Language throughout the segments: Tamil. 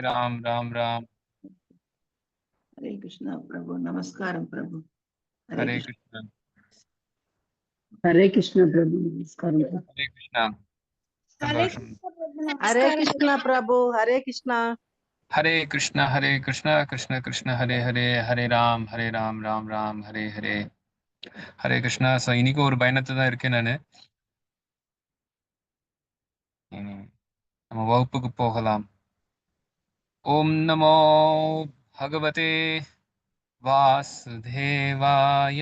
राम राम राम। हरे कृष्णा प्रभु। नमस्कारम प्रभु। हरे हरे कृष्ण। कृष्ण। हरे कृष्ण प्रभु नमस्कारम प्रभु। हरे कृष्णा। हरे संतोषम। हरे कृष्णा प्रभु हरे कृष्णा हरे कृष्णा कृष्ण कृष्ण हरे हरे, हरे राम राम राम हरे हरे. ஹரே கிருஷ்ணா. ஸோ இன்னைக்கு ஒரு பயணத்துல தான் இருக்கேன் நான். நம்ம வகுப்புக்கு போகலாம். ஓம் நமோ பகவதே வாசுதேவாய.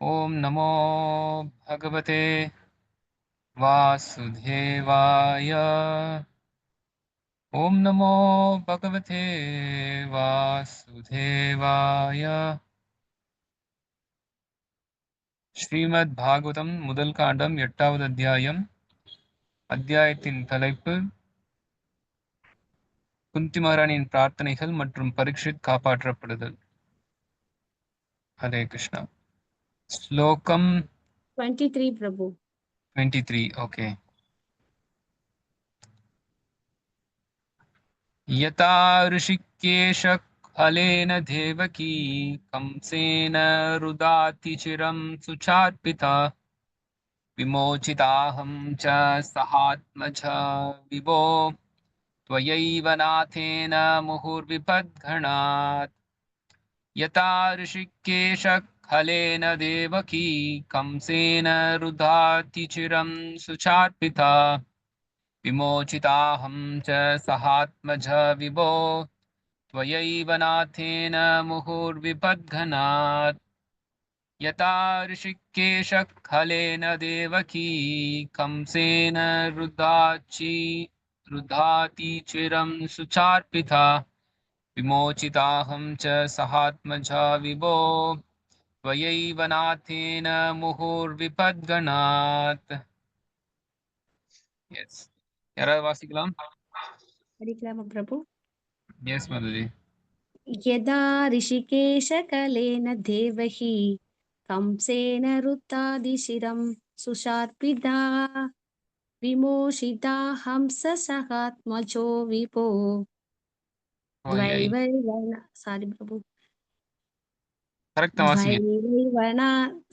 ஓம் நமோ பகவதே வாசுதேவாய. ओम नमो भगवते वासुदेवाय. ஸ்ரீமத் பாகவதம் முதல் காண்டம் 8வது அத்தியாயம். அத்தியாயத்தின் தலைப்பு குந்தி மகாராணியின் பிரார்த்தனைகள் மற்றும் பரீட்சித் காப்பாற்றப்படுதல். ஹரே கிருஷ்ணா. ஸ்லோகம் 23 प्रभु 23. ஓகே. யதா ऋषिकेश अलेन देवकी कंसेन रुदाति चिरं सुचार्पिता विमोचिताहं च सहात्मजा विभो त्वयैव नाथेन मुहुर्विपद्गणात्. यथा ऋषिकेशखलेन देवकी कंसेन रुधाति चिरं सुचार्पिता विमोचिताहं च सहात्मजा विभो त्वयैव नाथेन मुहुर्विपद्गणात्. यथा ऋषिकेशखलेन देवकी कंसेन रुधाति चिरं सुचार्पिता विमोचिताहं च सहात्मजा विभो त्वयैव नाथेन मुहुर्विपद्गणात्. Yes. யாராவது வாசிக்கலாம்? हरिक्लाम प्रभु Yes, Madhuji. यदा ऋषिकेशकलेन देवही कंसेन रुतादिशिरं सुशार्पिता विमोषिता हंससहात्मजो विभो द्वैवैवना सारी प्रभु கரெக்டா வாசிங்க. द्वैवैवना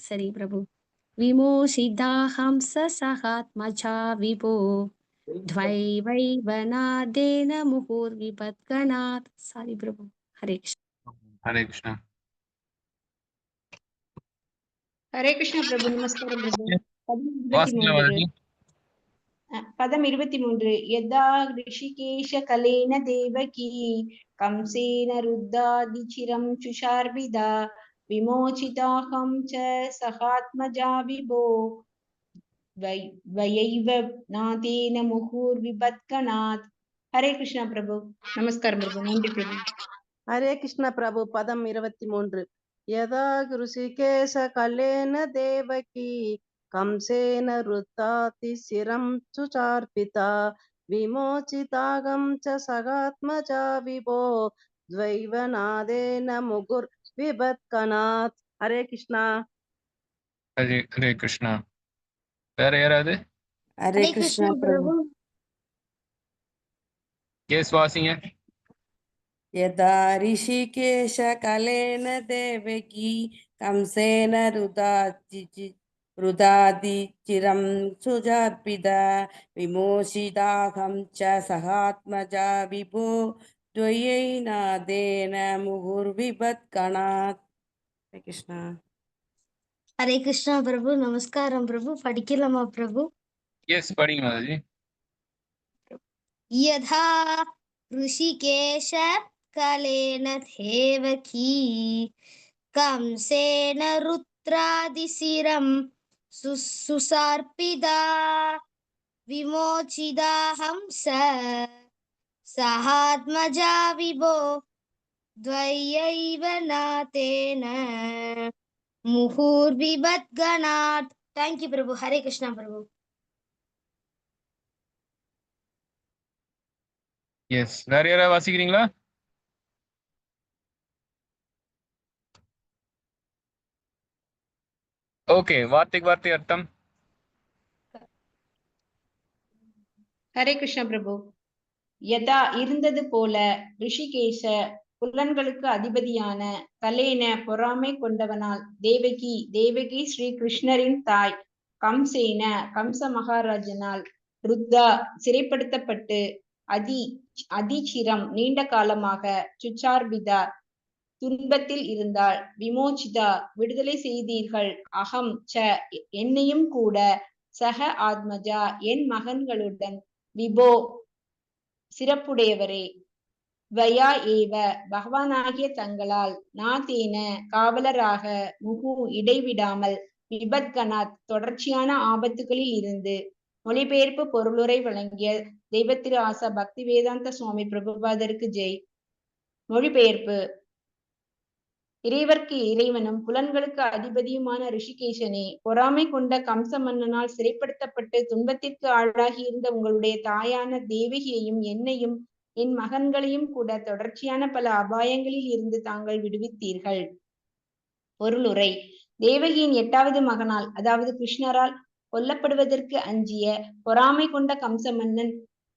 सरी प्रभु विमोषिता हंससहात्मजा विभो द्वैवैवनादेन मुहुर्विपद्गणात् सारी प्रभु हरे कृष्ण ஹரே கிருஷ்ணா. हरे कृष्ण प्रभु नमस्कार प्रभु வாசிக்கலாம் மதுஜி. पदम 23 यदा ऋषिकेशकलेन देवकी कंसेन रुद्धादिचिरं चुषार्विदा विमोचिताहं च सहात्मजा विभो वयैव नातेन मुहुर्विपद्गणात्. हरे कृष्ण प्रभु नमस्कार प्रभु. नंदी प्रभु. हरे कृष्ण प्रभु पदम 23 यदा ऋषिकेश कलेन देवकी कंसेन रुताति शिरं सुचार्पिता विमोचितागं च सगात्मजा विभो द्वैवनादेन मुहुर्विपद्गणात्. हरे कृष्णा ஹரே ஹரே கிருஷ்ணா. வேற யாராவது? हरे कृष्ण प्रभु எஸ் வாசிங்க. यदा ऋषिकेशकलेन देवकी कंसेन रुदाति चिरं सुचार्पिता विमोचिताहं च सहात्मजा विभो द्वयैनादेन मुहुर्विपद्गणात्. हरे कृष्णा. हरे कृष्णा प्रभु नमस्कारम प्रभु படிக்கலாமா प्रभु எஸ் படிங்க மதுஜி. यथा ऋषिकेश कलेन देवकी कंसेन रुद्रादिशिरं सुसार्पिता विमोचिता हंस सहात्मजा विभो द्वयैव नातेन मुहुर्विपद्गणात्. Thank you Prabhu. Hare Krishna Prabhu. Yes வேற யாராவது வாசிக்கிறீங்களா? ஓகே. வார்த்தைக்கு வார்த்தை அர்த்தம். हरे कृष्ण प्रभु. யதா இருந்தது போல ரிஷிகேஷ புலன்களுக்கு அதிபதியான கலேன பொறாமை கொண்டவனால் தேவகி ஸ்ரீ கிருஷ்ணரின் தாய் கம்சேன கம்ச மகாராஜனால் ருத்தா சிறைப்படுத்தப்பட்டு அதிசிரம் நீண்ட காலமாக சுச்சார்பிதா துன்பத்தில் இருந்தாள். விமோச்சிதா விடுதலை செய்தீர்கள். அகம் ச என்னையும் கூட சக ஆத்மஜா என் மகன்களுடன் விபோ சிறப்புடையவரே வயா ஏவ பகவானாகிய தங்களால் நாதேன காவலராக முகு இடைவிடாமல் விபத்கனாத் தொடர்ச்சியான ஆபத்துகளில் இருந்து மொழிபெயர்ப்பு பொருளுரை வழங்கிய தெய்வத்திரு ஆசா பக்தி வேதாந்த சுவாமி பிரபுபாதருக்கு ஜெய். மொழிபெயர்ப்பு. இறைவர்க்கு இறைவனும் புலன்களுக்கு அதிபதியுமான ரிஷிகேஷனே, பொறாமை கொண்ட கம்ச மன்னனால் சிறைப்படுத்தப்பட்டு துன்பத்திற்கு ஆளாகி இருந்த உங்களுடைய தாயான தேவகியையும் என்னையும் என் மகன்களையும் கூட தொடர்ச்சியான பல அபாயங்களில் இருந்து தாங்கள் விடுவித்தீர்கள். பொருளுரை. தேவகியின் 8வது மகனால், அதாவது கிருஷ்ணரால் கொல்லப்படுவதற்கு அஞ்சிய பொறாமை கொண்ட கம்ச மன்னன்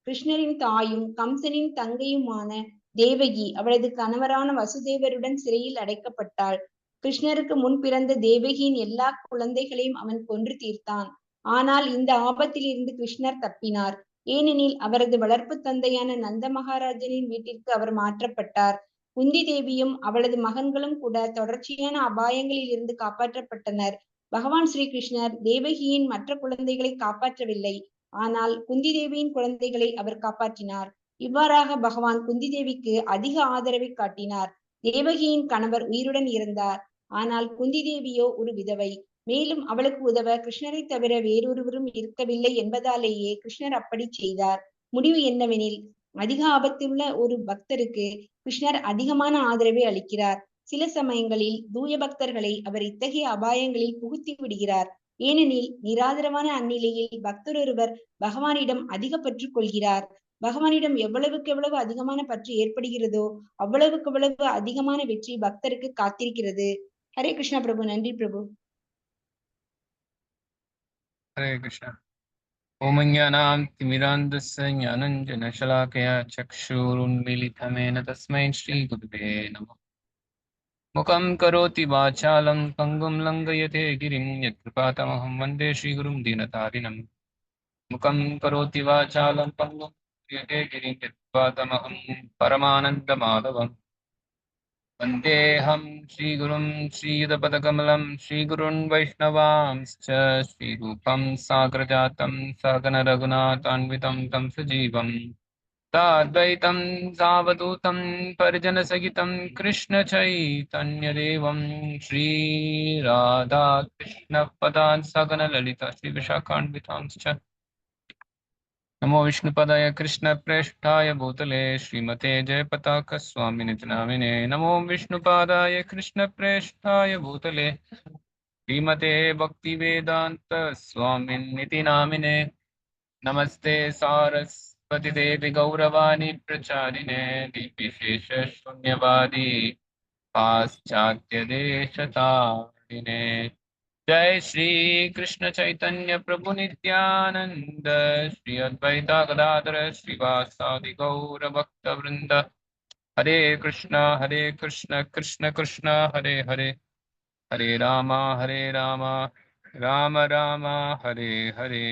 கிருஷ்ணரின் தாயும் கம்சனின் தங்கையுமான தேவகி அவளது கணவரான வசுதேவருடன் சிறையில் அடைக்கப்பட்டாள். கிருஷ்ணருக்கு முன் பிறந்த தேவகியின் எல்லா குழந்தைகளையும் அவன் கொன்று தீர்த்தான். ஆனால் இந்த ஆபத்தில் இருந்து கிருஷ்ணர் தப்பினார். ஏனெனில் அவரது வளர்ப்பு தந்தையான நந்த மகாராஜனின் வீட்டிற்கு அவர் மாற்றப்பட்டார். குந்தி தேவியும் அவளது மகன்களும் கூட தொடர்ச்சியான அபாயங்களில் இருந்து காப்பாற்றப்பட்டனர். பகவான் ஸ்ரீ கிருஷ்ணர் தேவகியின் மற்ற குழந்தைகளை காப்பாற்றவில்லை, ஆனால் குந்தி தேவியின் குழந்தைகளை அவர் காப்பாற்றினார். இவ்வாறாக பகவான் குந்தி தேவிக்கு அதிக ஆதரவை காட்டினார். தேவகியின் கணவர் உயிருடன் இருந்தார், ஆனால் குந்தி தேவியோ ஒரு விதவை. மேலும் அவளுக்கு உதவ கிருஷ்ணரை தவிர வேறொருவரும் இருக்கவில்லை என்பதாலேயே கிருஷ்ணர் அப்படி செய்தார். முடிவு என்னவெனில், அதிக ஆபத்துள்ள ஒரு பக்தருக்கு கிருஷ்ணர் அதிகமான ஆதரவை அளிக்கிறார். சில சமயங்களில் தூய பக்தர்களை அவர் இத்தகைய அபாயங்களில் புகுத்தி விடுகிறார். ஏனெனில் நிராதரவான அந்நிலையில் பக்தர் ஒருவர் பகவானிடம் அதிக பற்று கொள்கிறார். பகவானிடம் எவ்வளவுக்கு எவ்வளவு அதிகமான பற்று ஏற்படுகிறதோ அவ்வளவுக்கு அவ்வளவு அதிகமான வெற்றி பக்தருக்கு காத்திருக்கிறது. ஹரே கிருஷ்ணா பிரபு. நன்றி பிரபு. हरे कृष्ण। ओम ज्ञानां तिमिरान्धस्य ज्ञानञ्जनशलाकया चक्षुरुन्मीलितमेन तस्मै श्रीगुरुवे नमः। मुखं करोति वाचालं पङ्गुं लङ्घयते गिरिं यत्कृपातमहं वन्दे श्रीगुरुं दीनतारिणम्। मुखं करोति वाचालं पङ्गुं लङ्घयते गिरिं यत्कृपातमहं परमानन्दमाधवम्। वन्देऽहं श्रीगुरुं श्रीयुतपदकमलं श्रीगुरुन् वैष्णवांश्च श्रीरूपं साग्रजातं सहगण रघुनाथान्वितं तं सजीवं साद्वैतं सावधूतं परिजनसहितं कृष्णचैतन्यदेवं श्रीराधा कृष्णपदान् सहगण ललिता श्रीविशाखान्वितांश्च। नमो विष्णुपदाय कृष्णप्रेष्ठाय भूतले श्रीमते जयपताक स्वामिनिति नामिने। नमो विष्णुपादाय कृष्णप्रेष्ठाय भूतले श्रीमते भक्तिवेदान्त स्वामिनिति नामिने। नमस्ते सारस्वती देवी गौरवाणी प्रचारिणे निर्विशेष शून्यवादी पाश्चात्य देशतारिणे। जय श्री कृष्ण चैतन्य प्रभु नित्यानंद श्री अद्वैता गदाधर श्रीवासादि गौर भक्त वृंद। हरे कृष्ण कृष्ण कृष्ण हरे हरे, हरे राम राम राम हरे हरे।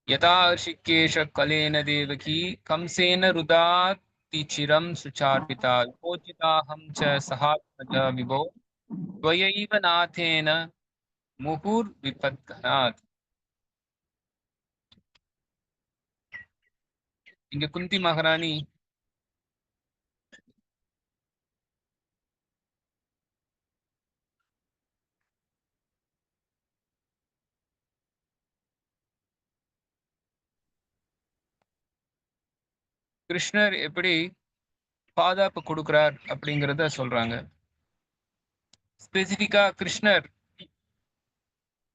यथा ऋषिकेश कलेन देवकी कंसेन रुदातिचिरं सुचार्पिता विमोचिताहं च सहात्मजा विभो त्वयैव नाथेन मुहुर्विपद्घनात्। இங்க குந்தி மகாராணி கிருஷ்ணர் எப்படி பாதுகாப்பு கொடுக்கிறார் அப்படிங்கிறத சொல்றாங்க. ஸ்பெசிபிக்கா கிருஷ்ணர்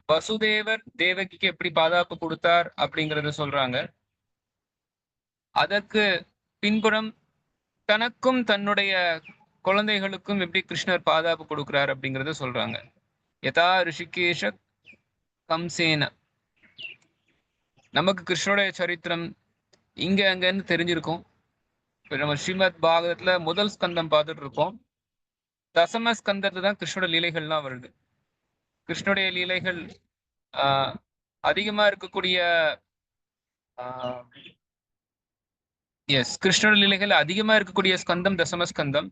வசுதேவர் தேவகிக்கு எப்படி பாதுகாப்பு கொடுத்தார் அப்படிங்கறத சொல்றாங்க. அதற்கு பின்புறம் தனக்கும் தன்னுடைய குழந்தைகளுக்கும் எப்படி கிருஷ்ணர் பாதுகாப்பு கொடுக்கிறார் அப்படிங்கறத சொல்றாங்க. யதா ரிஷிகேஷ கம்சேன, நமக்கு கிருஷ்ணனுடைய சரித்திரம் இங்க அங்கன்னு தெரிஞ்சிருக்கும். இப்ப நம்ம ஸ்ரீமத் பாகவதத்துல முதல் ஸ்கந்தம் பார்த்துட்டு இருக்கோம். தசம ஸ்கந்தத்துல தான் கிருஷ்ணோட லீலைகள்லாம் வருது. கிருஷ்ணனுடைய லீலைகள் அதிகமா இருக்கக்கூடிய கிருஷ்ணோட லீலைகள் அதிகமா இருக்கக்கூடிய ஸ்கந்தம் தசம ஸ்கந்தம்.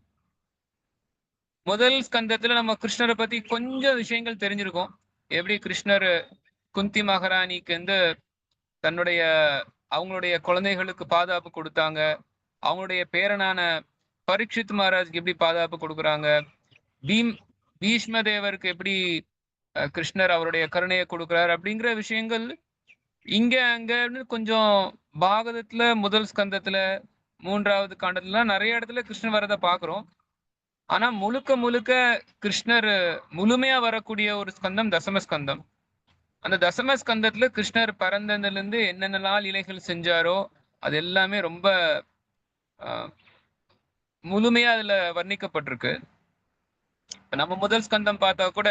முதல் ஸ்கந்தத்துல நம்ம கிருஷ்ணரை பத்தி கொஞ்சம் விஷயங்கள் தெரிஞ்சிருக்கோம். எப்படி கிருஷ்ணர் குந்தி மகாராணிக்கு வந்து தன்னுடைய அவங்களுடைய குழந்தைகளுக்கு பாதுகாப்பு கொடுத்தாங்க, அவங்களுடைய பேரனான பரீட்சித் மகாராஜுக்கு எப்படி பாதுகாப்பு கொடுக்குறாங்க, பீஷ்ம தேவருக்கு எப்படி கிருஷ்ணர் அவருடைய கருணையை கொடுக்குறாரு அப்படிங்கிற விஷயங்கள் இங்க அங்க கொஞ்சம் பாகவதத்துல முதல் ஸ்கந்தத்துல 3வது காண்டத்துல நிறைய இடத்துல கிருஷ்ணர் வரதை பாக்குறோம். ஆனா முழுக்க முழுக்க கிருஷ்ணர் முழுமையா வரக்கூடிய ஒரு ஸ்கந்தம் தசம ஸ்கந்தம். அந்த தசம ஸ்கந்தத்துல கிருஷ்ணர் பறந்ததுல இருந்து என்னென்னலாம் லீலைகள் செஞ்சாரோ அது எல்லாமே ரொம்ப முழுமையா அதுல வர்ணிக்கப்பட்டிருக்கு. நம்ம முதல் ஸ்கந்தம் பார்த்தா கூட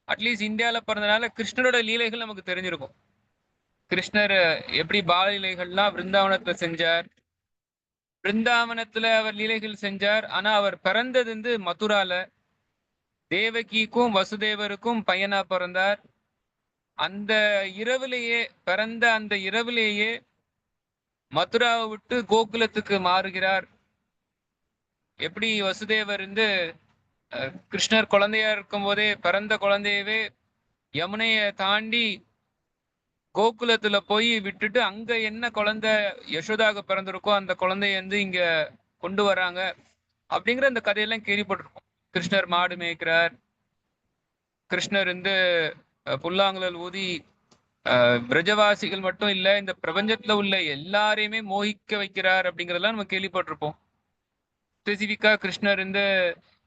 அட்லீஸ்ட் இந்தியாவில பிறந்தனால கிருஷ்ணரோட லீலைகள் நமக்கு தெரிஞ்சிருக்கும். கிருஷ்ணர் எப்படி பால லீலைகள்லாம் பிருந்தாவனத்துல செஞ்சார், பிருந்தாவனத்துல அவர் லீலைகள் செஞ்சார். ஆனா அவர் பிறந்தது வந்து மதுரால, தேவகிக்கும் வசுதேவருக்கும் பையனா பிறந்தார். அந்த இரவிலேயே பிறந்த அந்த இரவிலேயே மதுராவை விட்டு கோகுலத்துக்கு மாறுகிறார். எப்படி வசுதேவர் வந்து கிருஷ்ணர் குழந்தையா இருக்கும் போதே பிறந்த குழந்தையவே யமுனைய தாண்டி கோகுலத்துல போய் விட்டுட்டு அங்க என்ன குழந்தை யசோதாக பிறந்திருக்கோ அந்த குழந்தைய வந்து இங்க கொண்டு வராங்க அப்படிங்கிற அந்த கதையெல்லாம் கேள்விப்பட்டிருக்கோம். கிருஷ்ணர் மாடு மேய்க்கிறார், கிருஷ்ணர் வந்து புல்லாங்குழல் ஊதி பிரஜவாசிகள் மட்டும் இல்ல இந்த பிரபஞ்சத்துல உள்ள எல்லாரையுமே மோகிக்க வைக்கிறார் அப்படிங்கிறதெல்லாம் நம்ம கேள்விப்பட்டிருப்போம். ஸ்பெசிபிக்கா கிருஷ்ணர் வந்து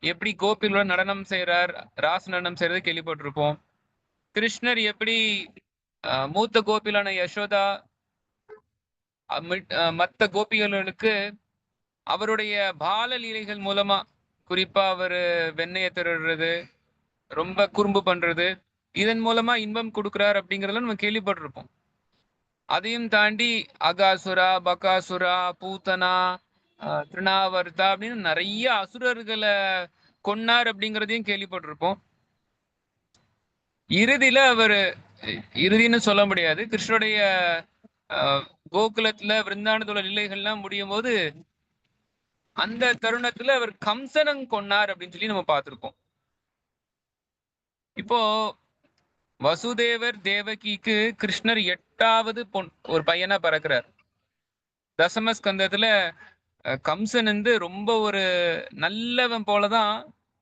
எப்படி கோபிலோட நடனம் செய்யறார், ராச நடனம் செய்யறது கேள்விப்பட்டிருப்போம். கிருஷ்ணர் எப்படி மூத்த கோபிலான யசோதா மற்ற கோபிகளுக்கு அவருடைய பால லீலைகள் மூலமா, குறிப்பா அவர் வெண்ணையை திருடுறது, ரொம்ப குறும்பு பண்றது, இதன் மூலமா இன்பம் கொடுக்கிறார் அப்படிங்கிறதெல்லாம் நம்ம கேள்விப்பட்டிருப்போம். அதையும் தாண்டி அகாசுரா, பகாசுரா, பூத்தனா, திருநாவர்த்தா அப்படின்னு நிறைய அசுரர்களை கொன்னார் அப்படிங்கிறதையும் கேள்விப்பட்டிருப்போம். இறுதியில அவர் இறுதின்னு சொல்ல முடியாது, கிருஷ்ணனுடைய கோகுலத்துல விருந்தானத்தோட லீலைகள்லாம் முடியும் போது அந்த தருணத்துல அவர் கம்சனம் கொன்னார் அப்படின்னு சொல்லி நம்ம பார்த்திருக்கோம். இப்போ வசுதேவர் தேவகிக்கு கிருஷ்ணர் 8வது ஒரு பையனா பிறக்கிறார். தசம ஸ்கந்தத்துல கம்சன் வந்து ரொம்ப ஒரு நல்லவன் போலதான்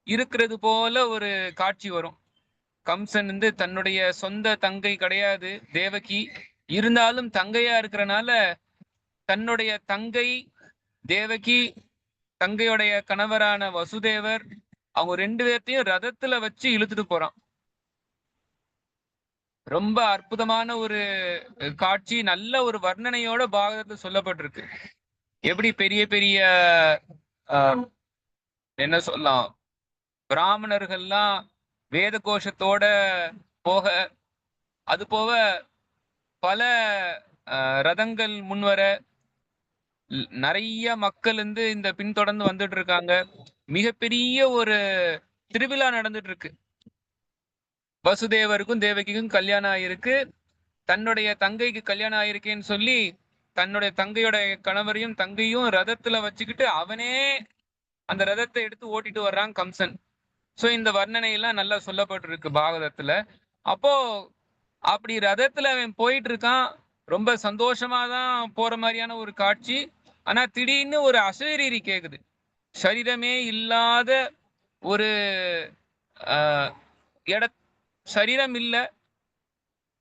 இருக்கிறது போல ஒரு காட்சி வரும். கம்சன் வந்து தன்னுடைய சொந்த தங்கை கிடையாது தேவகி, இருந்தாலும் தங்கையா இருக்கிறனால தன்னுடைய தங்கை தேவகி, தங்கையுடைய கணவரான வசுதேவர், அவங்க 2 பேர்த்தையும் ரதத்துல வச்சு இழுத்துட்டு போறான். ரொம்ப அற்புதமான ஒரு காட்சி, நல்ல ஒரு வர்ணனையோட பாகவதத்துல சொல்லப்பட்டிருக்கு. எப்படி பெரிய பெரிய என்ன சொல்லலாம், பிராமணர்கள்லாம் வேத கோஷத்தோட போக, அது போக பல ரதங்கள் முன்வர, நிறைய மக்கள் வந்து இந்த பின்தொடர்ந்து வந்துட்டு இருக்காங்க. மிகப்பெரிய ஒரு திருவிழா நடந்துட்டு இருக்கு. வசுதேவருக்கும் தேவகிக்கும் கல்யாணம் ஆயிருக்கு. தன்னுடைய தங்கைக்கு கல்யாணம் ஆயிருக்கேன்னு சொல்லி தன்னுடைய தங்கையோட கணவரையும் தங்கையும் ரதத்துல வச்சுக்கிட்டு அவனே அந்த ரதத்தை எடுத்து ஓட்டிட்டு வர்றான் கம்சன். சோ இந்த வர்ணனை எல்லாம் நல்லா சொல்லப்பட்டிருக்கு பாகவதத்துல. அப்போ அப்படி ரதத்துல அவன் போயிட்டு இருக்கான், ரொம்ப சந்தோஷமா தான் போற மாதிரியான ஒரு காட்சி. ஆனா திடீர்னு ஒரு அசரீரி கேக்குது, சரீரமே இல்லாத ஒரு சரீரம் இல்ல,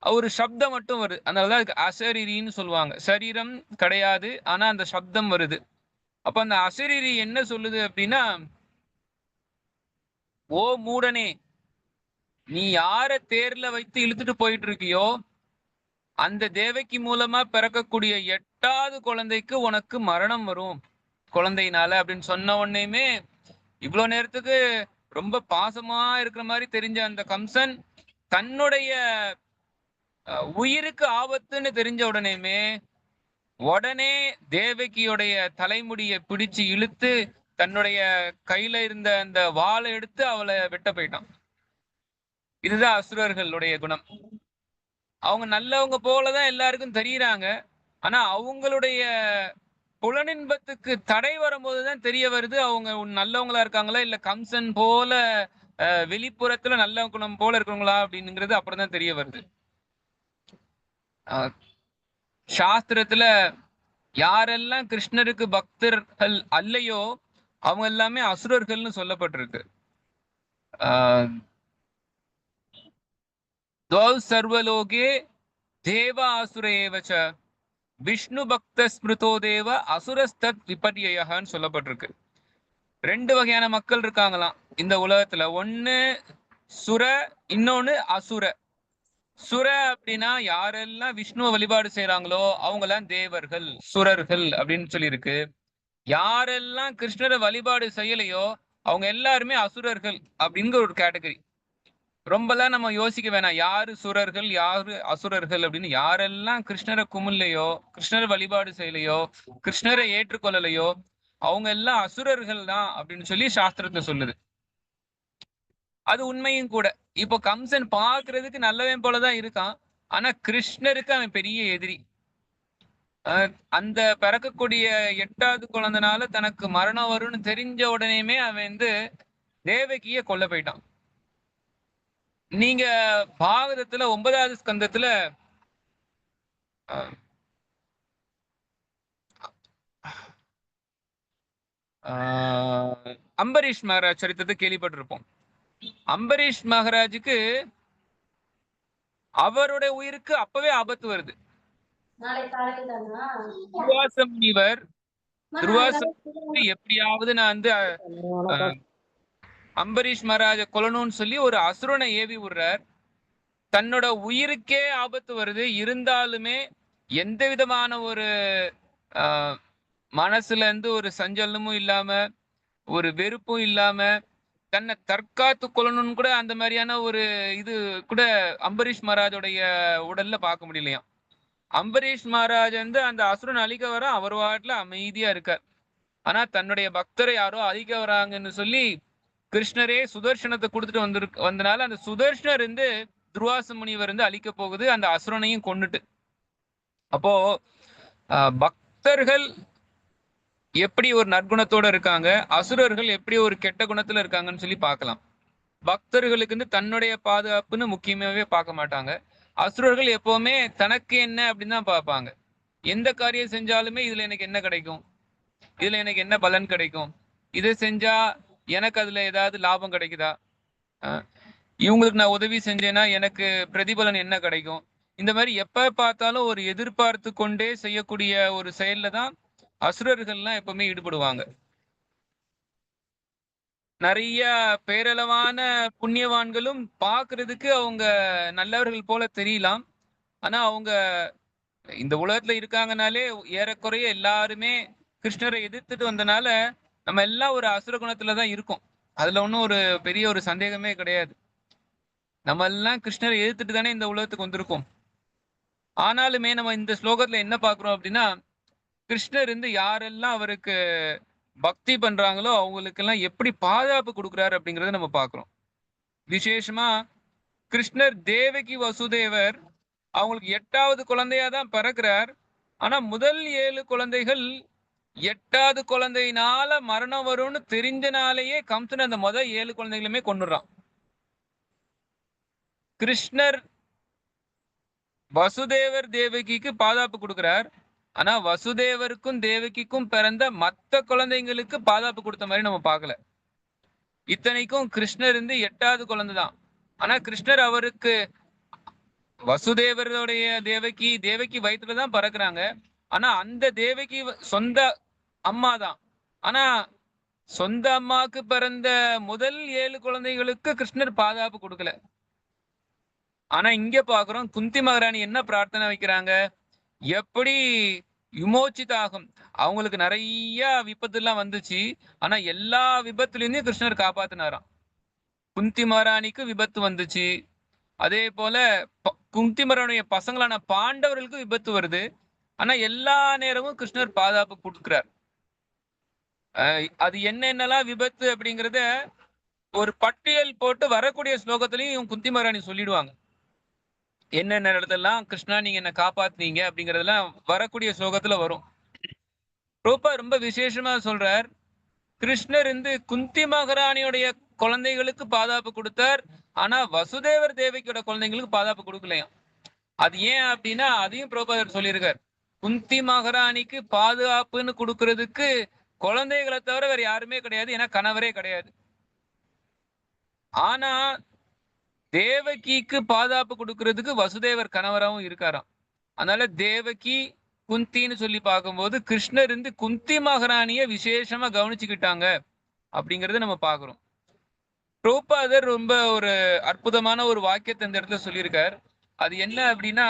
ஒரு சப்தம் மட்டும் வருது. அதனாலதான் அசரீரின்னு சொல்லுவாங்க. சரீரம் கிடையாது, ஆனா அந்த சப்தம் வருது. அப்ப அந்த அசரீரி என்ன சொல்லுது அப்படின்னா, ஓ மூடனே, நீ யார தேர்ல வைத்து இழுத்துட்டு போயிட்டு இருக்கியோ அந்த தேவகி மூலமா பிறக்கக்கூடிய 8வது குழந்தைக்கு உனக்கு மரணம் வரும் குழந்தையினால அப்படின்னு சொன்ன உடனேயுமே, இவ்வளவு நேரத்துக்கு ரொம்ப பாசமா இருக்கிற மாதிரி தெரிஞ்ச அந்த கம்சன் தன்னுடைய உயிருக்கு ஆபத்துன்னு தெரிஞ்ச உடனே தேவகியோடைய தலைமுடியை பிடிச்சு இழுத்து தன்னுடைய கையில இருந்த அந்த வாளை எடுத்து அவளை வெட்ட போயிட்டான். இதுதான் அசுரர்களுடைய குணம். அவங்க நல்லவங்க போலதான் எல்லாருக்கும் தெரியுறாங்க. ஆனா அவங்களுடைய புலனின்பத்துக்கு தடை வரும்போதுதான் தெரிய வருது அவங்க நல்லவங்களா இருக்காங்களா இல்ல கம்சன் போல வெளிப்புறத்துல நல்ல குணம் போல இருக்கிறவங்களா அப்படிங்கிறது அப்புறம் தான் தெரிய வருது. சாஸ்திரத்துல யாரெல்லாம் கிருஷ்ணருக்கு பக்தர்கள் அல்லையோ அவங்க எல்லாமே அசுரர்கள்னு சொல்லப்பட்டிருக்கு. சர்வலோகே தேவ அசுரேவச்ச விஷ்ணு பக்த ஸ்மிருதோ தேவ அசுரஸ்தத் விபர்யன்னு சொல்லப்பட்டிருக்கு. 2 வகையான மக்கள் இருக்காங்களாம் இந்த உலகத்துல. ஒண்ணு சுர, இன்னொன்னு அசுர. சுர அப்படின்னா யாரெல்லாம் விஷ்ணுவை வழிபாடு செய்யறாங்களோ அவங்கெல்லாம் தேவர்கள், சுரர்கள் அப்படின்னு சொல்லியிருக்கு. யாரெல்லாம் கிருஷ்ணரை வழிபாடு செய்யலையோ அவங்க எல்லாருமே அசுரர்கள் அப்படிங்கிற ஒரு கேட்டகரி. ரொம்பலாம் நம்ம யோசிக்க வேணாம் யாரு சுரர்கள் யாரு அசுரர்கள் அப்படின்னு. யாரெல்லாம் கிருஷ்ணரை கும்பிடலையோ, கிருஷ்ணரை வழிபாடு செய்யலையோ, கிருஷ்ணரை ஏற்றுக்கொள்ளலையோ அவங்க எல்லாம் அசுரர்கள் தான் அப்படின்னு சொல்லி சாஸ்திரத்தை சொல்லுது. அது உண்மையும் கூட. இப்போ கம்சன் பாக்குறதுக்கு நல்லவன் போலதான் இருக்கான். ஆனா கிருஷ்ணருக்கு அவன் பெரிய எதிரி. அந்த பிறக்கக்கூடிய 8வது குழந்தைனால தனக்கு மரணம் வரும்னு தெரிஞ்ச உடனேயுமே அவன் தேவகிய கொல்ல போயிட்டான். நீங்க பாகவதத்துல 9வது ஸ்கந்தத்துல அம்பரீஷ் மகாராஜ் சரித்திரத்தை கேள்விப்பட்டிருப்போம். அம்பரீஷ் மகாராஜுக்கு அவருடைய உயிருக்கு அப்பவே ஆபத்து வருது. எப்படியாவது நான் அம்பரீஷ் மகாராஜ கொல்லணும்னு சொல்லி ஒரு அசுரனை ஏவி விடுறார். தன்னோட உயிருக்கே ஆபத்து வருது. இருந்தாலுமே எந்த விதமான ஒரு மனசுல இருந்து ஒரு சஞ்சலமும் இல்லாம, ஒரு வெறுப்பும் இல்லாம, தன்னை தற்காத்து கொள்ளணும்னு கூட அந்த மாதிரியான ஒரு இது கூட அம்பரீஷ் மகாராஜோடைய உடல்ல பார்க்க முடியலையாம். அம்பரீஷ் மகாராஜ் அந்த அசுரன் அழிக்க வர அவர் வாட்டில அமைதியா இருக்கார். ஆனா தன்னுடைய பக்தரை யாரோ அழிக்க வராங்கன்னு சொல்லி கிருஷ்ணரே சுதர்சனத்தை கொடுத்துட்டு வந்தனால அந்த சுதர்ஷனர் துர்வாச முனிவர் அழிக்க போகுது, அந்த அசுரனையும் கொண்டுட்டு. அப்போ பக்தர்கள் எப்படி ஒரு நற்குணத்தோட இருக்காங்க, அசுரர்கள் எப்படி ஒரு கெட்ட குணத்துல இருக்காங்கன்னு சொல்லி பார்க்கலாம். பக்தர்களுக்கு தன்னுடைய பாதுகாப்புன்னு முக்கியமாவே பார்க்க மாட்டாங்க. அசுரர்கள் எப்பவுமே தனக்கு என்ன அப்படின்னு தான் பார்ப்பாங்க. எந்த காரியம் செஞ்சாலுமே இதுல எனக்கு என்ன கிடைக்கும், இதுல எனக்கு என்ன பலன் கிடைக்கும், இதை செஞ்சா எனக்கு அதுல ஏதாவது லாபம் கிடைக்குதா, இவங்களுக்கு நான் உதவி செஞ்சேன்னா எனக்கு பிரதிபலன் என்ன கிடைக்கும், இந்த மாதிரி எப்ப பார்த்தாலும் ஒரு எதிர்பார்த்து கொண்டே செய்யக்கூடிய ஒரு செயல்ல தான் அசுரர்கள்லாம் எப்பவுமே ஈடுபடுவாங்க. நிறைய பேரளவான புண்ணியவான்களும் பார்க்கறதுக்கு அவங்க நல்லவர்கள் போல தெரியலாம். ஆனா அவங்க இந்த உலகத்துல இருக்காங்கனாலே ஏறக்குறைய எல்லாருமே கிருஷ்ணரை எதிர்த்துட்டு வந்தனால நம்ம எல்லாம் ஒரு அசுர குணத்துலதான் இருக்கோம். அதுல ஒன்றும் ஒரு பெரிய ஒரு சந்தேகமே கிடையாது. நம்ம எல்லாம் கிருஷ்ணரை எதிர்த்துட்டு தானே இந்த உலகத்துக்கு வந்திருக்கோம். ஆனாலுமே நம்ம இந்த ஸ்லோகத்துல என்ன பார்க்கிறோம் அப்படின்னா, கிருஷ்ணர் யாரெல்லாம் அவருக்கு பக்தி பண்றாங்களோ அவங்களுக்கெல்லாம் எப்படி பாதுகாப்பு கொடுக்குறாரு அப்படிங்கறத நம்ம பார்க்கிறோம். விசேஷமா கிருஷ்ணர் தேவகி வசுதேவர் அவங்களுக்கு 8வது குழந்தையா தான் பிறக்கிறார். ஆனா முதல் 7 குழந்தைகள் 8வது குழந்தையினால மரணம் வரும்னு தெரிஞ்சனாலேயே கம்சன் அந்த முதல் 7 குழந்தைகளுமே கொன்னுறான். கிருஷ்ணர் வசுதேவர் தேவகிக்கு பாதுகாப்பு கொடுக்கிறார். ஆனா வசுதேவருக்கும் தேவகிக்கும் பிறந்த மற்ற குழந்தைங்களுக்கு பாதுகாப்பு கொடுத்த மாதிரி நம்ம பார்க்கல. இத்தனைக்கும் கிருஷ்ணர் 8வது குழந்தை தான். ஆனா கிருஷ்ணர் அவருக்கு வசுதேவருடைய தேவகி வயிற்றுலதான் பறக்குறாங்க. ஆனா அந்த தேவகி சொந்த அம்மா தான். ஆனா சொந்த அம்மாவுக்கு பிறந்த முதல் 7 குழந்தைகளுக்கு கிருஷ்ணர் பாதுகாப்பு கொடுக்கல. ஆனா இங்க பாக்குறோம் குந்தி மகாராணி என்ன பிரார்த்தனை வைக்கிறாங்க, எப்படி விமோச்சிதாகும், அவங்களுக்கு நிறைய விபத்து எல்லாம் வந்துச்சு. ஆனா எல்லா விபத்துல இருந்தும் கிருஷ்ணர் காப்பாத்தினாராம். குந்தி மகாராணிக்கு விபத்து வந்துச்சு, அதே போல குந்திமரனுடைய பசங்களான பாண்டவர்களுக்கு விபத்து வருது. ஆனா எல்லா நேரமும் கிருஷ்ணர் பாதுகாப்பு கொடுக்கிறார். அது என்னென்னலாம் விபத்து அப்படிங்கறத ஒரு பட்டியல் போட்டு வரக்கூடிய ஸ்லோகத்திலையும் குந்திமராணி சொல்லிடுவாங்க. என்னென்ன இடத்தெல்லாம் கிருஷ்ணா நீங்க என்ன காப்பாத்துனீங்க அப்படிங்கறதெல்லாம் வரக்கூடிய ஸ்லோகத்துல வரும். ரொம்ப விசேஷமா சொல்றார், கிருஷ்ணர் குந்தி மகாராணியுடைய குழந்தைகளுக்கு பாதுகாப்பு கொடுத்தார். ஆனா வசுதேவர் தேவிக்கோட குழந்தைங்களுக்கு பாதுகாப்பு கொடுக்கலையாம். அது ஏன் அப்படின்னா அதையும் பிரபுபாதர் சொல்லியிருக்கார். குந்தி மகாராணிக்கு பாதுகாப்புன்னு கொடுக்கறதுக்கு குழந்தைகளை தவிர வேற யாருமே கிடையாது, ஏன்னா கணவரே கிடையாது. ஆனா தேவகிக்கு பாதுகாப்பு கொடுக்கறதுக்கு வசுதேவர் கணவராகவும் இருக்காராம். அதனால தேவகி குந்தின்னு சொல்லி பார்க்கும்போது கிருஷ்ணர் குந்தி மகாராணிய விசேஷமா கவனிச்சுக்கிட்டாங்க அப்படிங்கறத நம்ம பாக்குறோம். பிரபுபாதர் ரொம்ப ஒரு அற்புதமான ஒரு வாக்கியத்தை இந்த இடத்துல சொல்லியிருக்கார். அது என்ன அப்படின்னா,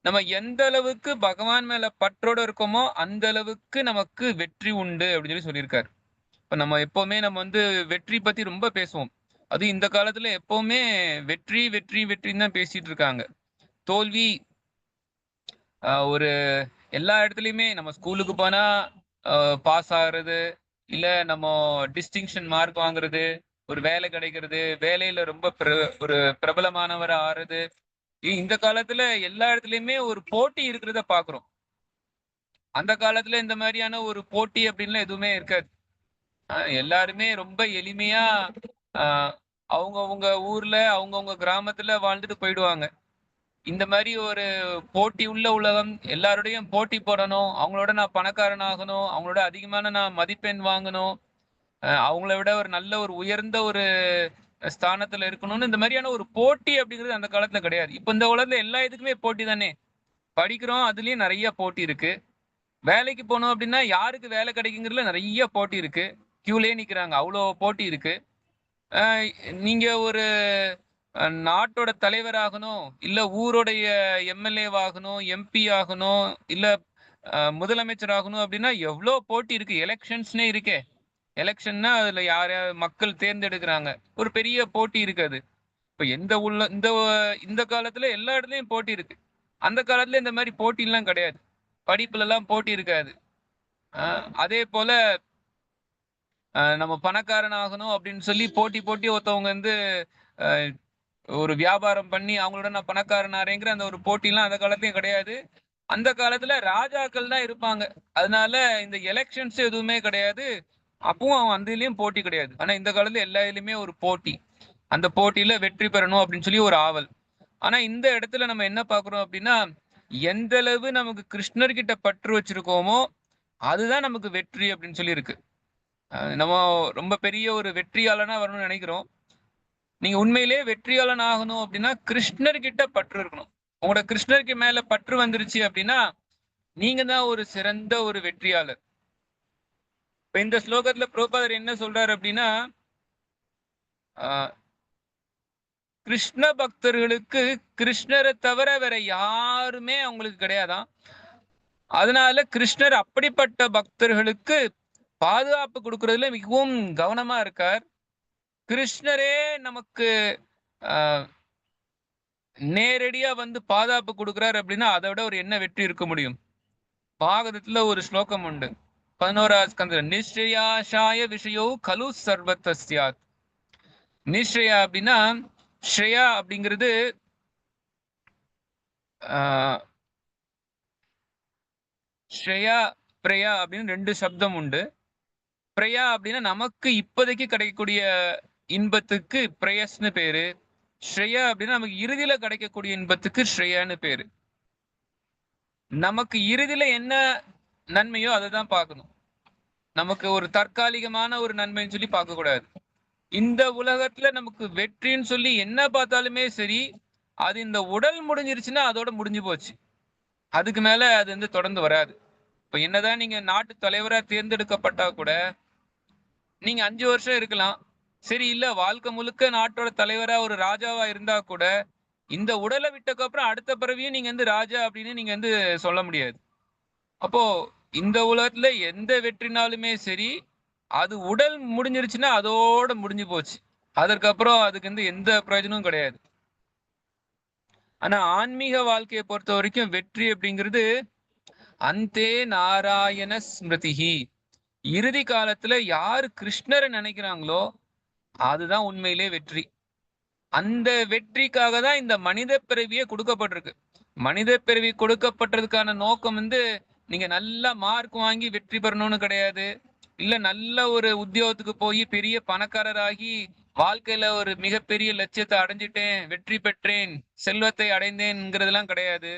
நம்ம எந்த அளவுக்கு பகவான் மேல பற்றோட இருக்கோமோ அந்த அளவுக்கு நமக்கு வெற்றி உண்டு அப்படின்னு சொல்லியிருக்காரு. இப்ப நம்ம எப்பவுமே நம்ம வெற்றி பத்தி ரொம்ப பேசுவோம். அது இந்த காலத்துல எப்பவுமே வெற்றி வெற்றி வெற்றின்னு தான் பேசிட்டு இருக்காங்க. தோல்வி ஒரு எல்லா இடத்துலயுமே நம்ம ஸ்கூலுக்கு போனா பாஸ் ஆகுறது, இல்ல நம்ம டிஸ்டிங்ஷன் மார்க் வாங்குறது, ஒரு வேலை கிடைக்கிறது, வேலையில ரொம்ப ஒரு பிரபலமானவரை ஆறுது, இந்த காலத்துல எல்லா இடத்துலயுமே ஒரு போட்டி இருக்கிறத பாக்குறோம். அந்த காலத்துல இந்த மாதிரியான ஒரு போட்டி அப்படின்லாம் எதுவுமே இருக்காது. எல்லாருமே ரொம்ப எளிமையா அவங்கவுங்க ஊர்ல அவங்கவுங்க கிராமத்துல வாழ்ந்துட்டு போயிடுவாங்க. இந்த மாதிரி ஒரு போட்டி உள்ள உலகம், எல்லாரோடையும் போட்டி போடணும், அவங்களோட நான் பணக்காரன் ஆகணும், அவங்களோட அதிகமான நான் மதிப்பெண் வாங்கணும், அவங்கள விட ஒரு நல்ல ஒரு உயர்ந்த ஒரு ஸ்தானத்துல இருக்கணும்னு இந்த மாதிரியான ஒரு போட்டி அப்படிங்கிறது அந்த காலத்துல கிடையாது. இப்ப இந்த உலகத்துல எல்லா இதுக்குமே போட்டி தானே. படிக்கிறோம், அதுலயும் நிறைய போட்டி இருக்கு. வேலைக்கு போனோம் அப்படின்னா யாருக்கு வேலை கிடைக்குங்கிறதுல நிறைய போட்டி இருக்கு. கியூலே நிக்கிறாங்க, அவ்வளோ போட்டி இருக்கு. நீங்க ஒரு நாட்டோட தலைவராகணும், இல்ல ஊருடைய எம்எல்ஏ ஆகணும், எம்பி ஆகணும், இல்ல முதலமைச்சர் ஆகணும் அப்படின்னா எவ்வளோ போட்டி இருக்கு. எலெக்ஷன்ஸ்னே இருக்கே. எலெக்ஷன்னா அதுல யார மக்கள் தேர்ந்தெடுக்கிறாங்க, ஒரு பெரிய போட்டி இருக்காது. இப்ப இந்த காலத்துல எல்லா இடத்துலயும் போட்டி இருக்கு. அந்த காலத்துல இந்த மாதிரி போட்டி எல்லாம் கிடையாது. படிப்புல எல்லாம் போட்டி இருக்காது. அதே போல நம்ம பணக்காரன் ஆகணும் அப்படின்னு சொல்லி போட்டி போட்டி ஒருத்தவங்க ஒரு வியாபாரம் பண்ணி அவங்களோட நான் பணக்காரன் ஆறேங்கிற அந்த ஒரு போட்டிலாம் அந்த காலத்தையும் கிடையாது. அந்த காலத்துல ராஜாக்கள் தான் இருப்பாங்க. அதனால இந்த எலெக்ஷன்ஸ் எதுவுமே கிடையாது. அப்பவும் அதுலயும் போட்டி கிடையாது. ஆனா இந்த காலத்துல எல்லா இதுலயுமே ஒரு போட்டி. அந்த போட்டியில வெற்றி பெறணும் அப்படின்னு சொல்லி ஒரு ஆவல். ஆனா இந்த இடத்துல நம்ம என்ன பாக்குறோம் அப்படின்னா, எந்த அளவு நமக்கு கிருஷ்ணர்கிட்ட பற்று வச்சிருக்கோமோ அதுதான் நமக்கு வெற்றி அப்படின்னு சொல்லி இருக்கு. நம்ம ரொம்ப பெரிய ஒரு வெற்றியாளனா வரணும்னு நினைக்கிறோம். நீங்க உண்மையிலேயே வெற்றியாளன் ஆகணும் அப்படின்னா கிருஷ்ணர்கிட்ட பற்று இருக்கணும். உங்களோட கிருஷ்ணருக்கு மேல பற்று வந்துருச்சு அப்படின்னா நீங்க தான் ஒரு சிறந்த ஒரு வெற்றியாளர். இப்ப இந்த ஸ்லோகத்துல பிரபுபாதர் என்ன சொல்றாரு அப்படின்னா, கிருஷ்ண பக்தர்களுக்கு கிருஷ்ணரை தவிர வேற யாருமே அவங்களுக்கு கிடையாதான். அதனால கிருஷ்ணர் அப்படிப்பட்ட பக்தர்களுக்கு பாதுகாப்பு கொடுக்கறதுல மிகவும் கவனமா இருக்கார். கிருஷ்ணரே நமக்கு நேரடியா பாதுகாப்பு கொடுக்கிறார் அப்படின்னா அதை விட ஒரு என்ன வெற்றி இருக்க முடியும். பாகவதத்துல ஒரு ஸ்லோகம் உண்டு, 11வது ஸ்கந்தம், நிஸ்ரயாஷாய விஷயோ கலு சர்வத்யாத். நிஸ்ரயா அப்படின்னா, ஸ்ரேயா அப்படிங்கிறது ஸ்ரேயா பிரயா அப்படின்னு 2 சப்தம் உண்டு. பிரயா அப்படின்னா நமக்கு இப்போதைக்கு கிடைக்கக்கூடிய இன்பத்துக்கு பிரயஸ்னு பேரு. ஸ்ரேயா அப்படின்னா நமக்கு இறுதியில கிடைக்கக்கூடிய இன்பத்துக்கு ஸ்ரேயான்னு பேரு. நமக்கு இறுதியில என்ன நன்மையோ அதை தான் பார்க்கணும். நமக்கு ஒரு தற்காலிகமான ஒரு நன்மைன்னு சொல்லி பார்க்க கூடாது. இந்த உலகத்துல நமக்கு வெற்றின்னு சொல்லி என்ன பார்த்தாலுமே சரி, அது இந்த உடல் முடிஞ்சிருச்சுன்னா அதோட முடிஞ்சு போச்சு. அதுக்கு மேல அது தொடர்ந்து வராது. இப்ப என்னதான் நீங்க நாட்டு தலைவரா தேர்ந்தெடுக்கப்பட்டா கூட நீங்க 5 வருஷம் இருக்கலாம். சரி, இல்ல வாழ்க்கை முழுக்க நாட்டோட தலைவரா ஒரு ராஜாவா இருந்தா கூட இந்த உடலை விட்டக்கு அப்புறம் அடுத்த பிறவியும் நீங்க ராஜா அப்படின்னு நீங்க சொல்ல முடியாது. அப்போ இந்த உலகத்துல எந்த வெற்றினாலுமே சரி, அது உடல் முடிஞ்சிருச்சுன்னா அதோட முடிஞ்சு போச்சு. அதற்கப்புறம் அதுக்கு எந்த பிரயோஜனமும் கிடையாது. ஆனா ஆன்மீக வாழ்க்கையை பொறுத்த வரைக்கும் வெற்றி அப்படிங்கிறது அந்தே நாராயண ஸ்மிருதிஹி. இறுதி காலத்துல யாரு கிருஷ்ணரை நினைக்கிறாங்களோ அதுதான் உண்மையிலே வெற்றி. அந்த வெற்றிக்காக தான் இந்த மனித பிறவியே கொடுக்கப்பட்டிருக்கு. மனித பிறவி கொடுக்கப்பட்டதுக்கான நோக்கம் வந்து நீங்க நல்ல மார்க் வாங்கி வெற்றி பெறணும்னு கிடையாது. இல்ல நல்ல ஒரு உத்தியோகத்துக்கு போய் பெரிய பணக்காரராகி வாழ்க்கையில ஒரு மிகப்பெரிய லட்சியத்தை அடைஞ்சிட்டேன், வெற்றி பெற்றேன், செல்வத்தை அடைந்தேன்ங்கிறதெல்லாம் கிடையாது.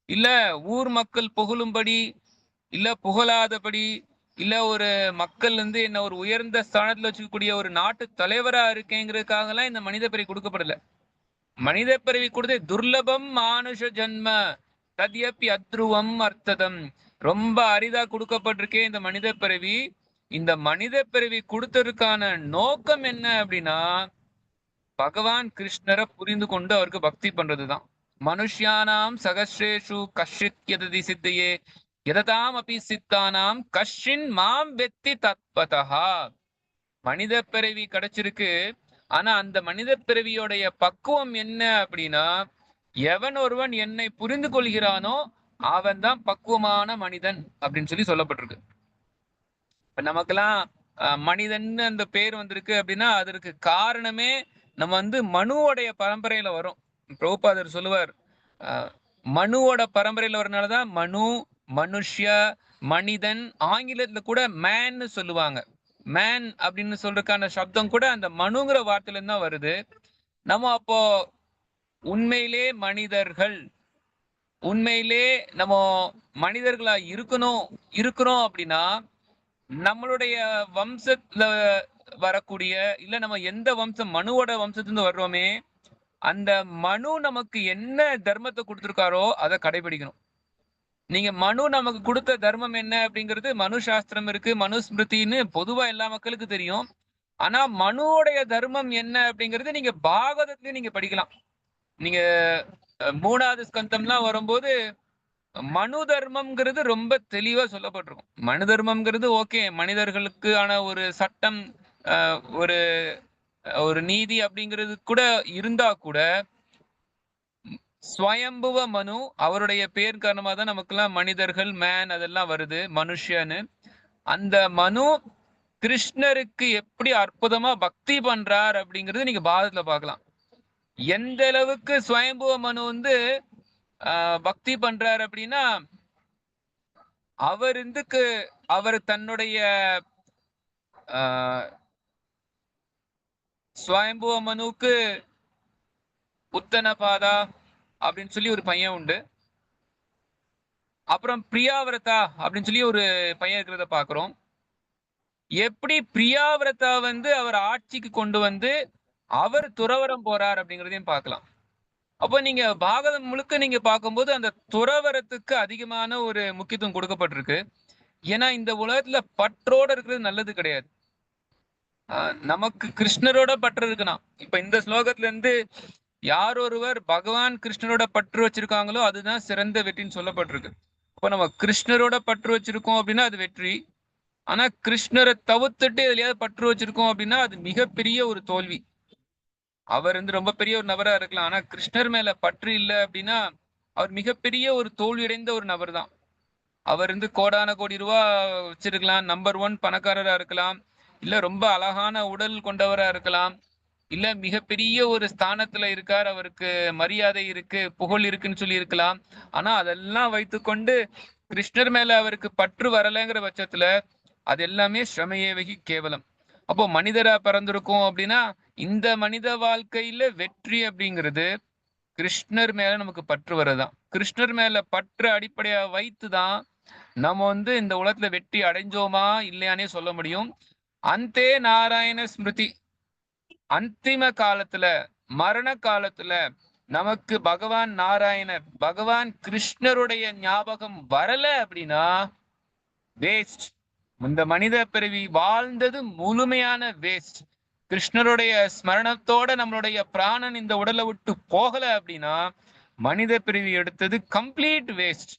இல்ல ஊர் மக்கள் புகழும்படி, இல்ல புகழாதபடி, இல்ல ஒரு மக்கள் வந்து என்ன ஒரு உயர்ந்த ஸ்தானத்துல வச்சுக்கக்கூடிய ஒரு நாட்டு தலைவரா இருக்கேங்கிறதுக்காக எல்லாம் இந்த மனித பிறவி கொடுக்கப்படல. மனித பிறவி கொடுத்து துர்லபம் மானுஷ ஜன்ம தத்யப்பி அத்ருவம் அர்த்ததம். ரொம்ப அரிதா கொடுக்கப்பட்டிருக்கே இந்த மனித பிறவி. இந்த மனித பிறவி கொடுத்ததுக்கான நோக்கம் என்ன அப்படின்னா பகவான் கிருஷ்ணரை புரிந்து கொண்டு அவருக்கு பக்தி பண்றதுதான். மனுஷ்யானாம் சகஸ்ரேஷு கஷ்டித் யததி சித்தையே யததாம் அபி சித்தானாம் கஷ்டின் மாம் வெத்தி தத்பதா. மனித பிறவி கிடைச்சிருக்கு. ஆனா அந்த மனித பிறவியோடைய பக்குவம் என்ன அப்படின்னா எவன் ஒருவன் என்னை புரிந்து கொள்கிறானோ அவன் தான் பக்குவமான மனிதன் அப்படின்னு சொல்லி சொல்லப்பட்டிருக்கு. இப்ப நமக்கெல்லாம் மனிதன் அந்த பேர் வந்திருக்கு அப்படின்னா அதற்கு காரணமே நம்ம வந்து மனுவோடைய பரம்பரையில வரும். பிரபுபாதர் சொல்லுவார், மனுவோட பரம்பரையில வரனாலதான் மனு, மனுஷ்ய, மனிதன். ஆங்கிலத்துல கூட மேன்னு சொல்லுவாங்க. மேன் அப்படின்னு சொல்றதுக்கான சப்தம் கூட அந்த மனுங்கிற வார்த்தையில இருந்து தான் வருது. நம்ம அப்போ உண்மையிலே மனிதர்கள், உண்மையிலே நம்ம மனிதர்களா இருக்கிறோம் அப்படின்னா நம்மளுடைய வம்சத்துல வரக்கூடிய இல்ல நம்ம எந்த வம்சம் மனுவோட வம்சத்துல வர்றோமே அந்த மனு நமக்கு என்ன தர்மத்தை கொடுத்திருக்காரோ அதை கடைபிடிக்கணும். நீங்க மனு நமக்கு கொடுத்த தர்மம் என்ன அப்படிங்கிறது மனு சாஸ்திரம் இருக்கு, மனுஸ்மிருதின்னு பொதுவா எல்லா மக்களுக்கு தெரியும். ஆனா மனுவோடைய தர்மம் என்ன அப்படிங்கிறது நீங்க பாகவதத்திலயும் நீங்க படிக்கலாம். நீங்க 3வது ஸ்கந்தம்லாம் வரும்போது மனு தர்மம்ங்கிறது ரொம்ப தெளிவா சொல்லப்பட்டிருக்கும். மனு தர்மம்ங்கிறது ஓகே, மனிதர்களுக்கான ஒரு சட்டம், ஒரு ஒரு நீதி அப்படிங்கிறது கூட இருந்தா கூட ஸ்வயம்புவ மனு அவருடைய பேர் காரணமா தான் நமக்கெல்லாம் மனிதர்கள், மேன் அதெல்லாம் வருது, மனுஷன்னு. அந்த மனு கிருஷ்ணருக்கு எப்படி அற்புதமா பக்தி பண்றார் அப்படிங்கிறது நீங்க பாரதத்துல பார்க்கலாம். எந்த அளவுக்கு ஸ்வயம்புவ மனு வந்து பக்தி பண்றார் அப்படின்னா அவர் தன்னுடைய ஸ்வயம்புவ மனுவுக்கு உத்தனபாதா அப்படின்னு சொல்லி ஒரு பையன் உண்டு. அப்புறம் பிரியாவிரதா அப்படின்னு சொல்லி ஒரு பையன் இருக்கிறத பாக்குறோம். எப்படி பிரியாவிரதா வந்து அவர் ஆட்சிக்கு கொண்டு வந்து அவர் துறவரம் போறார் அப்படிங்கிறதையும் பார்க்கலாம். அப்போ நீங்க பாகவதம் முழுக்க நீங்க பார்க்கும்போது அந்த துறவரத்துக்கு அதிகமான ஒரு முக்கியத்துவம் கொடுக்கப்பட்டிருக்கு. ஏன்னா இந்த உலகத்துல பற்றோட இருக்கிறது நல்லது கிடையாது. நமக்கு கிருஷ்ணரோட பற்று இருக்கணும். இப்ப இந்த ஸ்லோகத்துல இருந்து யார் ஒருவர் பகவான் கிருஷ்ணரோட பற்று வச்சிருக்காங்களோ அதுதான் சிறந்த வெற்றின்னு சொல்லப்பட்டிருக்கு. இப்போ நம்ம கிருஷ்ணரோட பற்று வச்சிருக்கோம் அப்படின்னா அது வெற்றி. ஆனா கிருஷ்ணரை தவிர்த்துட்டு எதுலையாவது பற்று வச்சிருக்கோம் அப்படின்னா அது மிகப்பெரிய ஒரு தோல்வி. அவர் வந்து ரொம்ப பெரிய ஒரு நபரா இருக்கலாம், ஆனா கிருஷ்ணர் மேல பற்று இல்லை அப்படின்னா அவர் மிகப்பெரிய ஒரு தோல்வியடைந்த ஒரு நபர் தான். அவர் வந்து கோடான கோடி ரூபா வச்சிருக்கலாம், நம்பர் 1 பணக்காரரா இருக்கலாம், இல்ல ரொம்ப அழகான உடல் கொண்டவரா இருக்கலாம், இல்ல மிகப்பெரிய ஒரு ஸ்தானத்துல இருக்கார், அவருக்கு மரியாதை இருக்கு, புகழ் இருக்குன்னு சொல்லி இருக்கலாம். ஆனா அதெல்லாம் வைத்துக்கொண்டு கிருஷ்ணர் மேல அவருக்கு பற்று வரலைங்கிற பட்சத்துல அது எல்லாமே ஸ்ரமயேவகி கேவலம். அப்போ மனிதரா பிறந்திருக்கோம் அப்படின்னா இந்த மனித வாழ்க்கையில வெற்றி அப்படிங்கிறது கிருஷ்ணர் மேல நமக்கு பற்று வரதான். கிருஷ்ணர் மேல பற்று அடிப்படையா வைத்துதான் நம்ம வந்து இந்த உலகத்துல வெற்றி அடைஞ்சோமா இல்லையானே சொல்ல முடியும். அந்தே நாராயண ஸ்மிருதி, அந்திம காலத்துல மரண காலத்துல நமக்கு பகவான் நாராயணர், பகவான் கிருஷ்ணருடைய ஞாபகம் வரல அப்படின்னா வேஸ்ட். இந்த மனித பிறவி வாழ்ந்தது முழுமையான வேஸ்ட். கிருஷ்ணருடைய ஸ்மரணத்தோட நம்மளுடைய பிராணன் இந்த உடலை விட்டு போகல அப்படின்னா மனித பிறவி எடுத்தது கம்ப்ளீட் வேஸ்ட்.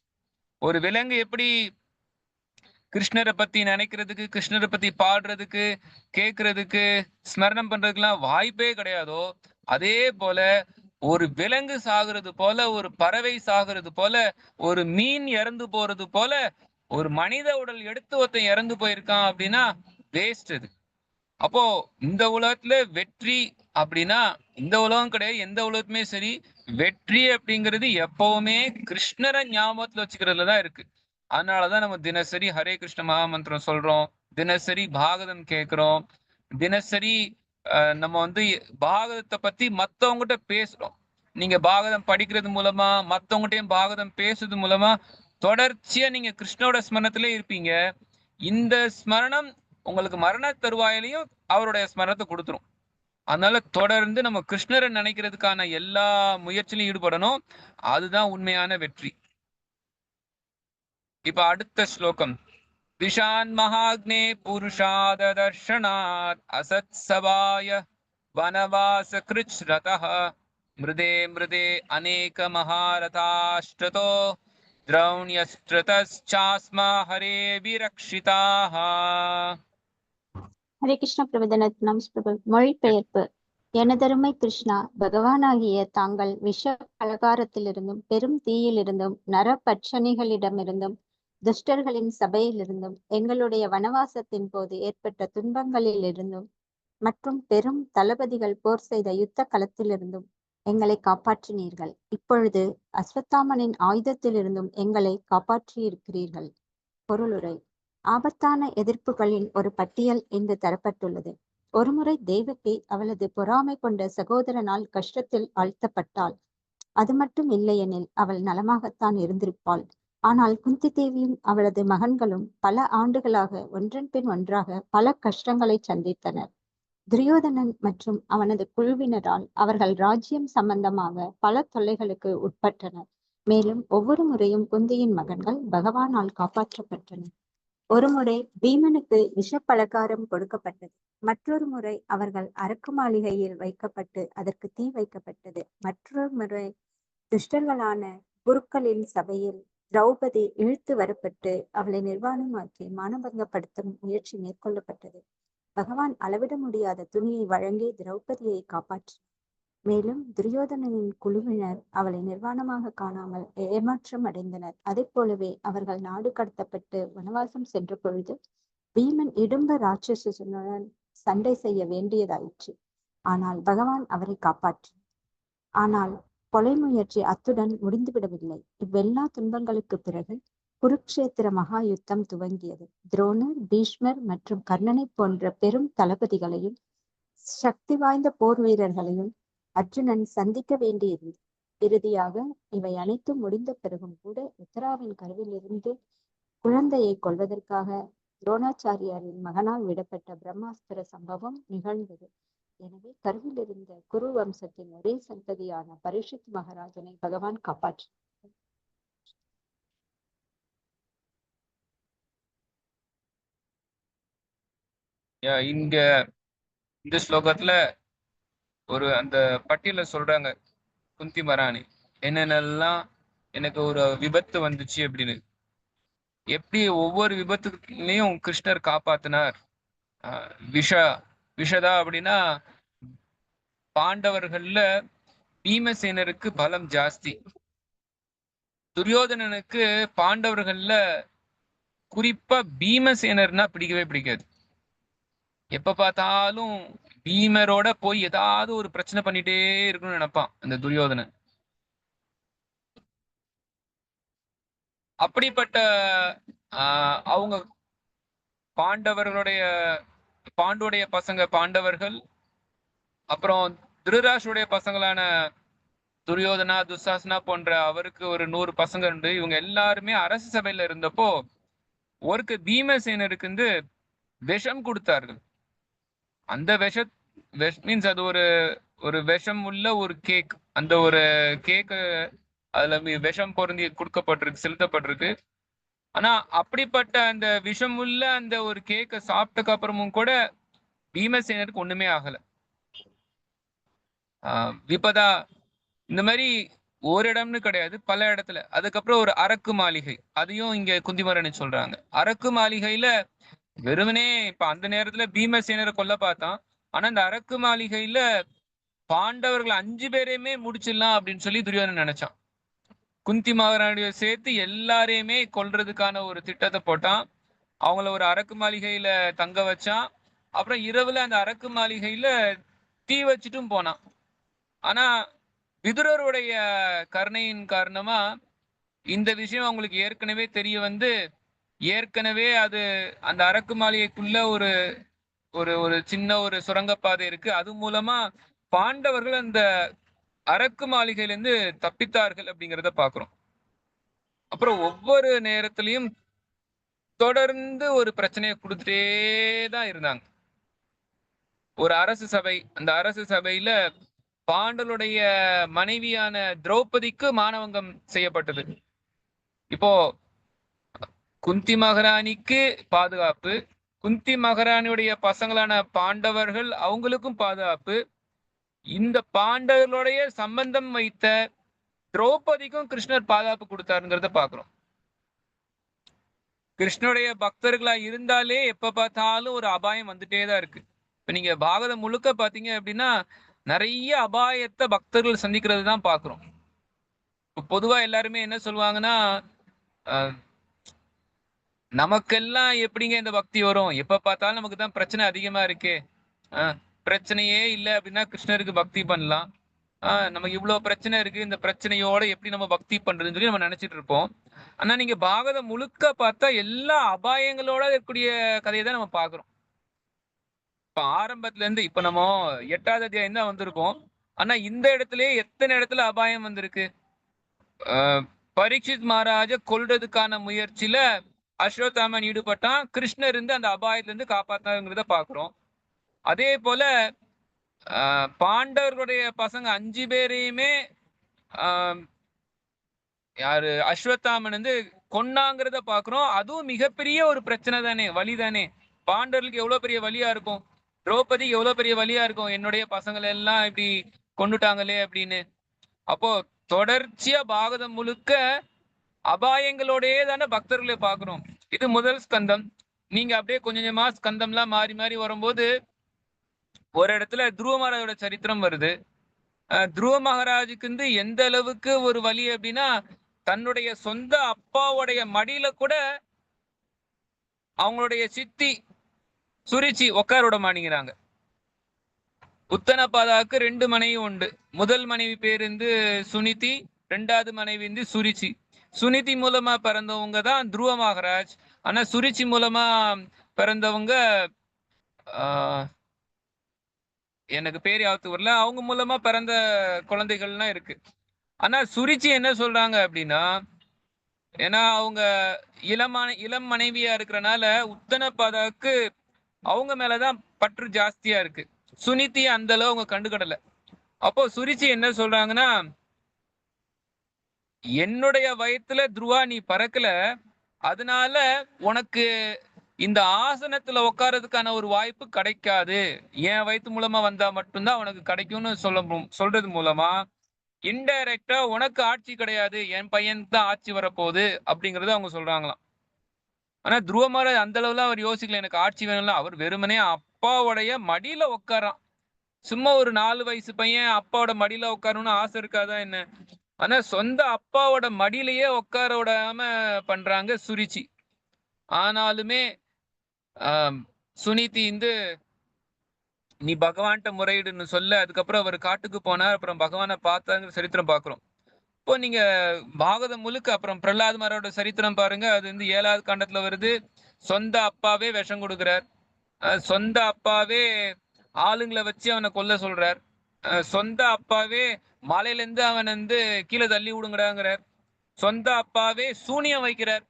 ஒரு விலங்கு எப்படி கிருஷ்ணரை பத்தி நினைக்கிறதுக்கு, கிருஷ்ணரை பத்தி பாடுறதுக்கு, கேட்கறதுக்கு, ஸ்மரணம் பண்றதுக்கெல்லாம் வாய்ப்பே கிடையாதோ அதே போல ஒரு விலங்கு சாகுறது போல, ஒரு பறவை சாகுறது போல, ஒரு மீன் இறந்து போறது போல, ஒரு மனித உடல் எடுத்து ஒருத்தன் இறந்து போயிருக்கான் அப்படின்னா வேஸ்ட் இது. அப்போ இந்த உலகத்துல வெற்றி அப்படின்னா, இந்த உலகம் கிடையாது, எந்த உலகத்துமே சரி, வெற்றி அப்படிங்கிறது எப்பவுமே கிருஷ்ணரை ஞாபகத்துல வச்சுக்கிறதுல தான் இருக்கு. அதனாலதான் நம்ம தினசரி ஹரே கிருஷ்ண மகாமந்திரம் சொல்றோம், தினசரி பாகவதம் கேட்கிறோம், தினசரி நம்ம வந்து பாகவதத்தை பத்தி மத்தவங்ககிட்ட பேசுறோம். நீங்க பாகவதம் படிக்கிறது மூலமா, மத்தவங்ககிட்டயும் பாகவதம் பேசுறது மூலமா தொடர்ச்சியா நீங்க கிருஷ்ணோட ஸ்மரணத்திலே இருப்பீங்க. இந்த ஸ்மரணம் உங்களுக்கு மரண தருவாயிலையும் அவருடைய ஸ்மரணத்தை கொடுத்துரும். அதனால தொடர்ந்து நம்ம கிருஷ்ணரை நினைக்கிறதுக்கான எல்லா முயற்சியிலும் ஈடுபடணும். அதுதான் உண்மையான வெற்றி. இப்ப அடுத்த ஸ்லோகம். விஷான் மகாக்னே புருஷாத தர்ஷனாத் அசத் சபாய வனவாச கிருச்ரதः மிருதே மிருதே அநேக மகாரதாஷ்டதோ திரௌண்யஸ்ட்ரதச்சாஸ்மா ஹரே விரக்ஷிதாः. ஹரே கிருஷ்ண பிரபுதனத்னம் மொழிபெயர்ப்பு. எனதருமை கிருஷ்ணா, பகவானாகிய தாங்கள் விஷ பலகாரத்திலிருந்தும் பெரும் தீயிலிருந்தும் நரபட்சணிகளிடமிருந்தும் துஷ்டர்களின் சபையிலிருந்தும் எங்களுடைய வனவாசத்தின் போது ஏற்பட்ட துன்பங்களிலிருந்தும் மற்றும் பெரும் தளபதிகள் போர் செய்த யுத்த களத்திலிருந்தும் எங்களை காப்பாற்றினீர்கள். இப்பொழுது அஸ்வத்தாமனின் ஆயுதத்திலிருந்தும் எங்களை காப்பாற்றியிருக்கிறீர்கள். பொருளுரை. ஆபத்தான எதிர்ப்புகளின் ஒரு பட்டியல் இங்கு தரப்பட்டுள்ளது. ஒருமுறை தேவகி அவளது பொறாமை கொண்ட சகோதரனால் கஷ்டத்தில் ஆழ்த்தப்பட்டாள். அது மட்டும் இல்லையெனில் அவள் நலமாகத்தான் இருந்திருப்பாள். ஆனால் குந்தி தேவியும் அவளது மகன்களும் பல ஆண்டுகளாக ஒன்றன் பின் ஒன்றாக பல கஷ்டங்களை சந்தித்தனர். துரியோதனன் மற்றும் அவனது குழுவினரால் அவர்கள் ராஜ்யம் சம்பந்தமாக பல தொல்லைகளுக்கு உட்பட்டனர். மேலும் ஒவ்வொரு முறையும் குந்தியின் மகன்கள் பகவானால் காப்பாற்றப்பட்டனர். ஒருமுறை பீமனுக்கு விஷப்பலகாரம் கொடுக்கப்பட்டது. மற்றொரு முறை அவர்கள் அரக்கு மாளிகையில் வைக்கப்பட்டு அதற்கு தீ வைக்கப்பட்டது. மற்றொரு முறை துஷ்டர்களான குருக்களின் சபையில் திரௌபதி இழுத்து வரப்பட்டு அவளை நிர்வாணமாக்கி மானபங்கப்படுத்தும் முயற்சி மேற்கொள்ளப்பட்டது. பகவான் அளவிட முடியாத துணியை வழங்கி திரௌபதியை காப்பாற்றினார். மேலும் துரியோதனனின் குழுவினர் அவளை நிர்வாணமாக காணாமல் ஏமாற்றம் அடைந்தனர். அதே போலவே அவர்கள் நாடு கடத்தப்பட்டு வனவாசம் சென்ற பொழுது பீமன் இடும்ப ராட்சசனுடன் சண்டை செய்ய வேண்டியதாயிற்று. ஆனால் பகவான் அவரை காப்பாற்றினார். ஆனால் கொலை முயற்சி அத்துடன் முடிந்துவிடவில்லை. இவ்வெல்லா துன்பங்களுக்கு பிறகு குருக்ஷேத்திர மகா யுத்தம் துவங்கியது. துரோணர், பீஷ்மர் மற்றும் கர்ணனை போன்ற பெரும் தளபதிகளையும் சக்தி வாய்ந்த போர் வீரர்களையும் அர்ஜுனன் சந்திக்க வேண்டியிருந்தது. இறுதியாக இவை அனைத்தும் முடிந்த பிறகும் கூட உத்தராவின் கருவிலிருந்து குழந்தையை கொல்வதற்காக துரோணாச்சாரியாரின் மகனால் விடப்பட்ட பிரம்மாஸ்திர சம்பவம் நிகழ்ந்தது. எனவே கருவில் இருந்த குரு வம்சத்தின் ஒரே சந்ததியான பரீட்சித் மகாராஜனை பகவான் காப்பாற்றினார். இங்க இந்த ஸ்லோகத்துல ஒரு அந்த பட்டியல சொல்றாங்க குந்தி மகாராணி என்னென்னலாம் எனக்கு ஒரு விபத்து வந்துச்சு அப்படின்னு. எப்படி ஒவ்வொரு விபத்துலையும் கிருஷ்ணர் காப்பாத்தினார். விஷதா அப்படின்னா பாண்டவர்கள்ல பீமசேனருக்கு பலம் ஜாஸ்தி. துரியோதனனுக்கு பாண்டவர்கள்ல குறிப்பா பீமசேனர்னா பிடிக்கவே பிடிக்காது. எப்ப பார்த்தாலும் பீமரோட போய் ஏதாவது ஒரு பிரச்சனை பண்ணிட்டே இருக்கணும்னு நினைப்பான் அந்த துரியோதனன். அப்படிப்பட்ட அவங்க பாண்டுடைய பசங்க பாண்டவர்கள், அப்புறம் திருதராஷ்டிரனுடைய பசங்களான துரியோதனா, துசாசனா போன்ற அவருக்கு ஒரு 100 பசங்க உண்டு. இவங்க எல்லாருமே அரசு சபையில இருந்தப்போ ஒருக்கு பீமசேனருக்கு விஷம் கொடுத்தார்கள். அந்த மீன்ஸ் அது ஒரு விஷம் உள்ள ஒரு கேக். அந்த ஒரு கேக்கு அதுல விஷம் பொருந்தி கொடுக்கப்பட்டிருக்கு, செலுத்தப்பட்டிருக்கு. ஆனா அப்படிப்பட்ட அந்த விஷம் உள்ள அந்த ஒரு கேக்கை சாப்பிட்டதுக்கு அப்புறமும் கூட பீமசேனருக்கு ஒண்ணுமே ஆகல. விபதா இந்த மாதிரி ஒரு இடம்னு கிடையாது, பல இடத்துல. அதுக்கப்புறம் ஒரு அரக்கு மாளிகை, அதையும் இங்க குந்திமரன் சொல்றாங்க. அரக்கு மாளிகையில வெறுமனே இப்ப அந்த நேரத்துல பீமசேனரை கொல்ல பார்த்தான். ஆனா இந்த அரக்கு மாளிகையில பாண்டவர்கள் 5 பேரையுமே முடிச்சிடலாம் அப்படின்னு சொல்லி துரியோதனன் நினைச்சான். குந்தி மகாராணிய சேர்த்து எல்லாரையுமே கொல்றதுக்கான ஒரு திட்டத்தை போட்டான். அவங்கள ஒரு அரக்கு மாளிகையில தங்க வச்சான். அப்புறம் இரவுல அந்த அரக்கு மாளிகையில தீ வச்சுட்டும் போனான். ஆனா விதுரருடைய கருணையின் காரணமா இந்த விஷயம் அவங்களுக்கு ஏற்கனவே தெரிய வந்து, ஏற்கனவே அது அந்த அரக்கு மாளிகைக்குள்ள ஒரு ஒரு ஒரு சின்ன ஒரு சுரங்கப்பாதை இருக்கு. அது மூலமா பாண்டவர்கள் அந்த அரக்கு மாளிகையிலிருந்து தப்பித்தார்கள் அப்படிங்கிறத பாக்குறோம். அப்புறம் ஒவ்வொரு நேரத்திலையும் தொடர்ந்து ஒரு பிரச்சனையை கொடுத்துட்டே தான் இருந்தாங்க. ஒரு அரசு சபை, அந்த அரசு சபையில பாண்டவருடைய மனைவியான திரௌபதிக்கு மானவங்கம் செய்யப்பட்டது. இப்போ குந்தி மகாராணிக்கு பாதுகாப்பு, குந்தி மகாராணியுடைய பசங்களான பாண்டவர்கள் அவங்களுக்கும் பாதுகாப்பு, இந்த பாண்டவர்களுடைய சம்பந்தம் வைத்த திரௌபதிக்கும் கிருஷ்ணர் பாதுகாப்பு கொடுத்தாருங்கிறத பாக்குறோம். கிருஷ்ணனுடைய பக்தர்களா இருந்தாலே எப்ப பார்த்தாலும் ஒரு அபாயம் வந்துட்டே தான் இருக்கு. இப்ப நீங்க பாகவதம் முழுக்க பாத்தீங்க அப்படின்னா நிறைய அபாயத்தை பக்தர்கள் சந்திக்கிறது தான் பாக்குறோம். இப்ப பொதுவா எல்லாருமே என்ன சொல்லுவாங்கன்னா, நமக்கெல்லாம் எப்படிங்க இந்த பக்தி வரும், எப்ப பார்த்தாலும் நமக்கு தான் பிரச்சனை அதிகமா இருக்கே, பிரச்சனையே இல்லை அப்படின்னா கிருஷ்ணருக்கு பக்தி பண்ணலாம், நமக்கு இவ்வளவு பிரச்சனை இருக்கு, இந்த பிரச்சனையோட எப்படி நம்ம பக்தி பண்றதுன்னு சொல்லி நம்ம நினைச்சிட்டு இருப்போம். ஆனா நீங்க பாகவதம் முழுக்க பார்த்தா எல்லா அபாயங்களோட இருக்கக்கூடிய கதையை தான் நம்ம பாக்குறோம். இப்ப ஆரம்பத்துல இருந்து இப்ப நம்ம 8வது அத்தியாயம் தான் வந்திருக்கோம். ஆனா இந்த இடத்துலயே எத்தனை இடத்துல அபாயம் வந்திருக்கு. பரீட்சித் மகாராஜ கொல்றதுக்கான முயற்சியில அஸ்வத்தாமன் ஈடுபட்டான். கிருஷ்ணர் இருந்து அந்த அபாயத்துல இருந்து காப்பாத்தாங்கிறத பாக்குறோம். அதே போல பாண்டவர்களுடைய பசங்க 5 பேரையுமே யாரு அஸ்வத்தாமன் வந்து கொன்னாங்கிறத பாக்குறோம். அதுவும் மிகப்பெரிய ஒரு பிரச்சனை தானே, வலி தானே. பாண்டவர்களுக்கு எவ்வளவு பெரிய வலியா இருக்கும், திரௌபதிக்கு எவ்வளவு பெரிய வலியா இருக்கும், என்னுடைய பசங்களை எல்லாம் இப்படி கொண்டுட்டாங்களே அப்படின்னு. அப்போ தொடர்ச்சியா பாகவதம் முழுக்க அபாயங்களோடயே தானே பக்தர்களை பாக்குறோம். இது முதல் ஸ்கந்தம். நீங்க அப்படியே கொஞ்சம் கொஞ்சமா ஸ்கந்தம்லாம் மாறி மாறி வரும்போது ஒரு இடத்துல துருவ மகாராஜோட சரித்திரம் வருது. துருவ மகாராஜுக்கு வந்து எந்த அளவுக்கு ஒரு வலி அப்படின்னா, தன்னுடைய சொந்த அப்பாவுடைய மடியில கூட அவங்களுடைய சித்தி சுரிச்சி உட்கார விட மாட்டேங்கிறாங்க. உத்தனபாதாவுக்கு 2 மனைவி உண்டு. முதல் மனைவி பேர் வந்து சுனிதி, 2வது மனைவி வந்து சுரிச்சி. சுனிதி மூலமா பிறந்தவங்க தான் துருவ மகாராஜ். ஆனா சுரிச்சி மூலமா பிறந்தவங்க எனக்கு பேர் யாவது வரல, அவங்க மூலமா பிறந்த குழந்தைகள்லாம் இருக்கு. ஆனா சுரிச்சி என்ன சொல்றாங்க அப்படின்னா, ஏன்னா அவங்க இளம் மனைவியா இருக்கிறனால உத்தனபாதாவுக்கு அவங்க மேலதான் பற்று ஜாஸ்தியா இருக்கு. சுனிதி அந்த அளவு அவங்க கண்டுகடல. அப்போ சுரிச்சி என்ன சொல்றாங்கன்னா, என்னுடைய வயத்துல துருவா நீ பறக்கல, அதனால உனக்கு இந்த ஆசனத்துல உட்கார்றதுக்கான ஒரு வாய்ப்பு கிடைக்காது, என் வயிற்று மூலமா வந்தா மட்டும்தான் உனக்கு கிடைக்கும்னு சொல்றது மூலமா இன்டைரக்டா உனக்கு ஆட்சி கிடையாது, என் பையன் தான் ஆட்சி வரப்போகுது அப்படிங்கறத அவங்க சொல்றாங்களாம். ஆனா துருவ மகாராஜ் அந்த அளவுல அவர் யோசிக்கல, எனக்கு ஆட்சி வேணும்ல. அவர் வெறுமனே அப்பாவுடைய மடியில உட்காரான். சும்மா ஒரு 4 வயசு பையன் அப்பாவோட மடியில உட்காரணும்னு ஆசை இருக்காதா என்ன? ஆனா சொந்த அப்பாவோட மடியிலேயே உட்கார விடாம பண்றாங்க சுரிச்சி. ஆனாலுமே சுனிதி வந்து நீ பகவான்கிட்ட முறையிடுன்னு சொல்ல, அதுக்கப்புறம் அவர் காட்டுக்கு போனார். அப்புறம் பகவானை பார்த்தாங்கிற சரித்திரம் பாக்குறோம். இப்போ நீங்க பாகவதம் முழுக்க அப்புறம் பிரகலாத் மகாராஜோட சரித்திரம் பாருங்க. அது வந்து 7வது காண்டத்துல வருது. சொந்த அப்பாவே விஷம் கொடுக்கிறார், சொந்த அப்பாவே ஆளுங்களை வச்சு அவனை கொல்ல சொல்றார், சொந்த அப்பாவே மலையில இருந்து அவன் வந்து கீழே தள்ளி விடுங்கிறாங்கிறார், சொந்த அப்பாவே சூனியம் வைக்கிறார்,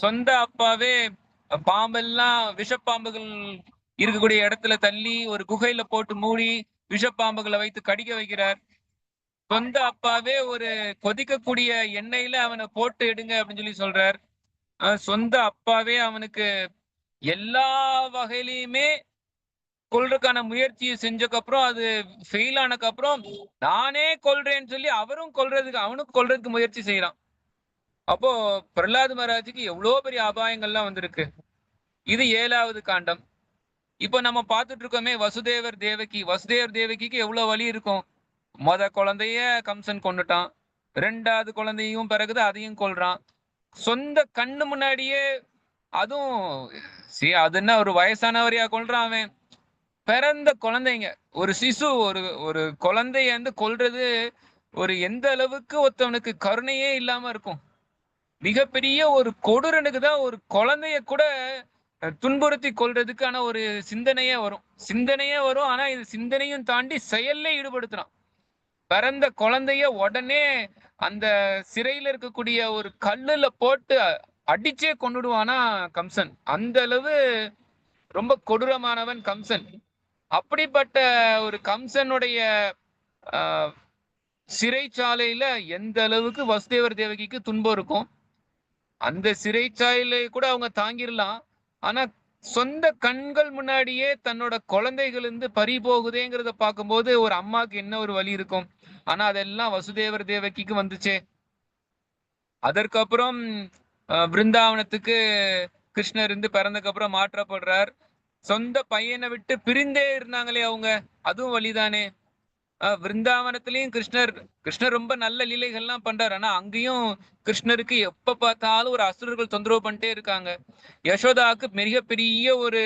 சொந்த அப்பாவே பாம்பெல்லாம் விஷப்பாம்புகள் இருக்கக்கூடிய இடத்துல தள்ளி ஒரு குகையில போட்டு மூடி விஷப்பாம்புகளை வைத்து கடிக்க வைக்கிறார், சொந்த அப்பாவே ஒரு கொதிக்கக்கூடிய எண்ணெயில அவனை போட்டு எடுங்க அப்படின்னு சொல்லி சொல்றார், சொந்த அப்பாவே அவனுக்கு எல்லா வகையிலையுமே கொல்றதுக்கான முயற்சியை செஞ்சதுக்கு அப்புறம் அது ஃபெயில் ஆனதுக்கு அப்புறம் நானே கொல்றேன்னு சொல்லி அவனுக்கு கொல்றதுக்கு முயற்சி செய்யறான். அப்போ பிரகலாத் மகாராஜுக்கு எவ்வளவு பெரிய அபாயங்கள்லாம் வந்திருக்கு. இது 7வது காண்டம். இப்போ நம்ம பார்த்துட்டு இருக்கோமே வசுதேவர் தேவகிக்கு எவ்வளவு வலி இருக்கும். குழந்தைய கம்சன் கொண்டுட்டான், 2வது குழந்தையும் பிறகுது அதையும் கொல்றான். சொந்த கண்ணு முன்னாடியே, அதுவும் அது என்ன ஒரு வயசானவரையா கொல்றான் அவன். பிறந்த குழந்தைங்க, ஒரு சிசு, ஒரு ஒரு குழந்தைய வந்து கொல்றது ஒரு எந்த அளவுக்கு ஒருத்தவனுக்கு கருணையே இல்லாம இருக்கும். மிகப்பெரிய ஒரு கொடூரனுக்கு தான் ஒரு குழந்தைய கூட துன்புறுத்தி கொல்றதுக்கான ஒரு சிந்தனையே வரும். ஆனா இது சிந்தனையும் தாண்டி செயல்ல ஈடுபடுத்துறான். பிறந்த குழந்தைய உடனே அந்த சிறையில இருக்கக்கூடிய ஒரு கல்லுல போட்டு அடிச்சே கொன்னுடுவானா கம்சன். அந்த அளவு ரொம்ப கொடூரமானவன் கம்சன். அப்படிப்பட்ட ஒரு கம்சனுடைய சிறைச்சாலையில எந்த அளவுக்கு வசுதேவர் தேவகிக்கு துன்பம் இருக்கும். அந்த சிறைச்சாலையில கூட அவங்க தாங்கிடலாம். ஆனா சொந்த கண்கள் முன்னாடியே தன்னோட குழந்தைகள் இருந்து பறி போகுதேங்கிறத பார்க்கும்போது ஒரு அம்மாக்கு என்ன ஒரு வலி இருக்கும். ஆனா அதெல்லாம் வசுதேவர் தேவகிக்கு வந்துச்சே. அதற்கப்புறம் பிருந்தாவனத்துக்கு கிருஷ்ணர் இருந்து பிறந்ததுக்கு அப்புறம் மாற்றப்படுறார். சொந்த பையனை விட்டு பிரிந்தே இருந்தாங்களே அவங்க, அதுவும் வலிதானே. விருந்தாவனத்திலையும் கிருஷ்ணர் ரொம்ப நல்ல லீலைகள்லாம் பண்றாரு. ஆனா அங்கேயும் கிருஷ்ணருக்கு எப்ப பார்த்தாலும் ஒரு அசுரர்கள் தொந்தரவு பண்ணிட்டே இருக்காங்க. யசோதாவுக்கு மிகப்பெரிய ஒரு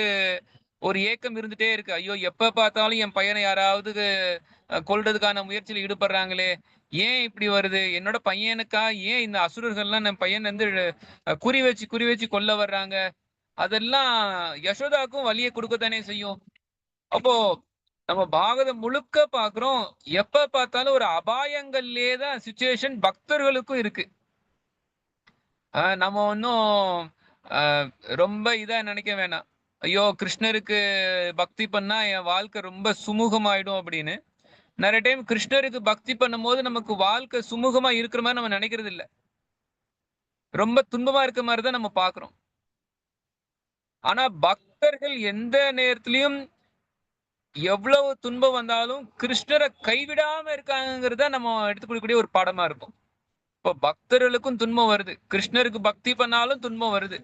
ஒரு ஏக்கம் இருந்துட்டே இருக்கு. ஐயோ, எப்ப பார்த்தாலும் என் பையனை யாராவது கொல்றதுக்கான முயற்சியில் ஈடுபடுறாங்களே, ஏன் இப்படி வருது? என்னோட பையனுக்கா ஏன் இந்த அசுரர்கள்லாம் என் பையன் வந்து குறி வச்சு கொல்ல வர்றாங்க? அதெல்லாம் யசோதாவுக்கும் வலியை கொடுக்கத்தானே செய்யும். அப்போ நம்ம பாகவதம் முழுக்க பாக்குறோம், எப்ப பார்த்தாலும் ஒரு அபாயங்கள்லயே தான் சிச்சுவேஷன் பக்தர்களுக்கும் இருக்கு. நம்ம ஒன்னும் ரொம்ப இதா நினைக்க வேணாம். ஐயோ, கிருஷ்ணருக்கு பக்தி பண்ணா என் வாழ்க்கை ரொம்ப சுமூகமாயிடும் அப்படின்னு. நிறைய டைம் கிருஷ்ணருக்கு பக்தி பண்ணும் போது நமக்கு வாழ்க்கை சுமூகமா இருக்கிற மாதிரி நம்ம நினைக்கிறது இல்ல, ரொம்ப துன்பமா இருக்க மாதிரி தான் நம்ம பாக்குறோம். ஆனா பக்தர்கள் எந்த நேரத்திலையும் எவ்வளவு துன்பம் வந்தாலும் கிருஷ்ணரை கைவிடாம இருக்காங்கிறத நம்ம எடுத்துக்கொள்ளக்கூடிய ஒரு பாடமா இருக்கும். இப்ப பக்தர்களுக்கும் துன்பம் வருது, கிருஷ்ணருக்கு பக்தி பண்ணாலும் துன்பம் வருது.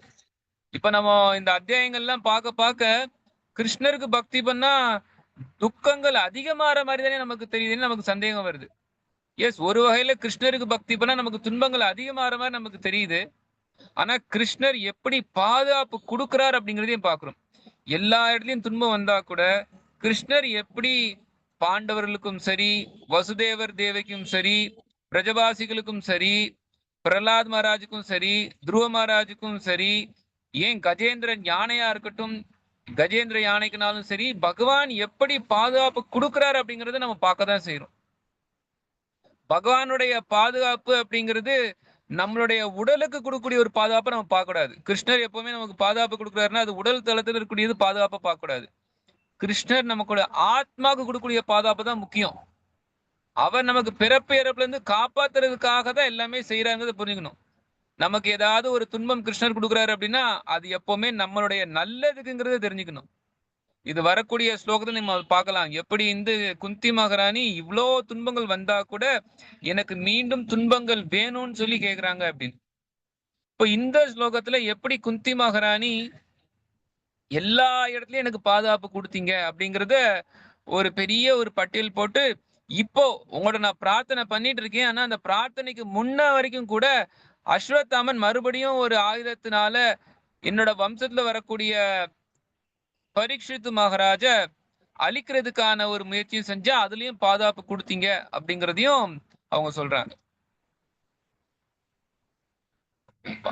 இப்ப நம்ம இந்த அத்தியாயங்கள்லாம் பார்க்க கிருஷ்ணருக்கு பக்தி பண்ணா துக்கங்கள் அதிகமாற மாதிரி தானே நமக்கு தெரியுதுன்னு நமக்கு சந்தேகம் வருது. எஸ், ஒரு வகையில கிருஷ்ணருக்கு பக்தி பண்ணா நமக்கு துன்பங்கள் அதிகமாற மாதிரி நமக்கு தெரியுது. ஆனா கிருஷ்ணர் எப்படி பாதுகாப்பு கொடுக்கிறார் அப்படிங்கிறதையும் பாக்குறோம். எல்லா இடத்துலயும் துன்பம் வந்தா கூட கிருஷ்ணர் எப்படி பாண்டவர்களுக்கும் சரி, வசுதேவர் தேவகிக்கும் சரி, பிரஜபாசிகளுக்கும் சரி, பிரகலாத் மகாராஜுக்கும் சரி, துருவ மகாராஜுக்கும் சரி, ஏன் கஜேந்திர யானையா இருக்கட்டும், கஜேந்திர யானைக்குனாலும் சரி, பகவான் எப்படி பாதுகாப்பு கொடுக்கிறார் அப்படிங்கறத நம்ம பார்க்கதான் செய்யறோம். பகவானுடைய பாதுகாப்பு அப்படிங்கிறது நம்மளுடைய உடலுக்கு கொடுக்கக்கூடிய ஒரு பாதுகாப்பை நம்ம பார்க்க கூடாது. கிருஷ்ணர் எப்பவுமே நமக்கு பாதுகாப்பு கொடுக்குறாருன்னா அது உடல் தளத்தில் இருக்கக்கூடியது பாதுகாப்பை பார்க்க கூடாது. கிருஷ்ணர் நமக்கு ஆத்மாவுக்கு கொடுக்கக்கூடிய பாதுகாப்பு தான் முக்கியம். அவர் நமக்கு பிறப்பு இறப்புல இருந்து காப்பாத்துறதுக்காக தான் எல்லாமே செய்யறாங்கிறத புரிஞ்சுக்கணும். நமக்கு ஏதாவது ஒரு துன்பம் கிருஷ்ணர் கொடுக்குறாரு அப்படின்னா அது எப்பவுமே நம்மளுடைய நல்லதுக்குங்கிறத தெரிஞ்சுக்கணும். இது வரக்கூடிய ஸ்லோகத்துல நம்ம பார்க்கலாம், எப்படி இந்த குந்தி மகாராணி இவ்வளோ துன்பங்கள் வந்தா கூட எனக்கு மீண்டும் துன்பங்கள் வேணும்னு சொல்லி கேக்குறாங்க அப்படின்னு. இப்போ இந்த ஸ்லோகத்துல எப்படி குந்தி மகாராணி எல்லா இடத்துலயும் எனக்கு பாதுகாப்பு கொடுத்தீங்க அப்படிங்கறத ஒரு பெரிய ஒரு பட்டியல் போட்டு, இப்போ உங்களோட நான் பிரார்த்தனை பண்ணிட்டு இருக்கேன். ஆனா அந்த பிரார்த்தனைக்கு முன்ன வரைக்கும் கூட அஸ்வத்தாமன் மறுபடியும் ஒரு ஆயுதத்தினால என்னோட வம்சத்துல வரக்கூடிய பரீட்சித்து மகாராஜ அழிக்கிறதுக்கான ஒரு முயற்சியும் செஞ்சா அதுலயும் பாதுகாப்பு கொடுத்தீங்க அப்படிங்கிறதையும் அவங்க சொல்றாங்க.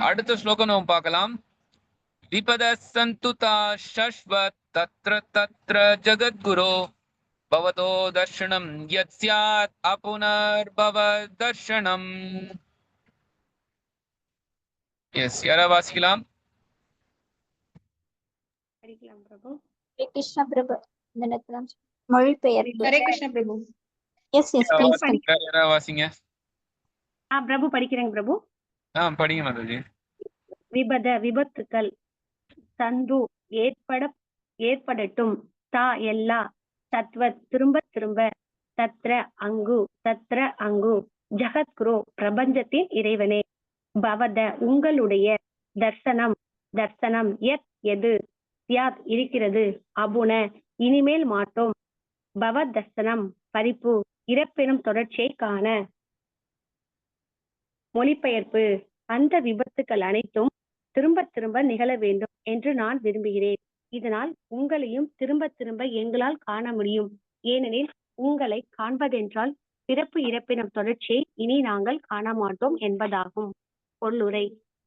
அடுத்த ஸ்லோகம் நம்ம பார்க்கலாம். விபத சந்துதா ஷஷ்வத் தத்ர தத்ர ஜகத்குரு பவதோ தர்ஷனம் யத் ஸ்யாத் அபுனர்பவ தர்ஷனம். எஸ், யாரா வாசிக்கலாம்? ஹரே கிருஷ்ணா பிரபு. இந்த நேரத்துல மொழிபெயர்ப்பு. Hare Krishna Prabhu. Yes yes please. யாரா வாசிங்க. பிரபு படிக்கிறேங்க பிரபு. படிங்க மாதாஜி. விபத்துக்கள் சந்து ஏற்படட்டும், தா எல்லா, தத்வத் திரும்ப, தத்ர அங்கு, ஜகத்குரு பிரபஞ்சத்தின் இறைவனே, பவத உங்களுடைய, தர்சனம் எத் எது, சியாத் இருக்கிறது, அபுன இனிமேல் மாட்டோம், பவதர்சனம் பரிப்பு இறப்பெனும் தொடர்ச்சியை காண. மொழிபெயர்ப்பு: அந்த விபத்துக்கள் அனைத்தும் திரும்ப திரும்ப நிகழ வேண்டும் என்று நான் விரும்புகிறேன். இதனால் உங்களையும் திரும்ப திரும்ப எங்களால் காண முடியும். ஏனெனில் உங்களை காண்பதென்றால் பிறப்பு இறப்பினும் தொடர்ச்சியை இனி நாங்கள் காண மாட்டோம் என்பதாகும். பொருளுரை: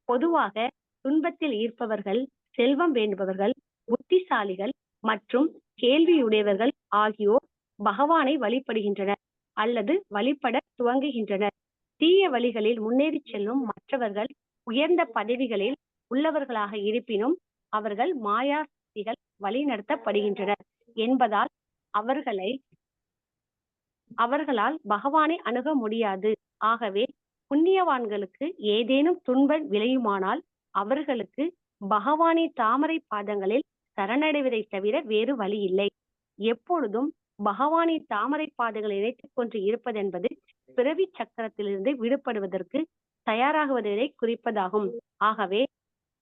பொதுவாக துன்பத்தில் ஈர்ப்பவர்கள், செல்வம் வேண்டுபவர்கள், புத்திசாலிகள் மற்றும் கேள்வியுடையவர்கள் ஆகியோர் பகவானை வழிபடுகின்றனர் அல்லது வழிபட துவங்குகின்றனர். தீய வழிகளில் முன்னேறி செல்லும் மற்றவர்கள் உயர்ந்த பதவிகளில் உள்ளவர்களாக இருப்பினும் அவர்கள் மாயா சக்திகள் வழிநடத்தப்படுகின்றனர் என்பதால் அவர்களால் பகவானை அணுக முடியாது. ஆகவே புண்ணியவான்களுக்கு ஏதேனும் துன்பம் விளையுமானால் அவர்களுக்கு பகவானின் தாமரை பாதங்களில் சரணடைவதை தவிர வேறு வழி இல்லை. எப்பொழுதும் பகவானின் தாமரை பாதங்களை இணைத்துக் கொண்டு இருப்பதென்பது பிறவி சக்கரத்திலிருந்து விடுபடுவதற்கு தயாராகுவதை குறிப்பதாகும். ஆகவே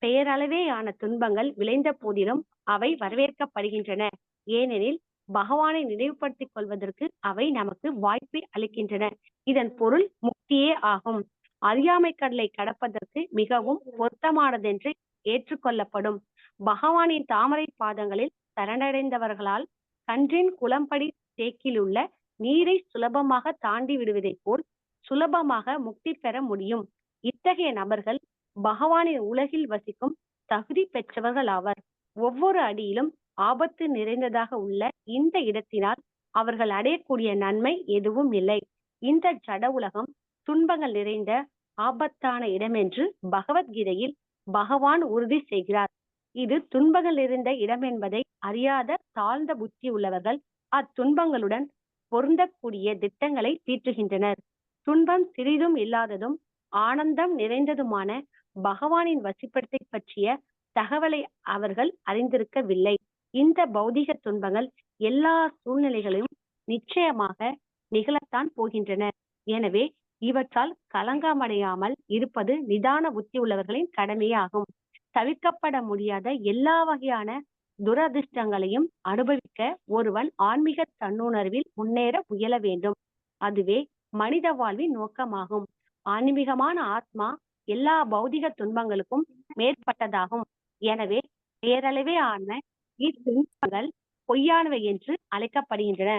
பெயரளவேயான துன்பங்கள் விளைந்த போதிலும் அவை வரவேற்கப்படுகின்றன. ஏனெனில் பகவானை நினைவுபடுத்திக் கொள்வதற்கு அவை நமக்கு வாய்ப்பை அளிக்கின்றன. இதன் பொருள் முக்தியே ஆகும். அறியாமை கடலை கடப்பதற்கு மிகவும் பொருத்தமானதென்று ஏற்றுக்கொள்ளப்படும். பகவானின் தாமரை பாதங்களில் சரணடைந்தவர்களால் கன்றின் குளம்படி தேக்கிலுள்ள நீரை சுலபமாக தாண்டி விடுவதைப் போல் சுலபமாக முக்தி பெற முடியும். இத்தகைய நபர்கள் பகவானின் உலகில் வசிக்கும் தகுதி பெற்றவர்கள் ஆவர். ஒவ்வொரு அடியிலும் ஆபத்து நிறைந்ததாக உள்ள இந்த இடத்தினால் அவர்கள் அடையக்கூடிய நன்மை எதுவும் இல்லை. இந்த ஜட உலகம் துன்பங்கள் நிறைந்த ஆபத்தான இடம் என்று பகவத்கீதையில் பகவான் உறுதி செய்கிறார். இது துன்பங்கள் நிறைந்த இடம் என்பதை அறியாத தாழ்ந்த புத்தி உள்ளவர்கள் அத்துன்பங்களுடன் பொருந்தக்கூடிய திட்டங்களை தீட்டுகின்றனர். துன்பம் சிறிதும் இல்லாததும் ஆனந்தம் நிறைந்ததுமான பகவானின் வசிப்பிடத்தை பற்றிய தகவலை அவர்கள் அறிந்திருக்கவில்லை. இந்த பௌதிக துன்பங்கள் எல்லா சூழ்நிலைகளிலும் நிச்சயமாக நிகழத்தான் போகின்றன. எனவே இவற்றால் கலங்கமடையாமல் இருப்பது நிதான புத்தி உள்ளவர்களின் கடமையாகும். தவிர்க்கப்பட முடியாத எல்லா வகையான துரதிர்ஷ்டங்களையும் அனுபவிக்க ஒருவன் ஆன்மீக தன்னுணர்வில் முன்னேற முயல வேண்டும். அதுவே மனித வாழ்வின் நோக்கமாகும். ஆன்மீகமான ஆத்மா எல்லா பௌதிக துன்பங்களுக்கும் மேற்பட்டதாகும். எனவே பேரளவே ஆன இத்துன்பங்கள் பொய்யானவை என்று அழைக்கப்படுகின்றன.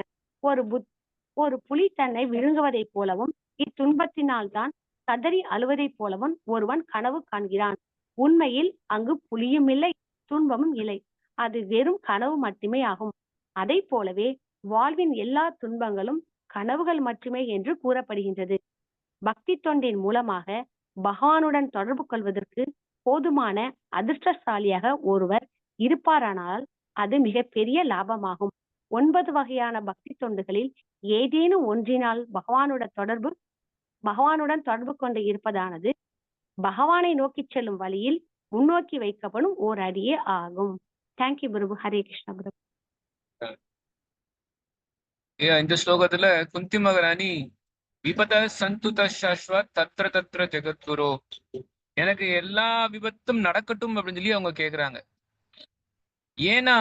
ஒரு புலி தன்னை விழுங்குவதைப் போலவும் இத்துன்பத்தினால் தான் கதறி அழுவதைப் போலவும் ஒருவன் கனவு காண்கிறான். உண்மையில் அங்கு புலியும் இல்லை, துன்பமும் இல்லை. அது வெறும் கனவு மட்டுமே ஆகும். அதை போலவே வாழ்வின் எல்லா துன்பங்களும் கனவுகள் மட்டுமே என்று கூறப்படுகின்றது. பக்தி தொண்டின் மூலமாக பகவானுடன் தொடர்பு கொள்வதற்கு போதுமான அதிர்ஷ்டசாலியாக ஒருவர் இருப்பாரானால் அது மிகப்பெரிய லாபமாகும். 9 வகையான பக்தி தொண்டுகளில் ஏதேனும் ஒன்றினால் பகவானுடன் தொடர்பு கொண்டு இருப்பதானது பகவானை நோக்கி செல்லும் வழியில் முன்னோக்கி வைக்கப்படும் ஓர் அடியே ஆகும். தேங்க்யூ பிரபு. ஹரே கிருஷ்ணா பிரபு. இந்த ஸ்லோகத்துல குந்தி மகாராணி விபத சந்துத சாஸ்வத் தத்ர தத்ர ஜெகத்குரு, எனக்கு எல்லா விபத்தும் நடக்கட்டும் அப்படின்னு சொல்லி அவங்க கேக்குறாங்க. ஏன்னா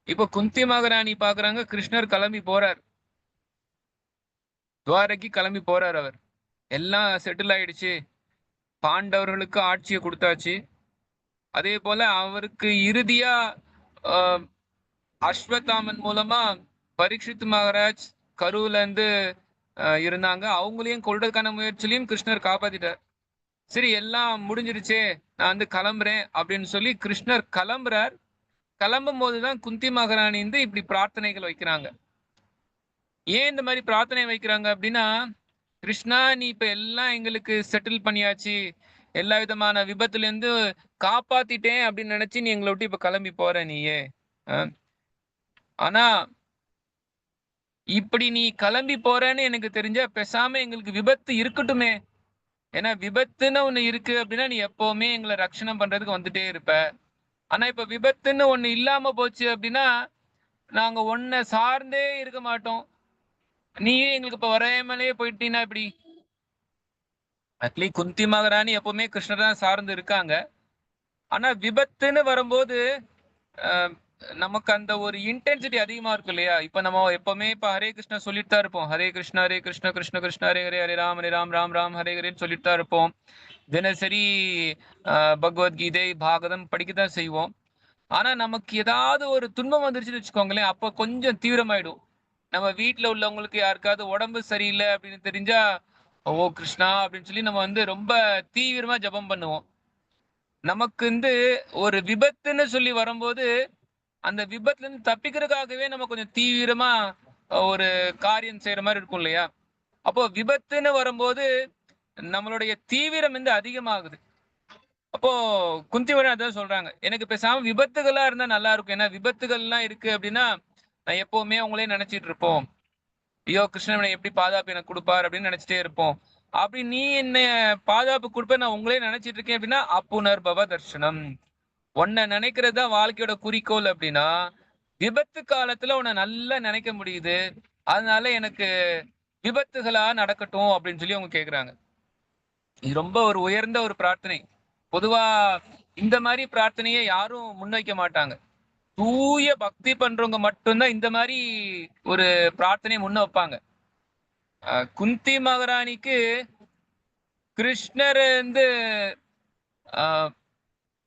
இப்ப குந்தி மகாராணி பாக்குறாங்க கிருஷ்ணர் கிளம்பி போறார், துவாரகி கிளம்பி போறார். அவர் எல்லாம் செட்டில் ஆயிடுச்சு, பாண்டவர்களுக்கு ஆட்சியை கொடுத்தாச்சு. அதே போல அவருக்கு இறுதியா அஸ்வத்தாமன் மூலமா பரீட்சித் மகாராஜ் கருவுல இருந்து இருந்தாங்க, அவங்களையும் கொள்றதுக்கான முயற்சியிலையும் கிருஷ்ணர் காப்பாத்திட்டார். சரி எல்லாம் முடிஞ்சிருச்சே, நான் வந்து கிளம்புறேன் அப்படின்னு சொல்லி கிருஷ்ணர் கிளம்புறார். கிளம்பும் போதுதான் குந்தி மகாராணி வந்து இப்படி பிரார்த்தனைகள் வைக்கிறாங்க. ஏன் இந்த மாதிரி பிரார்த்தனை வைக்கிறாங்க அப்படின்னா, கிருஷ்ணா நீ இப்ப எல்லாம் எங்களுக்கு செட்டில் பண்ணியாச்சு, எல்லா விதமான விபத்துல இருந்து காப்பாத்திட்டேன் அப்படின்னு நினைச்சு நீ எங்களை விட்டு இப்ப கிளம்பி போற நீயே. ஆனா இப்படி நீ கிளம்பி போறேன்னு எனக்கு தெரிஞ்ச பேசாம எங்களுக்கு விபத்து இருக்கட்டுமே. ஏன்னா விபத்துன்னு ஒண்ணு இருக்கு அப்படின்னா நீ எப்பவுமே எங்களை ரட்சணம் பண்றதுக்கு வந்துட்டே இருப்ப. ஆனா இப்ப விபத்துன்னு ஒண்ணு இல்லாம போச்சு அப்படின்னா நாங்க ஒன்ன சார்ந்தே இருக்க மாட்டோம். நீயே எங்களுக்கு இப்ப வரையமலையே போயிட்டீங்கன்னா இப்படி. அட்லீஸ்ட் குந்தி மகாராணி எப்பவுமே கிருஷ்ணர் தான் சார்ந்து இருக்காங்க. ஆனா விபத்துன்னு வரும்போது நமக்கு அந்த ஒரு இன்டென்சிட்டி அதிகமா இருக்கும் இல்லையா? இப்ப நம்ம எப்பவுமே இப்ப ஹரே கிருஷ்ணா சொல்லிட்டு தான் இருப்போம். ஹரே கிருஷ்ணா கிருஷ்ண கிருஷ்ண ஹரே ஹரே, ஹரே ராம் ராம் ராம் ஹரே ஹரேன்னு சொல்லிட்டு தான் இருப்போம். தினசரி பகவத்கீதை, பாகவதம் படிக்கத்தான் செய்வோம். ஆனா நமக்கு ஏதாவது ஒரு துன்பம் வந்துருச்சுன்னு வச்சுக்கோங்களேன், அப்ப கொஞ்சம் தீவிரமாயிடும். நம்ம வீட்ல உள்ளவங்களுக்கு யாருக்காவது உடம்பு சரியில்லை அப்படின்னு தெரிஞ்சா, ஓ கிருஷ்ணா அப்படின்னு சொல்லி நம்ம வந்து ரொம்ப தீவிரமா ஜெபம் பண்ணுவோம். நமக்கு வந்து ஒரு விபத்துன்னு சொல்லி வரும்போது, அந்த விபத்துல இருந்து தப்பிக்கிறதுக்காகவே நம்ம கொஞ்சம் தீவிரமா ஒரு காரியம் செய்யற மாதிரி இருக்கும் இல்லையா? அப்போ விபத்துன்னு வரும்போது நம்மளுடைய தீவிரம் வந்து அதிகமாகுது. அப்போ குந்திவரன் அதான் சொல்றாங்க, எனக்கு பேசாம விபத்துகளா இருந்தா நல்லா இருக்கும். ஏன்னா விபத்துகள்லாம் இருக்கு அப்படின்னா நான் எப்பவுமே உங்களே நினைச்சிட்டு இருப்போம். ஐயோ கிருஷ்ணன் எப்படி பாதுகாப்பு எனக்கு கொடுப்பார் அப்படின்னு நினைச்சிட்டே இருப்போம். அப்படி நீ என்ன பாதுகாப்பு கொடுப்ப நான் உங்களே நினைச்சிட்டு இருக்கேன் அப்படின்னா அப்புனர்பவ தர்ஷனம். உன்னை நினைக்கிறது தான் வாழ்க்கையோட குறிக்கோள் அப்படின்னா விபத்து காலத்துல உன்னை நல்லா நினைக்க முடியுது. அதனால எனக்கு விபத்துகளா நடக்கட்டும் அப்படின்னு சொல்லி அவங்க கேக்குறாங்க. இது ரொம்ப ஒரு உயர்ந்த ஒரு பிரார்த்தனை. பொதுவா இந்த மாதிரி பிரார்த்தனையை யாரும் முன்வைக்க மாட்டாங்க. தூய பக்தி பண்றவங்க மட்டும்தான் இந்த மாதிரி ஒரு பிரார்த்தனையை முன்ன வைப்பாங்க. குந்தி மகாராணிக்கு கிருஷ்ணர் வந்து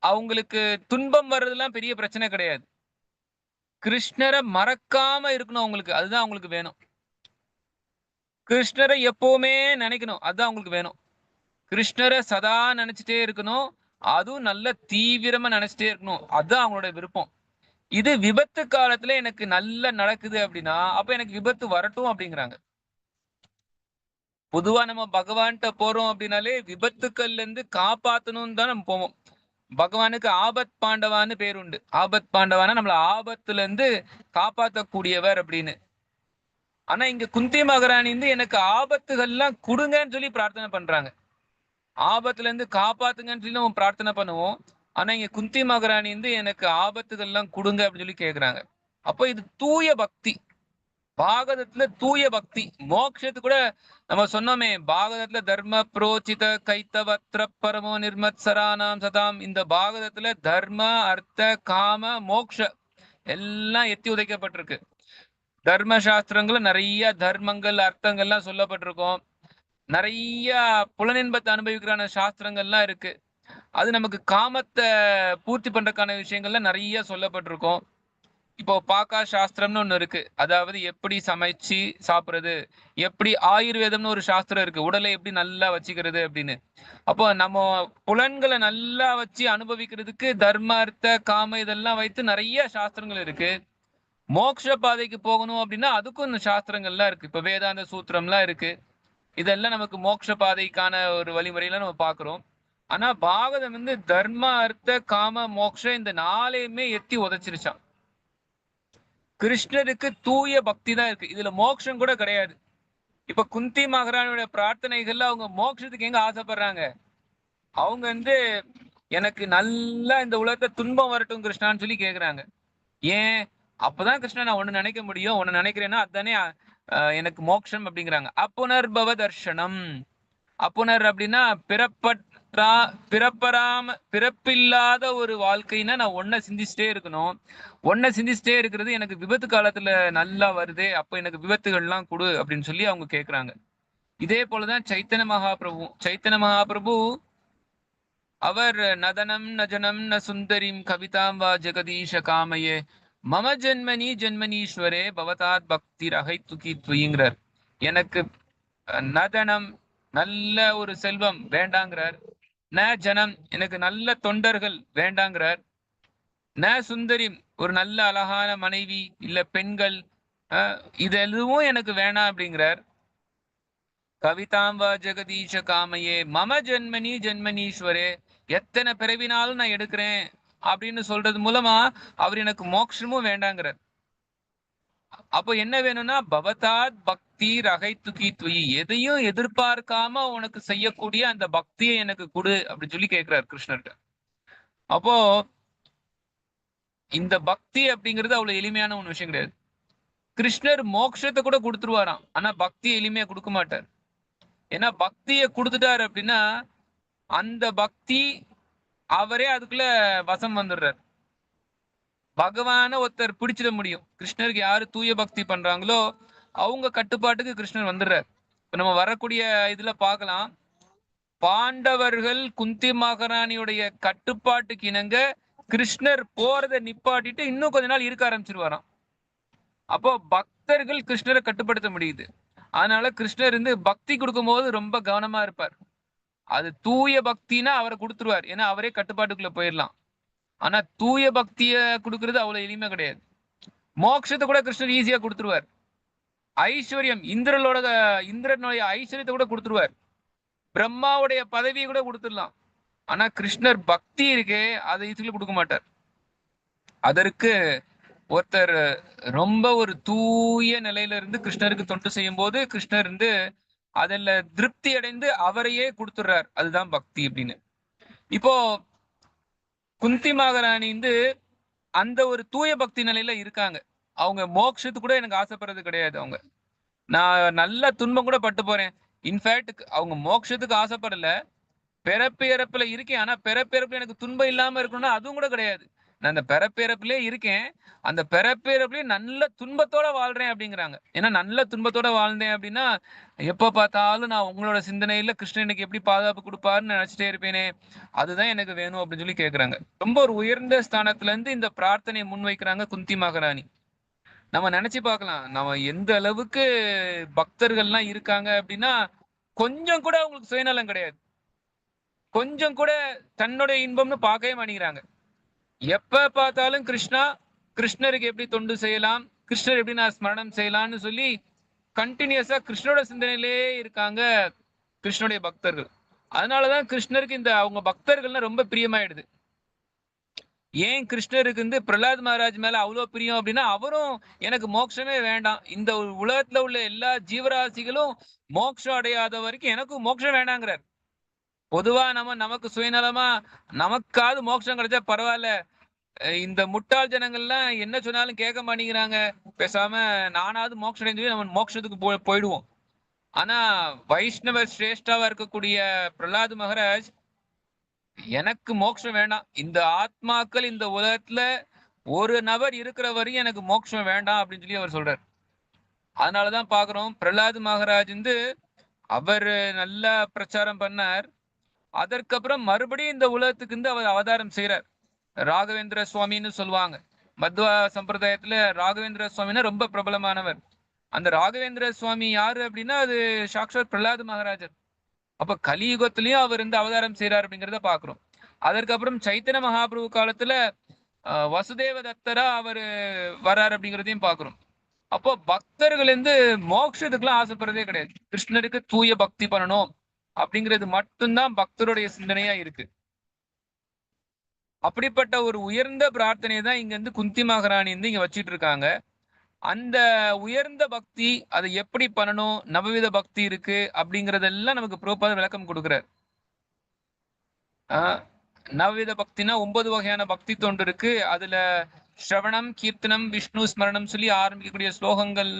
அவங்களுக்கு துன்பம் வர்றதுலாம் பெரிய பிரச்சனை கிடையாது. கிருஷ்ணரை மறக்காம இருக்கணும் அவங்களுக்கு, அதுதான் அவங்களுக்கு வேணும். கிருஷ்ணரை எப்பவுமே நினைக்கணும், அதுதான் அவங்களுக்கு வேணும். கிருஷ்ணரை சதா நினைச்சிட்டே இருக்கணும், அதுவும் நல்ல தீவிரமா நினைச்சிட்டே இருக்கணும், அதுதான் அவங்களோட விருப்பம். இது விபத்து காலத்துல எனக்கு நல்லா நடக்குது அப்படின்னா அப்ப எனக்கு விபத்து வரட்டும் அப்படிங்கிறாங்க. பொதுவா நம்ம பகவான்கிட்ட போறோம் அப்படின்னாலே விபத்துக்கள்ல இருந்து காப்பாத்தணும்னு தான் நம்ம போவோம். பகவானுக்கு ஆபத் பாண்டவான்னு பேர் உண்டு. ஆபத் பாண்டவானா நம்மள ஆபத்துல இருந்து காப்பாற்றக்கூடியவர் அப்படின்னு. ஆனா இங்க குந்தி மகாராணி வந்து எனக்கு ஆபத்துகள்லாம் கொடுங்கன்னு சொல்லி பிரார்த்தனை பண்றாங்க. ஆபத்துல இருந்து காப்பாத்துங்கன்னு சொல்லி நம்ம பிரார்த்தனை பண்ணுவோம். ஆனா இங்க குந்தி மகாராணி வந்து எனக்கு ஆபத்துகள்லாம் கொடுங்க அப்படின்னு சொல்லி கேக்குறாங்க. அப்போ இது தூய பக்தி. பாகவதத்துல தூய பக்தி. மோட்சத்து கூட நம்ம சொன்னோமே, பாகவதத்துல தர்ம புரோச்சித கைத்தவத்ர பரமோ நிர்மத்சரானாம் சதாம். இந்த பாகவதத்துல தர்ம அர்த்த காம மோக்ஷ எல்லாம் எத்தி உதைக்கப்பட்டிருக்கு. தர்ம சாஸ்திரங்களும் நிறைய தர்மங்கள் அர்த்தங்கள்லாம் சொல்லப்பட்டிருக்கும். நிறைய புலனின்பத்தை அனுபவிக்கிறான சாஸ்திரங்கள்லாம் இருக்கு. அது நமக்கு காமத்தை பூர்த்தி பண்றதுக்கான விஷயங்கள்லாம் நிறைய சொல்லப்பட்டிருக்கும். இப்போ பாக்கா சாஸ்திரம்னு ஒண்ணு இருக்கு. அதாவது எப்படி சமைச்சு சாப்பிடுறது, எப்படி ஆயுர்வேதம்னு ஒரு சாஸ்திரம் இருக்கு, உடலை எப்படி நல்லா வச்சுக்கிறது அப்படின்னு. அப்போ நம்ம புலன்களை நல்லா வச்சு அனுபவிக்கிறதுக்கு தர்ம அர்த்த காம இதெல்லாம் வைத்து நிறைய சாஸ்திரங்கள் இருக்கு. மோட்ச பாதைக்கு போகணும் அப்படின்னா அதுக்கும் இந்த சாஸ்திரங்கள்லாம் இருக்கு. இப்ப வேதாந்த சூத்திரம்லாம் இருக்கு. இதெல்லாம் நமக்கு மோட்ச பாதைக்கான ஒரு வழிமுறையில நம்ம பாக்குறோம். ஆனா பாகவதம் வந்து தர்ம அர்த்த காம மோட்ச இந்த நாளையுமே எத்தி உதைச்சிருச்சான். கிருஷ்ணருக்கு தூய பக்தி தான் இருக்கு, இதுல மோட்சம் கூட கிடையாது. இப்ப குந்தி மகாராணியோட பிரார்த்தனைகள்ல அவங்க மோட்சத்துக்கு எங்க ஆசைப்படுறாங்க? அவங்க வந்து எனக்கு நல்லா இந்த உலகத்தை துன்பம் வரட்டும் கிருஷ்ணான்னு சொல்லி கேக்குறாங்க. ஏன்? அப்பதான் கிருஷ்ணா நான் ஒண்ணு நினைக்க முடியும், ஒண்ணு நினைக்கிறேன்னா அதுதானே எனக்கு மோட்சம் அப்படிங்கிறாங்க. அப்புனர்பவ தர்ஷனம். அப்புனர் அப்படின்னா பிறப்பில்லாத ஒரு வாழ்க்கைன்னா நான் ஒன்ன சிந்திச்சுட்டே இருக்கணும். ஒன்ன சிந்திச்சுட்டே இருக்கிறது எனக்கு விபத்து காலத்துல நல்லா வருதே, அப்ப எனக்கு விபத்துகள்லாம் கொடு அப்படின்னு சொல்லி அவங்க கேக்குறாங்க. இதே போலதான் சைத்தன்ய மகாபிரபு அவர் நதனம் நஜனம் ந சுந்தரிம் கவிதாம் வா ஜெகதீஷ காமையே மம ஜென்மனி ஜென்மனீஸ்வரே பவதாத் பக்தி ரகை துக்கி துயிங்கிறார். எனக்கு நதனம் நல்ல ஒரு செல்வம் வேண்டாங்கிறார். ந ஜனம் எனக்கு நல்ல தொண்டர்கள் வேண்டாங்கிறார். ந சுந்தரி ஒரு நல்ல அழகான மனைவி இல்ல பெண்கள் இது எதுவும் எனக்கு வேணாம் அப்படிங்கிறார். கவிதாம்பா ஜெகதீஷ காமையே மம ஜென்மனி ஜென்மனீஸ்வரே எத்தனை பிறவினாலும் நான் எடுக்கிறேன் அப்படின்னு சொல்றது மூலமா அவர் எனக்கு மோட்சமும் வேண்டாங்கிறார். அப்போ என்ன வேணும்னா பவதாத் பக்தி ரகை துக்கி துயி, எதையும் எதிர்பார்க்காம உனக்கு செய்யக்கூடிய அந்த பக்தியை எனக்கு கொடு அப்படின்னு சொல்லி கேட்கிறார் கிருஷ்ணர்கிட்ட. அப்போ இந்த பக்தி அப்படிங்கிறது அவ்வளவு எளிமையான ஒரு விஷயம் கிடையாது. கிருஷ்ணர் மோட்சத்தை கூட கொடுத்துருவாராம், ஆனா பக்தியை எளிமையா கொடுக்க மாட்டார். ஏன்னா பக்தியை கொடுத்துட்டாரு அப்படின்னா அந்த பக்தி அவரே அதுக்குள்ள வசம் வந்துடுறார். பகவான ஒருத்தர் பிடிச்சிட முடியும். கிருஷ்ணருக்கு யாரு தூய பக்தி பண்றாங்களோ அவங்க கட்டுப்பாட்டுக்கு கிருஷ்ணர் வந்துடுறார். இப்ப நம்ம வரக்கூடிய இதுல பார்க்கலாம், பாண்டவர்கள் குந்தி மகாராணியுடைய கட்டுப்பாட்டுக்கு இணங்க கிருஷ்ணர் போறதை நிப்பாட்டிட்டு இன்னும் கொஞ்ச நாள் இருக்க ஆரம்பிச்சிருவாராம். அப்போ பக்தர்கள் கிருஷ்ணரை கட்டுப்படுத்த முடியுது. அதனால கிருஷ்ணர் பக்தி கொடுக்கும் போது ரொம்ப கவனமா இருப்பார். அது தூய பக்தினா அவரை கொடுத்துருவார், ஏன்னா அவரே கட்டுப்பாட்டுக்குள்ள போயிடலாம். ஆனா தூய பக்திய கொடுக்கறது அவ்வளவு எளிமை கிடையாது. மோட்சத்தை கூட கிருஷ்ணர் ஈஸியா கொடுத்துருவார். ஐஸ்வர்யம், இந்திரனுடைய ஐஸ்வர்யத்தை கூட கொடுத்துருவார். பிரம்மாவுடைய பதவியை கூட கொடுத்துடலாம். ஆனா கிருஷ்ணர் பக்தி இருக்கே அதை ஈஸியா கொடுக்க மாட்டார். அதற்கு ஒருத்தர் ரொம்ப ஒரு தூய நிலையில இருந்து கிருஷ்ணருக்கு தொண்டு செய்யும் போது கிருஷ்ணர் அதில் திருப்தி அடைந்து அவரையே கொடுத்துடுறார். அதுதான் பக்தி அப்படின்னு. இப்போ குந்தி மகாராணி அந்த ஒரு தூய பக்தி நிலையில இருக்காங்க. அவங்க மோட்சத்துக்கு கூட எனக்கு ஆசைப்படுறது கிடையாது. அவங்க நான் நல்ல துன்பம் கூட பட்டு போறேன். இன்ஃபேக்ட் அவங்க மோட்சத்துக்கு ஆசைப்படல, பிறப்பு இறப்புல இருக்கேன். ஆனா பிறப்பு இறப்புல எனக்கு துன்பம் இல்லாம இருக்கணும்னா அதுவும் கூட கிடையாது. நான் அந்த பிறப்பிறப்புலயே இருக்கேன், அந்த பிறப்பிறப்புலயே நல்ல துன்பத்தோட வாழ்றேன் அப்படிங்கிறாங்க. ஏன்னா நல்ல துன்பத்தோட வாழ்ந்தேன் அப்படின்னா எப்ப பார்த்தாலும் நான் உங்களோட சிந்தனையில கிருஷ்ணன் எனக்கு எப்படி பாதுகாப்பு கொடுப்பாருன்னு நினைச்சிட்டே இருப்பேனே, அதுதான் எனக்கு வேணும் அப்படின்னு சொல்லி கேட்கறாங்க. ரொம்ப ஒரு உயர்ந்த ஸ்தானத்துல இருந்து இந்த பிரார்த்தனையை முன்வைக்கிறாங்க குந்தி மகாராணி. நம்ம நினைச்சு பார்க்கலாம், நம்ம எந்த அளவுக்கு பக்தர்கள்லாம் இருக்காங்க அப்படின்னா கொஞ்சம் கூட அவங்களுக்கு சுயநலம் கிடையாது, கொஞ்சம் கூட தன்னுடைய இன்பம்னு பார்க்கவே மாட்டேங்கிறாங்க. எப்ப பார்த்தாலும் கிருஷ்ணா, கிருஷ்ணருக்கு எப்படி தொண்டு செய்யலாம், கிருஷ்ணர் எப்படி நான் ஸ்மரணம் செய்யலாம்னு சொல்லி கண்டினியூஸா கிருஷ்ணரோட சிந்தனையிலே இருக்காங்க கிருஷ்ணனுடைய பக்தர்கள். அதனாலதான் கிருஷ்ணருக்கு அவங்க பக்தர்கள்னா ரொம்ப பிரியமாயிடுது. ஏன் கிருஷ்ணருக்கு பிரகலாத் மகாராஜ் மேல அவ்வளவு பிரியம் அப்படின்னா, அவரும் எனக்கு மோட்சமே வேண்டாம், இந்த உலகத்துல உள்ள எல்லா ஜீவராசிகளும் மோட்சம் அடையாத வரைக்கும் எனக்கும் மோட்சம் வேண்டாங்கிறார். பொதுவா நமக்கு சுயநலமா நமக்காவது மோட்சம் கிடைச்சா பரவாயில்ல, இந்த முட்டாள் ஜனங்கள்லாம் என்ன சொன்னாலும் கேட்க மாட்டேங்கிறாங்க, பேசாம நானாவது மோட்சம் அடைஞ்சு நம்ம மோட்சத்துக்கு போயிடுவோம். ஆனா வைஷ்ணவ சிரேஷ்டாவா இருக்கக்கூடிய பிரகலாத் மகாராஜ் எனக்கு மோட்சம் வேண்டாம், இந்த ஆத்மாக்கள் இந்த உலகத்துல ஒரு நபர் இருக்கிற வரையும் எனக்கு மோட்சம் வேண்டாம் அப்படின்னு சொல்லி அவர் சொல்றார். அதனாலதான் பாக்குறோம் பிரகலாத் மகாராஜ் அவர் நல்லா பிரச்சாரம் பண்ணார். அதற்கப்புறம் மறுபடியும் இந்த உலகத்துக்கு அவர் அவதாரம் செய்யறார். ராகவேந்திர சுவாமின்னு சொல்லுவாங்க. மத்வா சம்பிரதாயத்துல ராகவேந்திர சுவாமின்னா ரொம்ப பிரபலமானவர். அந்த ராகவேந்திர சுவாமி யாரு அப்படின்னா அது சாக்ஷாத் பிரகலாத் மகாராஜர். அப்ப கலியுகத்திலயும் அவர் அவதாரம் செய்யறார் அப்படிங்கிறத பாக்குறோம். அதற்கப்புறம் சைத்தன்ய மகாபிரபு காலத்துல வசுதேவ தத்தரா அவர் வர்றாரு அப்படிங்கிறதையும் பாக்குறோம். அப்போ பக்தர்கள் மோட்சத்துக்குலாம் ஆசைப்படுறதே கிடையாது, கிருஷ்ணருக்கு தூய பக்தி பண்ணணும் அப்படிங்கிறது மட்டும்தான் பக்தருடைய சிந்தனையா இருக்கு. அப்படிப்பட்ட ஒரு உயர்ந்த பிரார்த்தனையை தான் இங்க குந்தி மகாராணி இங்க வச்சிட்டு இருக்காங்க. அந்த உயர்ந்த பக்தி அதை எப்படி பண்ணணும், நவவித பக்தி இருக்கு அப்படிங்கறதெல்லாம் நமக்கு பிரபுபாதர் விளக்கம் கொடுக்கிறார். நவவித பக்தினா 9 வகையான பக்தி தொண்டு இருக்கு. அதுல ஸ்ரவணம், கீர்த்தனம், விஷ்ணு ஸ்மரணம் சொல்லி ஆரம்பிக்கக்கூடிய ஸ்லோகங்கள்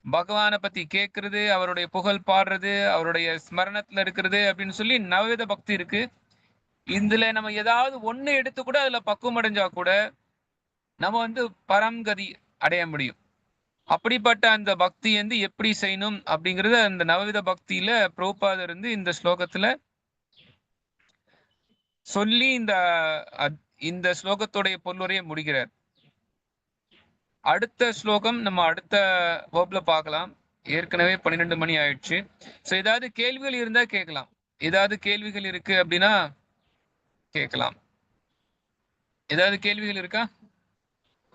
பகவானை பத்தி கேட்கறது, அவருடைய புகழ் பாடுறது, அவருடைய ஸ்மரணத்துல இருக்கிறது அப்படின்னு சொல்லி நவவித பக்தி இருக்கு. இதுல நம்ம ஏதாவது ஒண்ணு எடுத்து கூட அதுல பக்குவம் அடைஞ்சா கூட நம்ம பரம்கதி அடைய முடியும். அப்படிப்பட்ட அந்த பக்தி எப்படி செய்யணும் அப்படிங்கறது அந்த நவவித பக்தியில பிரபுபாதர் இந்த ஸ்லோகத்துல சொல்லி இந்த ஸ்லோகத்துடைய பொருளுரையை முடிக்கிறார். அடுத்த ஸ்லோகம் நம்ம அடுத்த வகுப்புல பார்க்கலாம். ஏற்கனவே 12 மணி ஆயிடுச்சு. சோ ஏதாவது கேள்விகள் இருந்தா கேட்கலாம். ஏதாவது கேள்விகள் இருக்கு அப்படின்னா கேட்கலாம். ஏதாவது கேள்விகள் இருக்கா?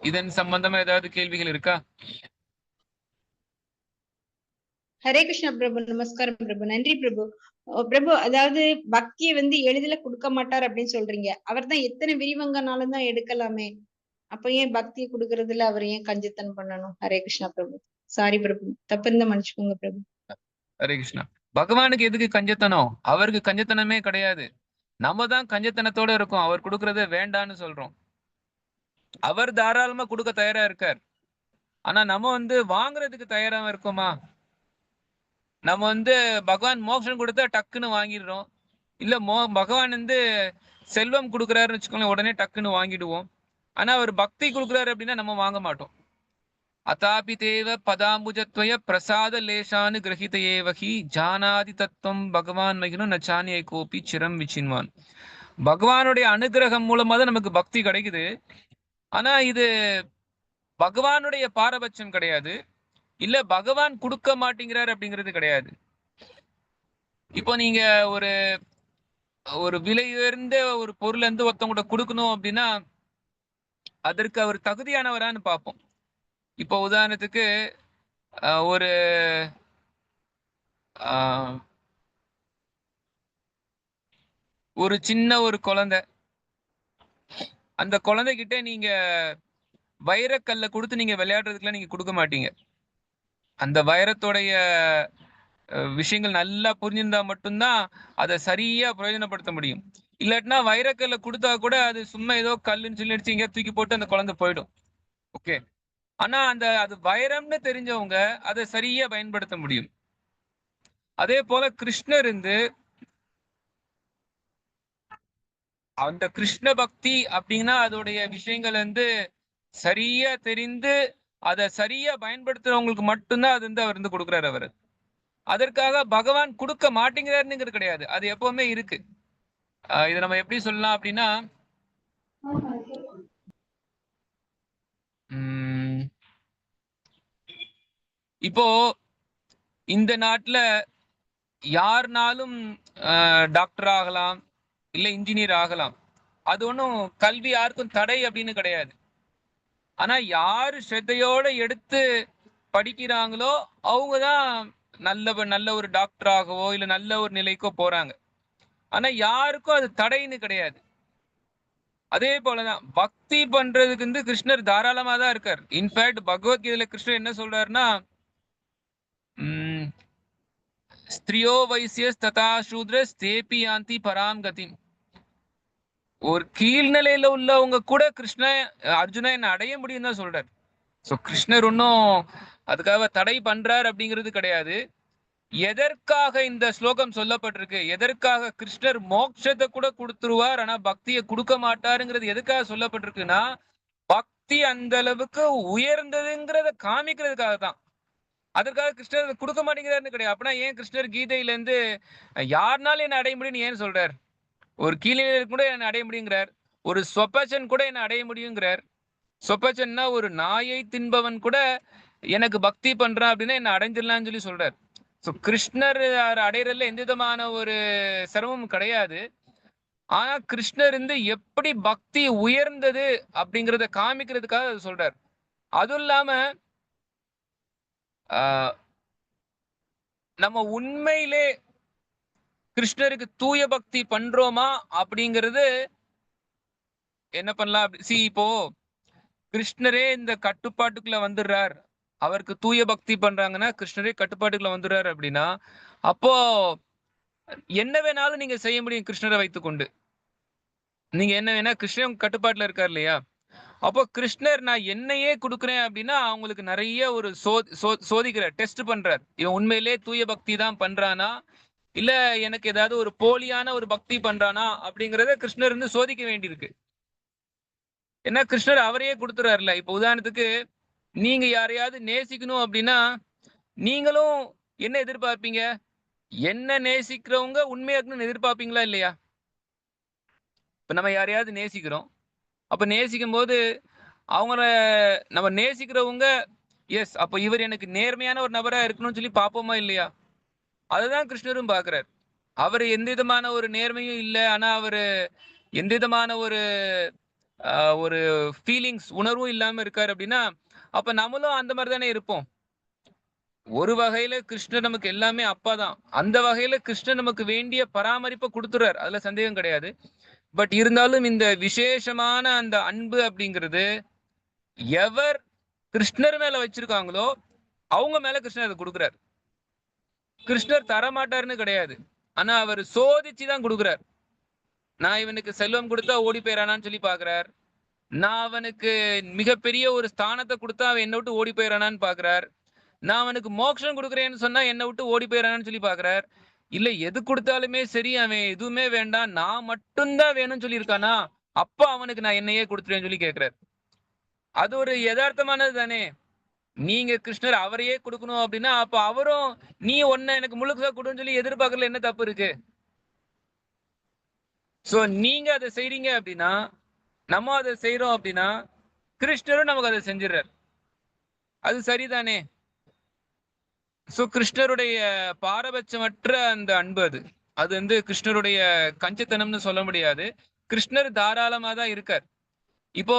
இதன் சம்பந்தமா ஏதாவது கேள்விகள் இருக்கா? ஹரே கிருஷ்ணா பிரபு. நமஸ்காரம் பிரபு. நன்றி பிரபு. பிரபு, அதாவது பக்தியை எளிதில கொடுக்க மாட்டார் அப்படின்னு சொல்றீங்க. அவர் தான் எத்தனை விரிவங்கனாலும் தான் எடுக்கலாமே, அப்ப ஏன் பக்தியை கொடுக்கறதுல அவர் ஏன் கஞ்சத்தனம் பண்ணணும்? ஹரே கிருஷ்ணா பிரபு. சாரி பிரபு, தப்பு இருந்தா மன்னிச்சுக்கோங்க பிரபு. ஹரே கிருஷ்ணா. பகவானுக்கு எதுக்கு கஞ்சத்தனம்? அவருக்கு கஞ்சத்தனமே கிடையாது. நம்ம தான் கஞ்சத்தனத்தோட இருக்கோம், அவர் கொடுக்கறத வேண்டான்னு சொல்றோம். அவர் தாராளமா கொடுக்க தயாரா இருக்கார். ஆனா நம்ம வாங்குறதுக்கு தயாரா இருக்கோமா? நம்ம பகவான் மோட்சம் கொடுத்தா டக்குன்னு வாங்கிடுறோம். இல்ல பகவான் செல்வம் கொடுக்குறாருன்னு வச்சுக்கோங்களேன், உடனே டக்குன்னு வாங்கிடுவோம். ஆனா அவர் பக்தி கொடுக்குறாரு அப்படின்னா நம்ம வாங்க மாட்டோம். அதாபி தேவ பதாம்புஜத்வய பிரசாத லேசானு கிரகித ஏவகி ஜானாதி தத்துவம் பகவான் மகினும் நச்சானியை கோபி சிரம் விச்சின்வான். பகவானுடைய அனுகிரகம் மூலமா தான் நமக்கு பக்தி கிடைக்குது. ஆனா இது பகவானுடைய பாரபட்சம் கிடையாது, இல்ல பகவான் கொடுக்க மாட்டேங்கிறார் அப்படிங்கிறது கிடையாது. இப்போ நீங்க ஒரு ஒரு விலை உயர்ந்த ஒரு பொருள் வந்து ஒருத்தவங்க கொடுக்கணும் அப்படின்னா அதற்கு அவர் தகுதியானவரான்னு பார்ப்போம். இப்போ உதாரணத்துக்கு ஒரு ஒரு சின்ன ஒரு குழந்தை, அந்த குழந்தைகிட்ட நீங்க வைரக்கல்ல கொடுத்து நீங்க விளையாடுறதுக்குலாம் நீங்க கொடுக்க மாட்டீங்க. அந்த வைரத்தோடைய விஷயங்கள் நல்லா புரிஞ்சிருந்தா மட்டும்தான் அதை சரியா பிரயோஜனப்படுத்த முடியும். இல்லாட்டினா வைரக்கல்ல கொடுத்தா கூட அது சும்மா ஏதோ கல்லுன்னு சொல்லி அடிச்சு எங்கேயா தூக்கி போட்டு அந்த குழந்தை போயிடும். ஓகே, ஆனா அது வைரம்னு தெரிஞ்சவங்க அதை சரியா பயன்படுத்த முடியும். அதே போல கிருஷ்ணர் அந்த கிருஷ்ண பக்தி அப்படின்னா அதோடைய விஷயங்கள் சரியா தெரிந்து அதை சரியா பயன்படுத்துறவங்களுக்கு மட்டும்தான் அது அவர் கொடுக்குறாரு. அவர் அதற்காக பகவான் கொடுக்க மாட்டேங்கிறாருங்கிறது கிடையாது, அது எப்பவுமே இருக்கு. இதை நம்ம எப்படி சொல்லலாம் அப்படின்னா, இப்போ இந்த நாட்டுல யாருனாலும் டாக்டர் ஆகலாம், இல்ல இன்ஜினியர் ஆகலாம். அது ஒன்றும் கல்வி யாருக்கும் தடை அப்படின்னு கிடையாது. ஆனா யாரு ஸ்ரத்தையோட எடுத்து படிக்கிறாங்களோ அவங்கதான் நல்ல ஒரு டாக்டராகவோ இல்ல நல்ல ஒரு நிலைக்கோ போறாங்க. ஆனா யாருக்கும் அது தடைன்னு கிடையாது. அதே போலதான் பக்தி பண்றதுக்கு கிருஷ்ணர் தாராளமா தான் இருக்கார். இன்ஃபேக்ட் பகவத்கீதையில கிருஷ்ணர் என்ன சொல்றாருன்னா, ஸ்திரியோ வைசியஸ் ததா சூத்ரஸ் தேபி யாந்தி பராம் கதிம். ஒரு கீழ்நிலையில உள்ளவங்க கூட அர்ஜுனா என்ன அடைய முடியும் தான் சொல்றாரு. சோ கிருஷ்ணர் ஒன்னும் அதுக்காக தடை பண்றார் அப்படிங்கிறது கிடையாது. எதற்காக இந்த ஸ்லோகம் சொல்லப்பட்டிருக்கு, எதற்காக கிருஷ்ணர் மோட்சத்தை கூட கொடுத்துருவார் ஆனா பக்தியை கொடுக்க மாட்டாருங்கிறது எதுக்காக சொல்லப்பட்டிருக்குன்னா, பக்தி அந்த அளவுக்கு உயர்ந்ததுங்கிறத காமிக்கிறதுக்காக தான். அதற்காக கிருஷ்ணர் கொடுக்க மாட்டேங்கிறாருன்னு கிடையாது. அப்படின்னா ஏன் கிருஷ்ணர் கீதையில யாருனாலும் என்ன அடைய முடியும்னு ஏன் சொல்றார்? ஒரு கீழே கூட என்ன அடைய முடியுங்கிறார், ஒரு சொப்பச்சன் கூட என்ன அடைய முடியுங்கிறார். சொப்பச்சன்னா ஒரு நாயை தின்பவன் கூட எனக்கு பக்தி பண்றான் அப்படின்னா என்ன அடைஞ்சிடலாம்னு சொல்லி சொல்றார். ஸோ கிருஷ்ணர் அடையறதுல எந்த விதமான ஒரு சிரமமும் கிடையாது. ஆனா கிருஷ்ணர் எப்படி பக்தி உயர்ந்தது அப்படிங்கிறத காமிக்கிறதுக்காக அது சொல்றார். அதுவும் இல்லாம நம்ம உண்மையிலே கிருஷ்ணருக்கு தூய பக்தி பண்றோமா அப்படிங்கிறது என்ன பண்ணலாம். இப்போ கிருஷ்ணரே இந்த கட்டுப்பாட்டுக்குள்ள வந்துடுறார், அவருக்கு தூய பக்தி பண்றாங்கன்னா கிருஷ்ணரே கட்டுப்பாட்டுக்குள்ள வந்துடுறாரு அப்படின்னா அப்போ என்ன வேணாலும் நீங்க செய்ய முடியும் கிருஷ்ணரை வைத்துக்கொண்டு. நீங்க என்ன வேணா, கிருஷ்ணன் கட்டுப்பாட்டுல இருக்காரு இல்லையா? அப்போ கிருஷ்ணர் நான் என்னையே கொடுக்குறேன் அப்படின்னா அவங்களுக்கு நிறைய ஒரு சோதிக்கிறார், டெஸ்ட் பண்றார். இவன் உண்மையிலே தூய பக்தி தான் பண்றானா இல்ல எனக்கு ஏதாவது ஒரு போலியான ஒரு பக்தி பண்றானா அப்படிங்கறத கிருஷ்ணர் சோதிக்க வேண்டியிருக்கு. ஏன்னா கிருஷ்ணர் அவரையே கொடுத்துறாருல. இப்ப உதாரணத்துக்கு நீங்க யாரையாவது நேசிக்கணும் அப்படின்னா நீங்களும் என்ன எதிர்பார்ப்பீங்க? என்ன நேசிக்கிறவங்க உண்மையா இருக்கணும்னு எதிர்பார்ப்பீங்களா இல்லையா? இப்ப நம்ம யாரையாவது நேசிக்கிறோம், அப்ப நேசிக்கும் போது அவங்கள நம்ம நேசிக்கிறவங்க எஸ் அப்ப இவர் எனக்கு நேர்மையான ஒரு நபரா இருக்கணும்னு சொல்லி பார்ப்போமா இல்லையா? அதுதான் கிருஷ்ணரும் பாக்குறாரு. அவர் எந்த விதமான ஒரு நேர்மையும் இல்லை, ஆனா அவரு எந்த விதமான ஒரு ஃபீலிங்ஸ் உணர்வும் இல்லாம இருக்காரு அப்படின்னா அப்ப நம்மளும் அந்த மாதிரி தானே இருப்போம். ஒரு வகையில கிருஷ்ணர் நமக்கு எல்லாமே அப்பா தான். அந்த வகையில கிருஷ்ணர் நமக்கு வேண்டிய பராமரிப்பை கொடுத்துறாரு, அதுல சந்தேகம் கிடையாது. பட் இருந்தாலும் இந்த விசேஷமான அந்த அன்பு அப்படிங்கிறது எவர் கிருஷ்ணர் மேல வச்சிருக்காங்களோ அவங்க மேல கிருஷ்ணர் அதை கொடுக்குறாரு. கிருஷ்ணர் தரமாட்டாருன்னு கிடையாது, ஆனா அவர் சோதிச்சுதான் கொடுக்குறார். நான் இவனுக்கு செல்வம் கொடுத்தா ஓடி போயிறானான்னு சொல்லி பாக்குறார், நான் அவனுக்கு மிகப்பெரிய ஒரு ஸ்தானத்தை கொடுத்தா அவன் என்னை விட்டு ஓடி போயிறானான்னு பாக்குறார், நான் அவனுக்கு மோட்சம் கொடுக்குறேன்னு சொன்னா என்னை விட்டு ஓடி போயிறானான்னு சொல்லி பாக்குறார். இல்ல எது கொடுத்தாலுமே சரி அவன் எதுவுமே வேண்டாம் நான் மட்டும்தான் வேணும்னு சொல்லியிருக்கானா அப்ப அவனுக்கு நான் என்னையே கொடுத்துருவேன்னு சொல்லி கேட்கிறார். அது ஒரு யதார்த்தமானது தானே. நீங்க கிருஷ்ணர் அவரையே கொடுக்கணும் அப்படின்னா அப்ப அவரும் நீ ஒன்ன எனக்கு முழுசா கொடுன்னு சொல்லி எதிர்பார்க்கறதுல என்ன தப்பு இருக்கு? சோ நீங்க அதை செய்றீங்க அப்படின்னா, நம்ம அதை செய்யறோம் அப்படின்னா, கிருஷ்ணரும் நமக்கு அதை செஞ்சிடறார். அது சரிதானே. சோ கிருஷ்ணருடைய பாரபட்சமற்ற அந்த அன்பு அது. அது வந்து கிருஷ்ணருடைய கஞ்சத்தனம்னு சொல்ல முடியாது. கிருஷ்ணர் தாராளமா தான் இருக்கார். இப்போ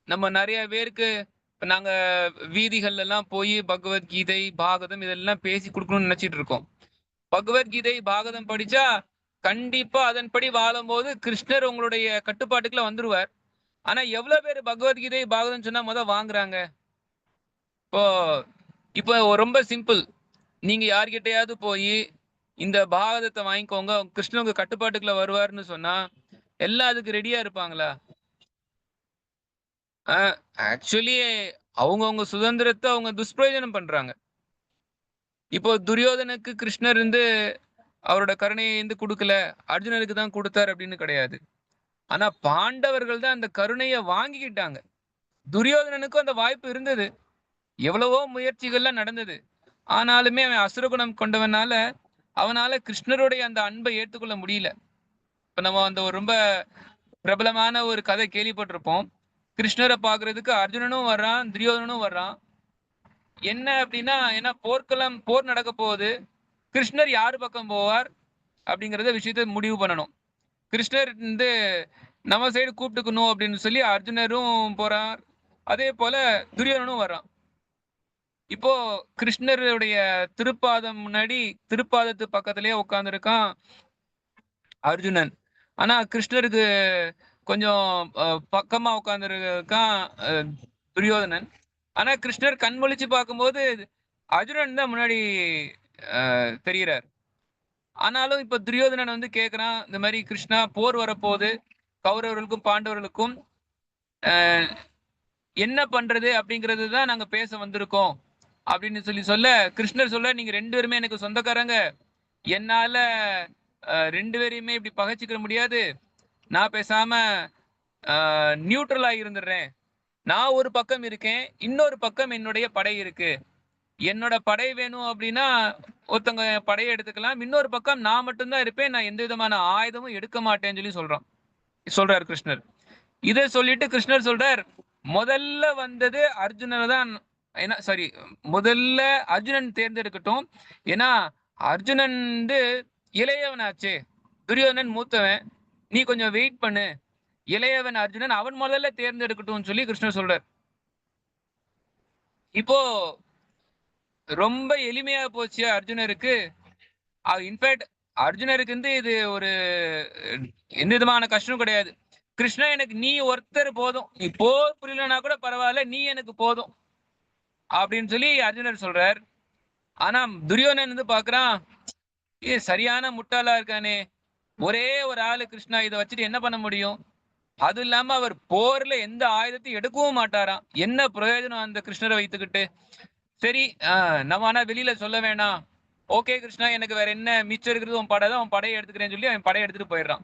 நம்ம நிறைய பேருக்கு நாங்க வீதிகள்ல எல்லாம் போய் பகவத்கீதை, பாகவதம் இதெல்லாம் பேசி கொடுக்கணும்னு நினைச்சிட்டு இருக்கோம். பகவத்கீதை, பாகவதம் படிச்சா கண்டிப்பா அதன்படி வாழும்போது கிருஷ்ணர் உங்களுடைய கட்டுப்பாட்டுக்குள்ள வந்துருவார். ஆனா எவ்வளவு பேர் பகவத்கீதை, பாகவதம் சொன்னா வாங்குறாங்க? இப்போ இப்போ ரொம்ப சிம்பிள். நீங்க யார்கிட்டயாவது போய் இந்த பாகவதத்தை வாங்கிக்கோங்க, கிருஷ்ணன் உங்க கட்டுப்பாட்டுக்குள்ள வருவாருன்னு சொன்னா எல்லாம் அதுக்கு ரெடியா இருப்பாங்களா? ஆக்சுவலி அவங்கவுங்க சுதந்திரத்தை அவங்க துஷ்பிரயோஜனம் பண்றாங்க. இப்போ துரியோதனுக்கு கிருஷ்ணர் வந்து அவரோட கருணையை வந்து கொடுக்கல, அர்ஜுனனுக்கு தான் கொடுத்தார் அப்படின்னு கிடையாது. ஆனா பாண்டவர்கள் தான் அந்த கருணையை வாங்கிக்கிட்டாங்க. துரியோதனனுக்கும் அந்த வாய்ப்பு இருந்தது. எவ்வளவோ முயற்சிகள்லாம் நடந்தது. ஆனாலுமே அவன் அசுரகுணம் கொண்டவனால அவனால கிருஷ்ணருடைய அந்த அன்பை ஏற்றுக்கொள்ள முடியல. இப்ப நம்ம அந்த ஒரு ரொம்ப பிரபலமான ஒரு கதை கேள்விப்பட்டிருப்போம். கிருஷ்ணரை பாக்குறதுக்கு அர்ஜுனனும் வர்றான், துரியோதனனும் வர்றான். என்ன அப்படின்னா, ஏன்னா போர் நடக்க போகுது. கிருஷ்ணர் யாரு பக்கம் போவார் அப்படிங்கறத விஷயத்த முடிவு பண்ணணும். கிருஷ்ணர் வந்து நம்ம சைடு கூப்பிட்டுக்கணும் அப்படின்னு சொல்லி அர்ஜுனரும் போறார். அதே போல துரியோதனனும் வர்றான். இப்போ கிருஷ்ணருடைய திருப்பாதம் முன்னாடி திருப்பாதத்து பக்கத்திலேயே உட்கார்ந்துருக்கான் அர்ஜுனன். ஆனா கிருஷ்ணருக்கு கொஞ்சம் பக்கமா உட்கார்ந்துருக்கான் துரியோதனன். ஆனா கிருஷ்ணர் கண்மொழிச்சு பார்க்கும்போது அர்ஜுனன் தான் முன்னாடி தெரிகிறார். ஆனாலும் இப்ப துரியோதனன் வந்து கேட்கிறான், இந்த மாதிரி கிருஷ்ணா போர் வரப்போகுது, கௌரவர்களுக்கும் பாண்டவர்களுக்கும் என்ன பண்றது அப்படிங்கிறது தான் நாங்க பேச வந்திருக்கோம் அப்படின்னு சொல்ல கிருஷ்ணர் சொல்ல, நீங்க 2 பேருமே எனக்கு சொந்தக்காரங்க, என்னால 2 பேரையுமே இப்படி பகைச்சிக்க முடியாது. நான் பேசாம நியூட்ரலா இருந்துடுறேன். நான் ஒரு பக்கம் இருக்கேன், இன்னொரு பக்கம் என்னுடைய படை இருக்கு. என்னோட படை வேணும் அப்படின்னா ஒருத்தவங்க படையை எடுத்துக்கலாம், இன்னொரு பக்கம் நான் மட்டும்தான் இருப்பேன், நான் எந்த விதமான ஆயுதமும் எடுக்க மாட்டேன்னு சொல்றாரு கிருஷ்ணர். இதை சொல்லிட்டு கிருஷ்ணர் சொல்றார், முதல்ல வந்தது அர்ஜுனன் தான். முதல்ல அர்ஜுனன் தேர்ந்தெடுக்கட்டும். ஏன்னா அர்ஜுனன் வந்து இளையவனாச்சே, துரியோதனன் மூத்தவன். நீ கொஞ்சம் வெயிட் பண்ணு, இளையவன் அர்ஜுனன் அவன் முதல்ல தேர்ந்தெடுக்கட்டும் சொல்லி கிருஷ்ணர் சொல்றார். இப்போ ரொம்ப எளிமையா போச்சு அர்ஜுனருக்கு. இன்ஃபேக்ட் அர்ஜுனருக்கு வந்து இது ஒரு எந்த விதமான கஷ்டம் கிடையாது. கிருஷ்ணா எனக்கு நீ ஒருத்தர் போதும், நீ போர் புரியலனா கூட பரவாயில்ல, நீ எனக்கு போதும் அப்படின்னு சொல்லி அர்ஜுனர் சொல்றார். ஆனா துரியோதனன் வந்து பாக்குறான், சரியான முட்டாளா இருக்கானே, ஒரே ஒரு ஆளு கிருஷ்ணா, இதை வச்சுட்டு என்ன பண்ண முடியும்? அது இல்லாம அவர் போர்ல எந்த ஆயுதத்தையும் எடுக்கவும் மாட்டாராம். என்ன பிரயோஜனம் அந்த கிருஷ்ணரை வைத்துக்கிட்டு? சரி, நம்ம ஆனா வெளியில சொல்ல வேணாம். ஓகே கிருஷ்ணா, எனக்கு வேற என்ன மிச்சம் இருக்கிறது, உன் படை தான், உன் படையை எடுத்துக்கிறேன்னு சொல்லி அவன் படையை எடுத்துட்டு போயிடுறான்.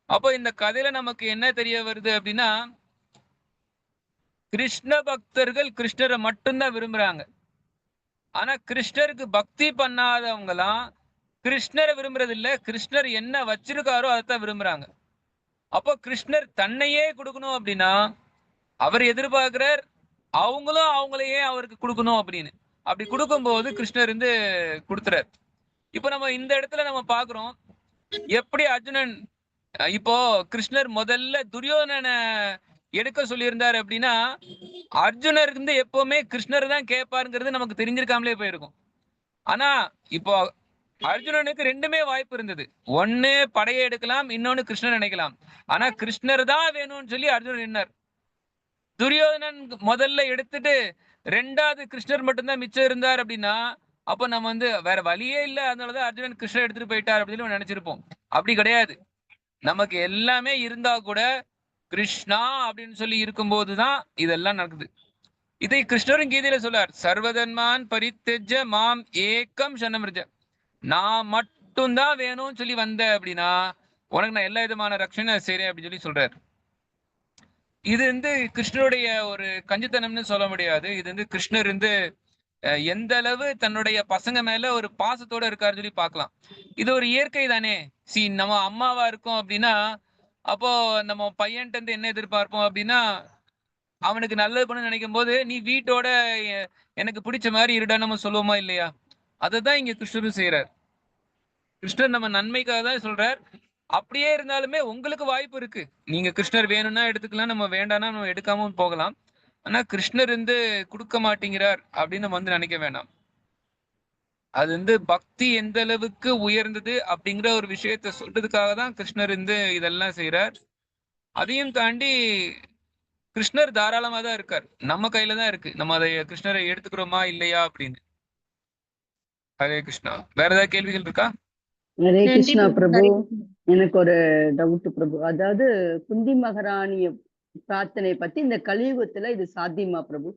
அப்போ இந்த கதையில நமக்கு என்ன தெரிய வருது அப்படின்னா, கிருஷ்ண பக்தர்கள் கிருஷ்ணரை மட்டும்தான் விரும்புறாங்க. ஆனா கிருஷ்ணருக்கு பக்தி பண்ணாதவங்கலாம் கிருஷ்ணரை விரும்புறது இல்ல, கிருஷ்ணர் என்ன வச்சிருக்காரோ அதைத்தான் விரும்புறாங்க. அப்போ கிருஷ்ணர் தன்னையே கொடுக்கணும் அப்படின்னா அவர் எதிர்பார்க்கிறார் அவங்களும் அவங்களையே அவருக்கு கொடுக்கணும் அப்படின்னு. அப்படி கொடுக்கும்போது கிருஷ்ணர் வந்து கொடுத்துறார். இப்போ நம்ம இந்த இடத்துல நம்ம பாக்குறோம், எப்படி அர்ஜுனன் இப்போ கிருஷ்ணர் முதல்ல துரியோதனனை எடுக்க சொல்லியிருந்தாரு அப்படின்னா அர்ஜுனர் வந்து எப்பவுமே கிருஷ்ணர் தான் கேட்பாருங்கிறது நமக்கு தெரிஞ்சிருக்காமலே போயிருக்கும். ஆனா இப்போ அர்ஜுனனுக்கு 2மே வாய்ப்பு இருந்தது. ஒண்ணு படையை எடுக்கலாம், இன்னொன்னு கிருஷ்ணர் நினைக்கலாம். ஆனா கிருஷ்ணர் தான் வேணும்னு சொல்லி அர்ஜுனன் நின்னார். துரியோதனன் முதல்ல எடுத்துட்டு 2வது கிருஷ்ணர் மட்டும்தான் மிச்சம் இருந்தார் அப்படின்னா அப்ப நம்ம வந்து வேற வழியே இல்ல, அதனாலதான் அர்ஜுனன் கிருஷ்ணர் எடுத்துட்டு போயிட்டார் அப்படின்னு நினைச்சிருப்போம். அப்படி கிடையாது. நமக்கு எல்லாமே இருந்தா கூட கிருஷ்ணா அப்படின்னு சொல்லி இருக்கும்போதுதான் இதெல்லாம் நடக்குது. இதை கிருஷ்ணரும் கீதையில சொல்லார், சர்வதன்மான் பரித்தெஜ்ஜ மாம் ஏக்கம் சரணம்ரஜ. நான் மட்டும்தான் வேணும்னு சொல்லி வந்த அப்படின்னா உனக்கு நான் எல்லா விதமான ரட்சணை செய்றேன் அப்படின்னு சொல்லி சொல்றாரு. இது கிருஷ்ணருடைய ஒரு கஞ்சித்தனம்னு சொல்ல முடியாது. இது கிருஷ்ணர் எந்த அளவு தன்னுடைய பசங்க மேல ஒரு பாசத்தோட இருக்காரு சொல்லி பார்க்கலாம். இது ஒரு இயற்கை தானே. நம்ம அம்மாவா இருக்கோம் அப்படின்னா, அப்போ நம்ம பையன்ட்டு என்ன எதிர்பார்ப்போம் அப்படின்னா, அவனுக்கு நல்லது பண்ண நினைக்கும் போது, நீ வீட்டோட எனக்கு பிடிச்ச மாதிரி இருடா நம்ம சொல்லுவோமா இல்லையா? அததான் இங்க கிருஷ்ணரும் செய்யறார். கிருஷ்ணர் நம்ம நன்மைக்காக தான் சொல்றார். அப்படியே இருந்தாலுமே உங்களுக்கு வாய்ப்பு இருக்கு. நீங்க கிருஷ்ணர் வேணும்னா எடுத்துக்கலாம், நம்ம வேண்டாம்னா நம்ம எடுக்காம போகலாம். ஆனா கிருஷ்ணர் கொடுக்க மாட்டேங்கிறார் அப்படின்னு நம்ம நினைக்க வேண்டாம். அது பக்தி எந்த அளவுக்கு உயர்ந்தது அப்படிங்கிற ஒரு விஷயத்த சொல்றதுக்காக தான் கிருஷ்ணர் இதெல்லாம் செய்யறார். அதையும் தாண்டி கிருஷ்ணர் தாராளமா தான் இருக்கார். நம்ம கையில தான் இருக்கு. நம்ம அதை கிருஷ்ணரை எடுத்துக்கிறோமா இல்லையா அப்படின்னு. ஹரே கிருஷ்ணா. வேற ஏதாவது கேள்விகள் இருக்கா? ஹரே நன்றி கிருஷ்ணா பிரபு. பிரபு. ஹரே கிருஷ்ணா. எனக்கு ஒரு டவுட் பிரபு. அதாவது குந்தி மகாராணிய பிரார்த்தனை பத்தி இந்த கலியுகத்துல இது சாத்தியமா பிரபு?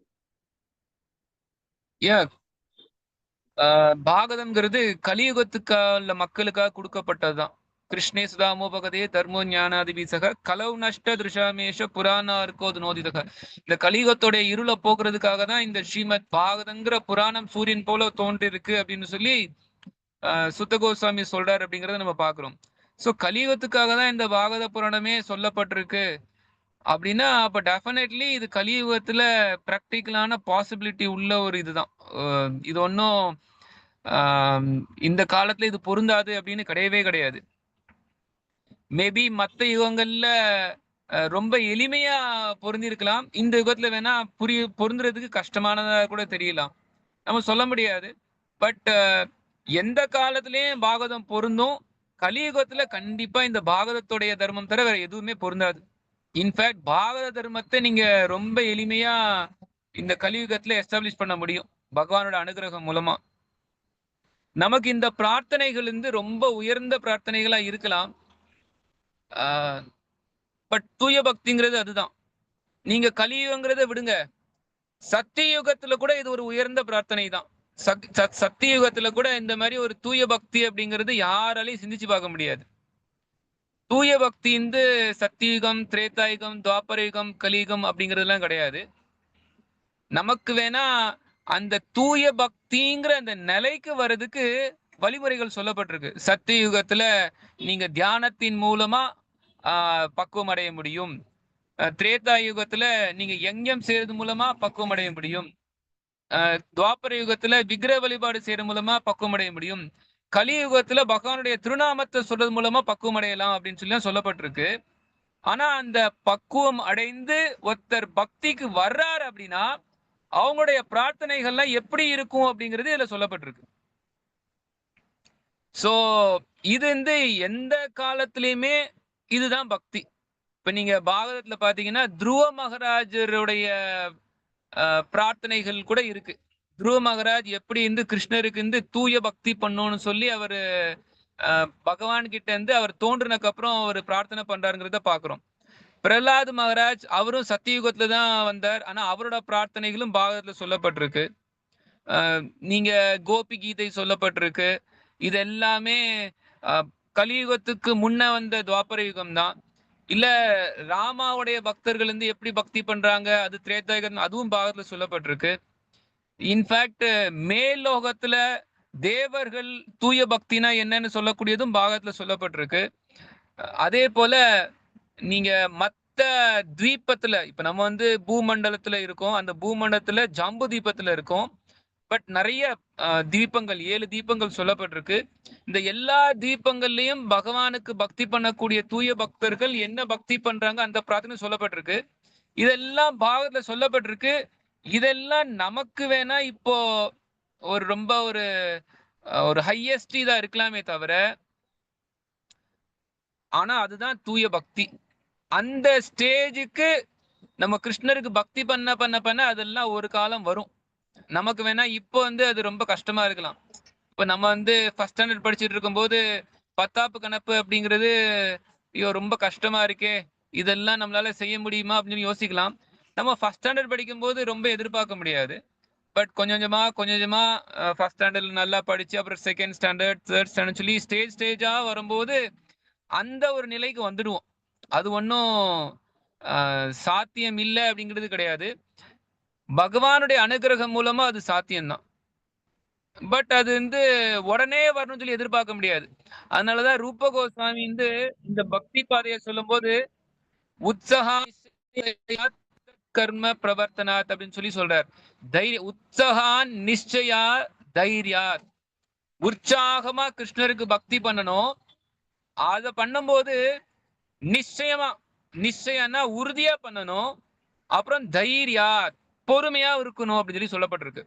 பாகதம்ங்கிறது கலியுகத்துக்கால மக்களுக்காக கொடுக்கப்பட்டதுதான். கிருஷ்ணே சுதாமோபகதே தர்மோ ஞானாதிபீசக கலவு நஷ்ட திருஷாமேஷ புராணார்கோது நோதிதக. இந்த கலியுகத்தோடைய இருளை போக்குறதுக்காக தான் இந்த ஸ்ரீமத் பாகதங்கிற புராணம் சூரியன் போல தோன்றி இருக்கு அப்படின்னு சொல்லி சுத்த கோஸ்வாமி சொல்றாரு அப்படிங்கறத நம்ம பாக்குறோம். சோ கலியுகத்துக்காக தான் இந்த பாகவத புராணமே சொல்லப்பட்டிருக்கு அப்படின்னா, அப்ப டெஃபினெட்லி இது கலியுகத்துல பிராக்டிக்கலான பாசிபிலிட்டி உள்ள ஒரு இதுதான். இது ஒன்றும் இந்த காலத்துல இது பொருந்தாது அப்படின்னு கிடையவே கிடையாது. மேபி மற்ற யுகங்கள்ல ரொம்ப எளிமையா பொருந்திருக்கலாம். இந்த யுகத்துல வேணா பொருந்துறதுக்கு கஷ்டமானதா கூட தெரியலாம். நம்ம சொல்ல முடியாது. பட் எந்த காலத்திலயும் பாகவதம் பொருந்தும். கலியுகத்துல கண்டிப்பா இந்த பாகவதத்துடைய தர்மம் தவிர வேற எதுவுமே பொருந்தாது. இன்ஃபேக்ட் பாகவத தர்மத்தை நீங்க ரொம்ப எளிமையா இந்த கலியுகத்துல எஸ்டாப்ளிஷ் பண்ண முடியும் பகவானோட அனுகிரகம் மூலமா. நமக்கு இந்த பிரார்த்தனைகள் ரொம்ப உயர்ந்த பிரார்த்தனைகளா இருக்கலாம். பட் தூய பக்திங்கிறது அதுதான். நீங்க கலியுகங்கிறத விடுங்க, சத்தியுகத்துல கூட இது ஒரு உயர்ந்த பிரார்த்தனை தான். சத்தியுகத்துல கூட இந்த மாதிரி ஒரு தூய பக்தி அப்படிங்கிறது யாராலையும் சிந்திச்சு பார்க்க முடியாது. தூய பக்தி சத்தியுகம், திரேதாயுகம், துவாபரயுகம், கலியுகம் அப்படிங்கிறதுலாம் கிடையாது. நமக்கு வேணா அந்த தூய பக்திங்கிற அந்த நிலைக்கு வர்றதுக்கு வழிமுறைகள் சொல்லப்பட்டிருக்கு. சத்தியுகத்துல நீங்க தியானத்தின் மூலமா பக்குவம் அடைய முடியும். திரேதா யுகத்துல நீங்க யஞ்ஞம் செய்யறது மூலமா பக்குவம் அடைய முடியும். துவாபர யுகத்துல விக்கிரக வழிபாடு செய்யறது மூலமா பக்குவம் அடைய முடியும். கலியுகத்துல பகவானுடைய திருநாமத்தை சொல்றது மூலமா பக்குவம் அடையலாம் அப்படின்னு சொல்லி சொல்லப்பட்டிருக்கு. ஆனா அந்த பக்குவம் அடைந்து ஒருத்தர் பக்திக்கு வர்றாரு அப்படின்னா அவங்களுடைய பிரார்த்தனைகள்லாம் எப்படி இருக்கும் அப்படிங்கிறது இதுல சொல்லப்பட்டிருக்கு. சோ இது எந்த காலத்திலயுமே இதுதான் பக்தி. இப்ப நீங்க பாகவதத்துல பாத்தீங்கன்னா துருவ மகாராஜருடைய பிரார்த்தனைகள் கூட இருக்கு. துருவ மகாராஜ் எப்படி கிருஷ்ணருக்கு தூய பக்தி பண்ணணும்னு சொல்லி அவரு பகவான் கிட்ட அவர் தோன்றினக்கு அப்புறம் அவர் பிரார்த்தனை பண்றாருங்கிறத பாக்குறோம். பிரகலாத் மகாராஜ் அவரும் சத்தியுகத்துல தான் வந்தார். ஆனா அவரோட பிரார்த்தனைகளும் பாகவதத்துல சொல்லப்பட்டிருக்கு. நீங்க கோபி கீதை சொல்லப்பட்டிருக்கு. இது எல்லாமே கலியுகத்துக்கு முன்ன வந்த துவாபர யுகம் தான். இல்ல ராமாவுடைய பக்தர்கள் எப்படி பக்தி பண்றாங்க, அது திரேதாயுகம், அதுவும் பாகவதத்துல சொல்லப்பட்டிருக்கு. இன்ஃபேக்ட் மேலோகத்துல தேவர்கள் தூய பக்தினா என்னன்னு சொல்லக்கூடியதும் பாகவதத்துல சொல்லப்பட்டிருக்கு. அதே போல நீங்க மத்த தீபத்துல, இப்ப நம்ம பூமண்டலத்துல இருக்கோம். அந்த பூமண்டலத்துல ஜம்பு தீபத்துல இருக்கோம். பட் நிறைய தீபங்கள் 7 தீபங்கள் சொல்லப்பட்டிருக்கு. இந்த எல்லா தீபங்கள்லயும் பகவானுக்கு பக்தி பண்ணக்கூடிய தூய பக்தர்கள் என்ன பக்தி பண்றாங்க அந்த பிரார்த்தனை சொல்லப்பட்டிருக்கு. இதெல்லாம் பாகவதத்துல சொல்லப்பட்டிருக்கு. இதெல்லாம் நமக்கு வேணா இப்போ ஒரு ரொம்ப ஒரு ஹையஸ்ட் இதா இருக்கலாமே தவிர, ஆனா அதுதான் தூய பக்தி. அந்த ஸ்டேஜுக்கு நம்ம கிருஷ்ணருக்கு பக்தி பண்ண அதெல்லாம் ஒரு காலம் வரும். நமக்கு வேணா இப்போ அது ரொம்ப கஷ்டமா இருக்கலாம். இப்ப நம்ம ஃபர்ஸ்ட் ஸ்டாண்டர்ட் படிச்சுட்டு இருக்கும்போது 10ஆப்பு கணப்பு அப்படிங்கிறது ஐயோ ரொம்ப கஷ்டமா இருக்கே, இதெல்லாம் நம்மளால செய்ய முடியுமா அப்படின்னு யோசிக்கலாம். நம்ம ஃபர்ஸ்ட் ஸ்டாண்டர்ட் படிக்கும் போது ரொம்ப எதிர்பார்க்க முடியாது. பட் கொஞ்சம் கொஞ்சமா ஃபர்ஸ்ட் ஸ்டாண்டர்ட்ல நல்லா படிச்சு அப்புறம் செகண்ட் ஸ்டாண்டர்ட், தேர்ட் ஸ்டாண்டர்ட் சொல்லி ஸ்டேஜா வரும்போது அந்த ஒரு நிலைக்கு வந்துடுவோம். அது ஒன்றும் சாத்தியம் இல்லை அப்படிங்கிறது கிடையாது. பகவானுடைய அனுகிரகம் மூலமா அது சாத்தியம்தான். பட் அது உடனே வரணும்னு சொல்லி எதிர்பார்க்க முடியாது. அதனாலதான் ரூப கோஸ்வாமி இந்த பக்தி பாதையை சொல்லும் போது உற்சகா கர்ம பிரவர்த்தனாத் அப்படின்னு சொல்லி சொல்றார். உற்சகான் நிச்சயா தைரியாத். உற்சாகமா கிருஷ்ணருக்கு பக்தி பண்ணணும். அத பண்ணும்போது நிச்சயம்னா உறுதியா பண்ணணும். அப்புறம் தைரியா பொறுமையா இருக்கணும் அப்படின்னு சொல்லி சொல்லப்பட்டிருக்கு.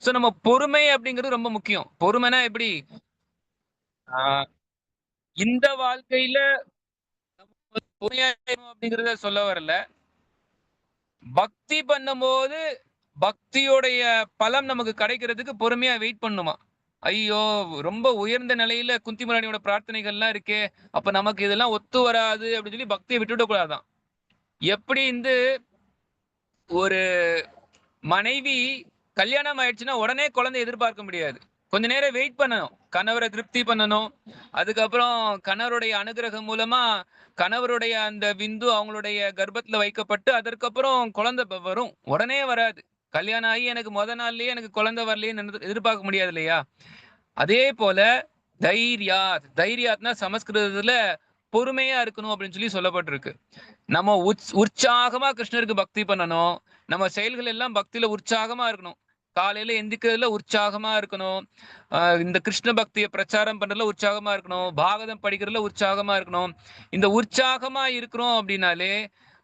சோ நம்ம பொறுமை அப்படிங்கிறது ரொம்ப முக்கியம். பொறுமைனா எப்படி? இந்த வாழ்க்கையில பொறுமையா அப்படிங்கறத சொல்ல வரல. பக்தி பண்ணும்போது பக்தியோடைய பலம் நமக்கு கிடைக்கிறதுக்கு பொறுமையா வெயிட் பண்ணுமா. ஐயோ ரொம்ப உயர்ந்த நிலையில குந்திமராணியோட பிரார்த்தனைகள்லாம் இருக்கே, அப்ப நமக்கு இதெல்லாம் ஒத்து வராது அப்படின்னு சொல்லி பக்தியை விட்டுவிட கூடாதான். எப்படி ஒரு மனைவி கல்யாணம் ஆயிடுச்சுன்னா உடனே குழந்தை எதிர்பார்க்க முடியாது. கொஞ்ச நேரம் வெயிட் பண்ணணும், கணவரை திருப்தி பண்ணணும். அதுக்கப்புறம் கணவருடைய அனுகிரகம் மூலமா கணவருடைய அந்த விந்து அவங்களுடைய கர்ப்பத்துல வைக்கப்பட்டு அதற்கப்புறம் குழந்தை வரும். உடனே வராது. கல்யாணம் ஆகி எனக்கு முத நாள்லயே எனக்கு குழந்தை வரலையேன்னு எதிர்பார்க்க முடியாது இல்லையா? அதே போல தைரியாத்னா சமஸ்கிருதத்துல பொறுமையா இருக்கணும் அப்படின்னு சொல்லி சொல்லப்பட்டிருக்கு. நம்ம உற்சாகமா கிருஷ்ணருக்கு பக்தி பண்ணணும். நம்ம செயல்கள் எல்லாம் பக்தியில உற்சாகமா இருக்கணும். காலையில எந்திக்கிறதுல உற்சாகமா இருக்கணும். இந்த கிருஷ்ண பக்தியை பிரச்சாரம் பண்றதுல உற்சாகமா இருக்கணும். பாகவதம் படிக்கிறதுல உற்சாகமா இருக்கணும். இந்த உற்சாகமா இருக்கிறோம் அப்படின்னாலே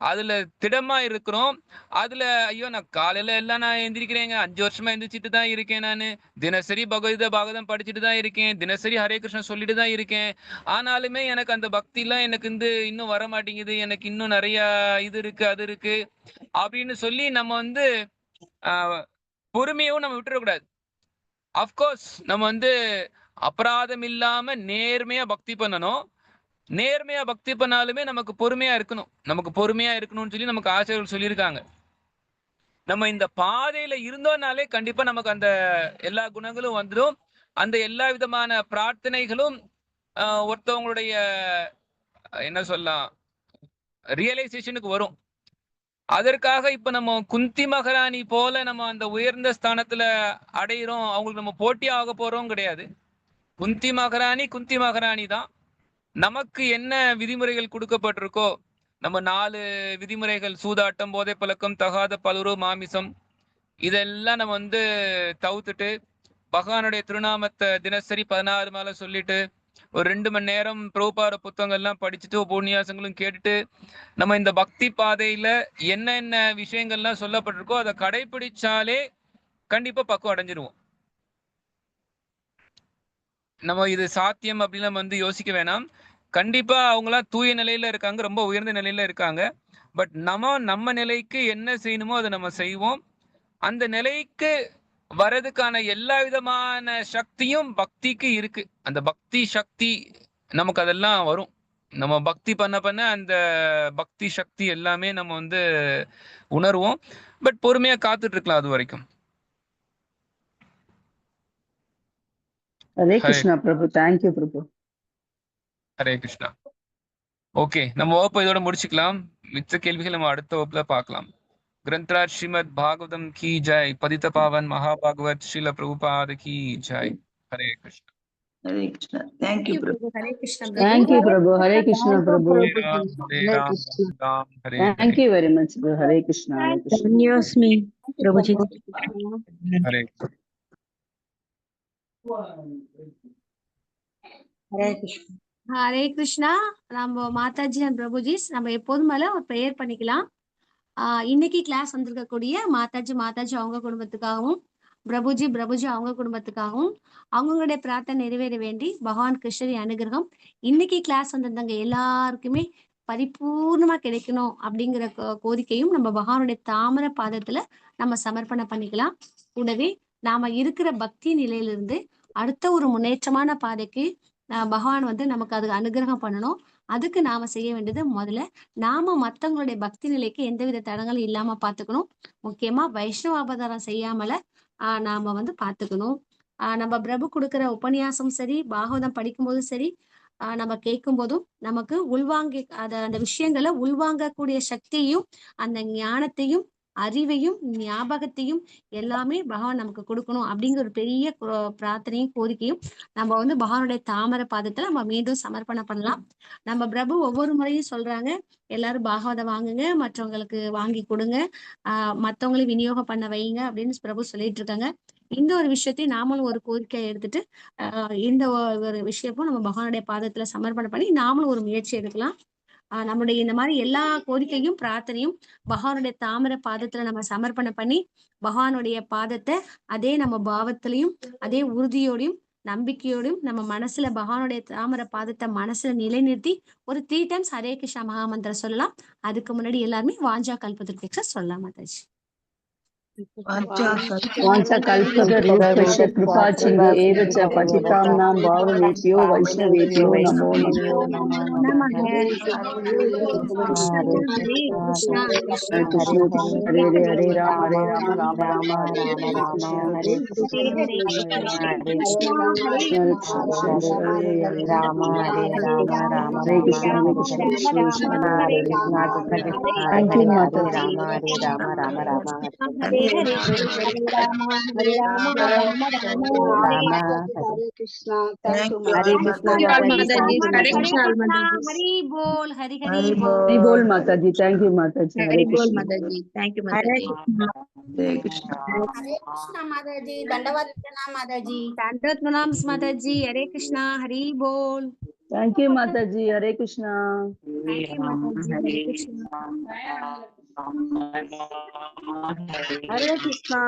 அதுல திடமா இருக்கிறோம். அதுல ஐயோ நான் காலையில எல்லாம் நான் எந்திரிக்கிறேங்க, 5 வருஷமா எந்திரிச்சிட்டு தான் இருக்கேன். நானு தினசரி பகவத பாகவதம் படிச்சுட்டு தான் இருக்கேன். தினசரி ஹரே கிருஷ்ணன் சொல்லிட்டு தான் இருக்கேன். ஆனாலுமே எனக்கு அந்த பக்தி எல்லாம் எனக்கு இன்னும் வர மாட்டேங்குது. எனக்கு இன்னும் நிறைய இது இருக்கு அது இருக்கு அப்படின்னு சொல்லி நம்ம பொறுமையும் நம்ம விட்டுறக்கூடாது. அப்கோர்ஸ் நம்ம அபராதம் இல்லாம நேர்மையா பக்தி பண்ணணும். நேர்மையா பக்தி பண்ணாலுமே நமக்கு பொறுமையா இருக்கணும். நமக்கு பொறுமையா இருக்கணும்னு சொல்லி நமக்கு ஆசிரியர்கள் சொல்லியிருக்காங்க. நம்ம இந்த பாதையில இருந்தோம்னாலே கண்டிப்பா நமக்கு அந்த எல்லா குணங்களும் வந்துடும். அந்த எல்லா விதமான பிரார்த்தனைகளும் ஒருத்தவங்களுடைய என்ன சொல்லலாம் ரியலைசேஷனுக்கு வரும். அதற்காக இப்ப நம்ம குந்தி மகாராணி போல நம்ம அந்த உயர்ந்த ஸ்தானத்துல அடையிறோம், அவங்களுக்கு நம்ம போட்டி ஆக போறோம் கிடையாது. குந்தி மகாராணி தான். நமக்கு என்ன விதிமுறைகள் கொடுக்கப்பட்டிருக்கோ, நம்ம 4 விதிமுறைகள், சூதாட்டம், போதை பழக்கம், தகாத பலுரு, மாமிசம், இதெல்லாம் நம்ம தவிர்த்துட்டு பகவானுடைய திருநாமத்தை தினசரி 16 மாலை சொல்லிட்டு ஒரு 2 மணி நேரம் பிரபுபாத புத்தகங்கள்லாம் படிச்சுட்டு உபன்யாசங்களும் கேட்டுட்டு நம்ம இந்த பக்தி பாதையில என்னென்ன விஷயங்கள்லாம் சொல்லப்பட்டிருக்கோ அதை கடைபிடிச்சாலே கண்டிப்பா பக்குவம் அடைஞ்சிருவோம். நம்ம இது சாத்தியம் அப்படின்னு நம்ம யோசிக்க வேணாம். கண்டிப்பா அவங்களாம் தூய நிலையில இருக்காங்க, ரொம்ப உயர்ந்த நிலையில இருக்காங்க. பட் நம்ம நிலைக்கு என்ன செய்யணுமோ அதை நம்ம செய்வோம். அந்த நிலைக்கு வர்றதுக்கான எல்லா விதமான சக்தியும் பக்திக்கு இருக்கு. அந்த பக்தி சக்தி நமக்கு அதெல்லாம் வரும். நம்ம பக்தி பண்ண அந்த பக்தி சக்தி எல்லாமே நம்ம உணர்வோம். பட் பொறுமையா காத்துட்டு இருக்கலாம் அது வரைக்கும். ஹரே கிருஷ்ணா பிரபு. தேங்க்யூ பிரபு. ஹரே கிருஷ்ணா. ஓகே, நம்ம வகுப்பு இதோட முடிச்சுக்கலாம். மிச்ச கேள்விகள் நம்ம அடுத்த வகுப்புல பார்க்கலாம். ग्रंथराज श्रीमद् भागवतम की जय. पतित पावन महाभागवत श्रील प्रभुपाद की जय. Hare Krishna. Hare Krishna. Thank you Prabhu. Hare Krishna Thank you Prabhu. Hare Krishna Prabhu. Hare Ram Ram Hare Thank you very much Prabhu. Hare Krishna. Hare Krishna. धन्योस्मि प्रभुजी. हरे हरे कृष्ण. ஹரே கிருஷ்ணா. நம்ம மாதாஜி அண்ட் பிரபுஜிஸ் நம்ம எப்போதும் மேல ஒரு ப்ரேயர் பண்ணிக்கலாம். இன்னைக்கு கிளாஸ் வந்திருக்கக்கூடிய மாதாஜி அவங்க குடும்பத்துக்காகவும், பிரபுஜி அவங்க குடும்பத்துக்காகவும் அவங்களுடைய பிரார்த்தனை நிறைவேற வேண்டி பகவான் கிருஷ்ணரின் அனுகிரகம் இன்னைக்கு கிளாஸ் வந்திருந்தாங்க எல்லாருக்குமே பரிபூர்ணமா கிடைக்கணும் அப்படிங்கிற கோரிக்கையும் நம்ம பகவானுடைய தாமர பாதத்துல நம்ம சமர்ப்பணம் பண்ணிக்கலாம். கூடவே நாம இருக்கிற பக்தி நிலையிலிருந்து அடுத்த ஒரு முன்னேற்றமான பாதைக்கு பகவான் நமக்கு அதுக்கு அனுகிரகம் பண்ணணும். அதுக்கு நாம செய்ய வேண்டியது முதல்ல நாம மத்தவங்களுடைய பக்தி நிலைக்கு எந்தவித தடங்களும் இல்லாம பாத்துக்கணும். முக்கியமா வைஷ்ணவ அவதாரம் செய்யாமல நாம பாத்துக்கணும். நம்ம பிரபு கொடுக்கிற உபன்யாசம் சரி, பாகவதம் படிக்கும் போதும் சரி, நம்ம கேட்கும் போதும் நமக்கு உள்வாங்கி அந்த விஷயங்களை உள்வாங்கக்கூடிய சக்தியையும் அந்த ஞானத்தையும் அறிவையும் ஞாபகத்தையும் எல்லாமே பகவான் நமக்கு கொடுக்கணும் அப்படிங்கிற ஒரு பெரிய பிரார்த்தனையும் கோரிக்கையும் நம்ம பகவானுடைய தாமரை பாதத்துல நம்ம மீண்டும் சமர்ப்பணம் பண்ணலாம். நம்ம பிரபு ஒவ்வொரு முறையும் சொல்றாங்க, எல்லாரும் பாகவதம் வாங்குங்க, மற்றவங்களுக்கு வாங்கி கொடுங்க, மற்றவங்களையும் விநியோகம் பண்ண வைங்க அப்படின்னு பிரபு சொல்லிட்டு இருக்காங்க. இந்த ஒரு விஷயத்தையும் நாமளும் ஒரு கோரிக்கையை எடுத்துட்டு இந்த ஒரு விஷயமும் நம்ம பகவானுடைய பாதத்துல சமர்ப்பணம் பண்ணி நாமளும் ஒரு முயற்சி எடுக்கலாம். நம்முடைய இந்த மாதிரி எல்லா கோரிக்கையும் பிரார்த்தனையும் பகவானுடைய தாமரை பாதத்துல நம்ம சமர்ப்பணம் பண்ணி பகவானுடைய பாதத்தை அதே நம்ம பாவத்திலையும் அதே உறுதியோடையும் நம்பிக்கையோடையும் நம்ம மனசுல பகவானுடைய தாமரை பாதத்தை மனசுல நிலைநிறுத்தி ஒரு 3 times ஹரே கிருஷ்ணா மகாமந்திரம் சொல்லலாம். அதுக்கு முன்னாடி எல்லாருமே வாஞ்சா கல்பத்ருக்ஷ சொல்லலாம். மாதாஜி வாஞ்சா கல்பத்ருக்ஷ கிருபா சிந்து ஏவ ச பதிதாம்னாம் பாவவேப்யோ வைஷ்ணவேப்யோ நமோ நமः. கிருஷ்ணா கிருஷ்ண கிருஷ்ண ஹரே ஹரே ராம ராம ராம ஹரே ஹரே हरि बोल माताजी. थैंक यू माताजी. हरे कृष्ण माताजी, थैंक यू माताजी. हरे कृष्ण. हरे कृष्णा माताजी, दंडवत प्रणाम माताजी. दंडवत प्रणाम माताजी. हरे कृष्णा. हरि बोल. थैंक यू माताजी. हरे कृष्णा. थैंक यू माताजी. हरे कृष्णा. हरे कृष्णा.